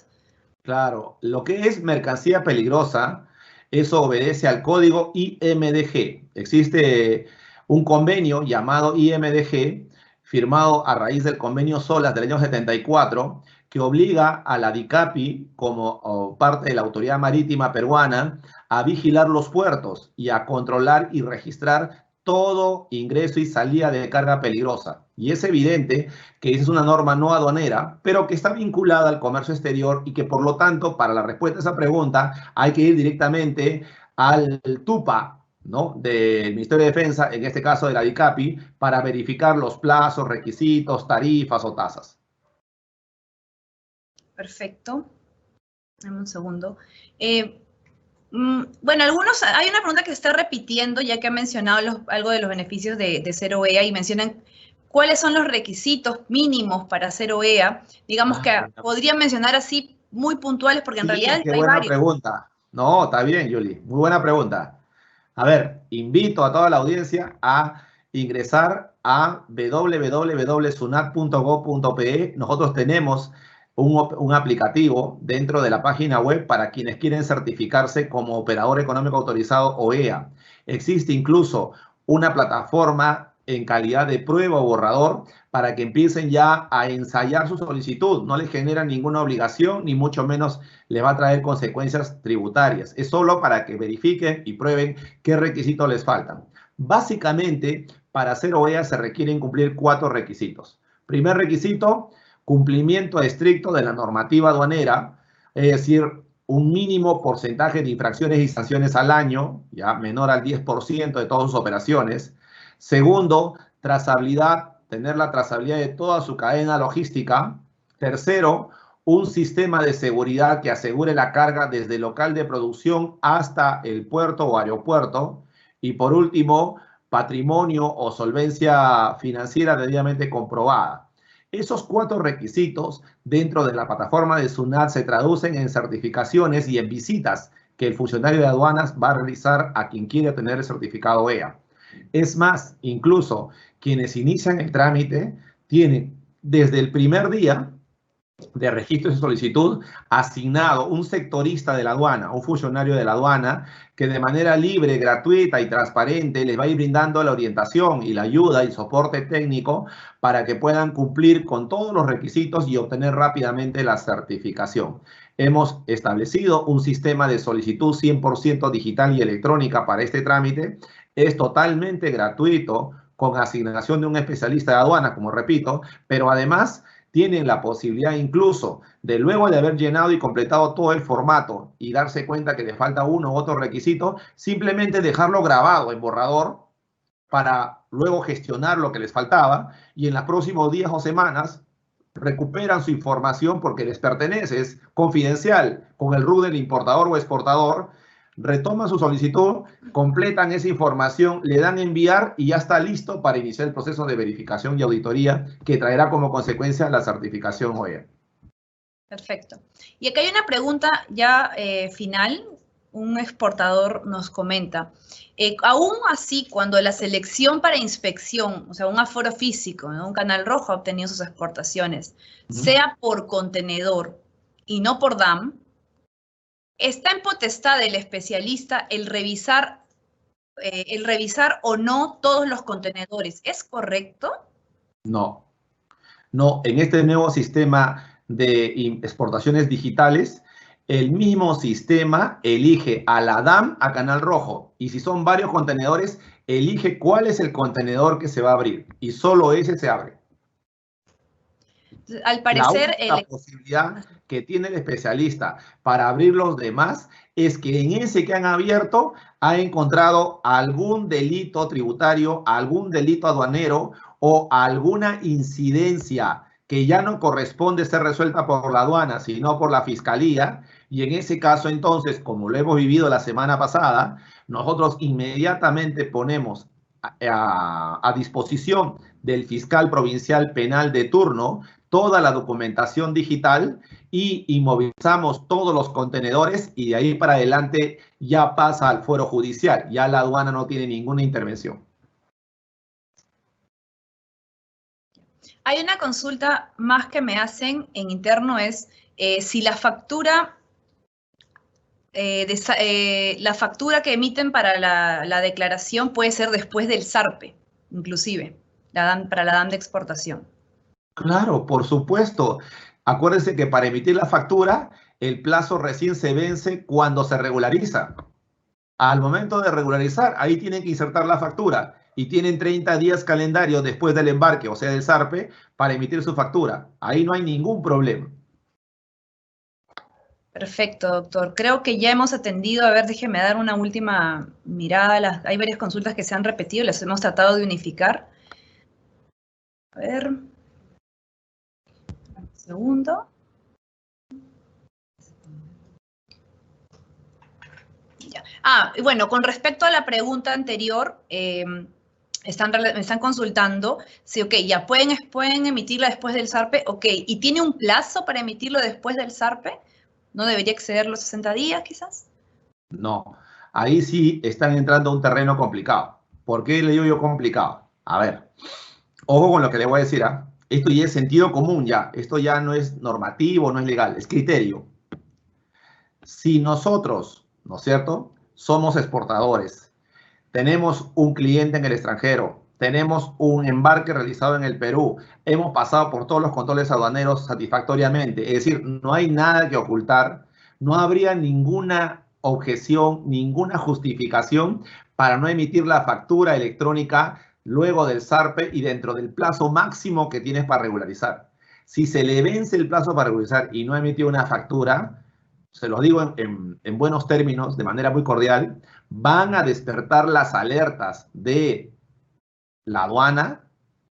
B: Claro, lo que es mercancía peligrosa, eso obedece al código IMDG. Existe un convenio llamado IMDG, firmado a raíz del convenio SOLAS del año 74, que obliga a la DICAPI, como parte de la Autoridad Marítima Peruana, a vigilar los puertos y a controlar y registrar todo ingreso y salida de carga peligrosa. Y es evidente que esa es una norma no aduanera, pero que está vinculada al comercio exterior y que, por lo tanto, para la respuesta a esa pregunta, hay que ir directamente al TUPA, ¿no?, del Ministerio de Defensa, en este caso de la DICAPI, para verificar los plazos, requisitos, tarifas o tasas.
C: Perfecto. Dame un segundo. Bueno, hay una pregunta que se está repitiendo, ya que ha mencionado algo de los beneficios de ser OEA y mencionan cuáles son los requisitos mínimos para ser OEA. Digamos que podría mencionar así muy puntuales, porque en realidad
B: qué
C: hay
B: buena
C: varios.
B: Pregunta. No, está bien, Yuli. Muy buena pregunta. A ver, invito a toda la audiencia a ingresar a www.sunat.gov.pe. Nosotros tenemos un aplicativo dentro de la página web para quienes quieren certificarse como operador económico autorizado OEA. Existe incluso una plataforma en calidad de prueba o borrador para que empiecen ya a ensayar su solicitud. No les genera ninguna obligación, ni mucho menos les va a traer consecuencias tributarias. Es solo para que verifiquen y prueben qué requisitos les faltan. Básicamente, para ser OEA se requieren cumplir 4 requisitos. Primer requisito, cumplimiento estricto de la normativa aduanera, es decir, un mínimo porcentaje de infracciones y sanciones al año, ya menor al 10% de todas sus operaciones. Segundo, trazabilidad, tener la trazabilidad de toda su cadena logística. Tercero, un sistema de seguridad que asegure la carga desde el local de producción hasta el puerto o aeropuerto. Y por último, patrimonio o solvencia financiera debidamente comprobada. Esos 4 requisitos dentro de la plataforma de SUNAT se traducen en certificaciones y en visitas que el funcionario de aduanas va a realizar a quien quiere tener el certificado OEA. Es más, incluso quienes inician el trámite tienen desde el primer día de registro de solicitud asignado un sectorista de la aduana, un funcionario de la aduana, que de manera libre, gratuita y transparente les va a ir brindando la orientación y la ayuda y soporte técnico para que puedan cumplir con todos los requisitos y obtener rápidamente la certificación. Hemos establecido un sistema de solicitud 100% digital y electrónica para este trámite. Es totalmente gratuito, con asignación de un especialista de aduana, como repito, pero además tienen la posibilidad incluso de, luego de haber llenado y completado todo el formato y darse cuenta que le falta uno u otro requisito, simplemente dejarlo grabado en borrador para luego gestionar lo que les faltaba, y en los próximos días o semanas recuperan su información porque les pertenece, es confidencial con el RUC del importador o exportador. Retoman su solicitud, completan esa información, le dan enviar y ya está listo para iniciar el proceso de verificación y auditoría que traerá como consecuencia la certificación OEA.
C: Perfecto. Y acá hay una pregunta ya final. Un exportador nos comenta, aún así, cuando la selección para inspección, o sea, un aforo físico, ¿no?, un canal rojo ha obtenido sus exportaciones, sea por contenedor y no por DAM, ¿está en potestad del especialista el revisar o no todos los contenedores? ¿Es correcto?
B: No. No, en este nuevo sistema de exportaciones digitales, el mismo sistema elige a la DAM a canal rojo, y si son varios contenedores, elige cuál es el contenedor que se va a abrir, y solo ese se abre.
C: Al parecer,
B: la única posibilidad que tiene el especialista para abrir los demás es que en ese que han abierto ha encontrado algún delito tributario, algún delito aduanero o alguna incidencia que ya no corresponde ser resuelta por la aduana, sino por la fiscalía. Y en ese caso, entonces, como lo hemos vivido la semana pasada, nosotros inmediatamente ponemos a disposición del fiscal provincial penal de turno toda la documentación digital y inmovilizamos todos los contenedores, y de ahí para adelante ya pasa al fuero judicial. Ya la aduana no tiene ninguna intervención.
C: Hay una consulta más que me hacen en interno, es si la factura que emiten para la declaración puede ser después del SARPE, inclusive, para la DAM de exportación.
B: Claro, por supuesto. Acuérdense que para emitir la factura, el plazo recién se vence cuando se regulariza. Al momento de regularizar, ahí tienen que insertar la factura y tienen 30 días calendario después del embarque, o sea, del zarpe, para emitir su factura. Ahí no hay ningún problema.
C: Perfecto, doctor. Creo que ya hemos atendido. A ver, déjeme dar una última mirada. Hay varias consultas que se han repetido, las hemos tratado de unificar. A ver. Un segundo. Ya. Bueno, con respecto a la pregunta anterior, me están consultando si, ok, ya pueden emitirla después del zarpe, ok, ¿y tiene un plazo para emitirlo después del zarpe? ¿No debería exceder los 60 días, quizás?
B: No, ahí sí están entrando a un terreno complicado. ¿Por qué le digo yo complicado? A ver, ojo con lo que le voy a decir, ¿ah? Esto ya es sentido común ya. Esto ya no es normativo, no es legal, es criterio. Si nosotros, ¿no es cierto?, somos exportadores, tenemos un cliente en el extranjero, tenemos un embarque realizado en el Perú, hemos pasado por todos los controles aduaneros satisfactoriamente, es decir, no hay nada que ocultar, no habría ninguna objeción, ninguna justificación para no emitir la factura electrónica luego del zarpe y dentro del plazo máximo que tienes para regularizar. Si se le vence el plazo para regularizar y no emitió una factura, se los digo en buenos términos, de manera muy cordial, van a despertar las alertas de la aduana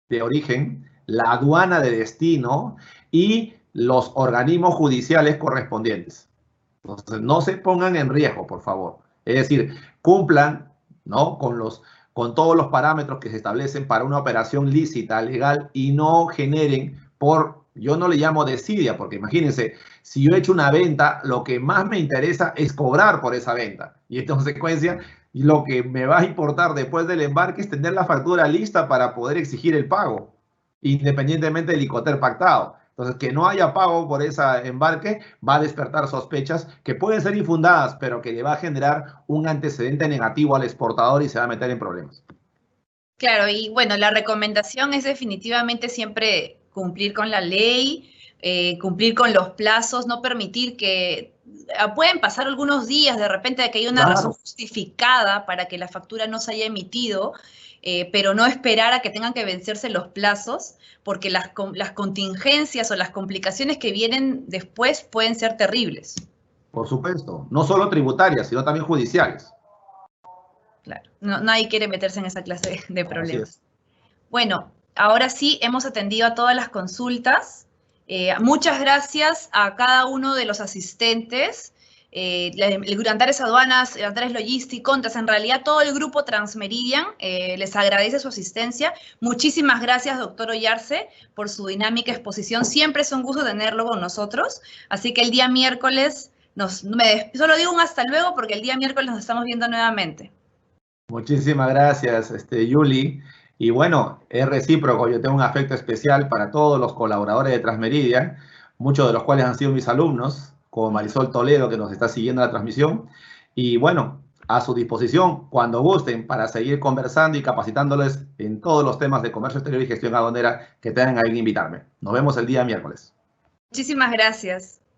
B: de origen, la aduana de destino y los organismos judiciales correspondientes. Entonces, no se pongan en riesgo, por favor. Es decir, cumplan, ¿no?, con todos los parámetros que se establecen para una operación lícita, legal, y no generen yo no le llamo desidia, porque imagínense, si yo he hecho una venta, lo que más me interesa es cobrar por esa venta. Y en consecuencia, lo que me va a importar después del embarque es tener la factura lista para poder exigir el pago, independientemente del ICOTER pactado. Entonces, que no haya pago por ese embarque va a despertar sospechas que pueden ser infundadas, pero que le va a generar un antecedente negativo al exportador y se va a meter en problemas.
C: Claro, y bueno, la recomendación es definitivamente siempre cumplir con la ley, cumplir con los plazos, no permitir que... Pueden pasar algunos días de repente de que haya una razón justificada para que la factura no se haya emitido, pero no esperar a que tengan que vencerse los plazos, porque las contingencias o las complicaciones que vienen después pueden ser terribles.
B: Por supuesto, no solo tributarias, sino también judiciales.
C: Claro, nadie quiere meterse en esa clase de problemas. Bueno, ahora sí hemos atendido a todas las consultas. Muchas gracias a cada uno de los asistentes, Antares Aduanas, Antares Logistic, Contras, en realidad todo el grupo Transmeridian les agradece su asistencia. Muchísimas gracias, doctor Ollarse, por su dinámica exposición. Siempre es un gusto tenerlo con nosotros. Así que el día miércoles, solo digo un hasta luego porque el día miércoles nos estamos viendo nuevamente.
B: Muchísimas gracias, Yuli. Y bueno, es recíproco, yo tengo un afecto especial para todos los colaboradores de Transmeridian, muchos de los cuales han sido mis alumnos, como Marisol Toledo, que nos está siguiendo la transmisión. Y bueno, a su disposición, cuando gusten, para seguir conversando y capacitándoles en todos los temas de comercio exterior y gestión aduanera que tengan ahí que invitarme. Nos vemos el día miércoles.
C: Muchísimas gracias.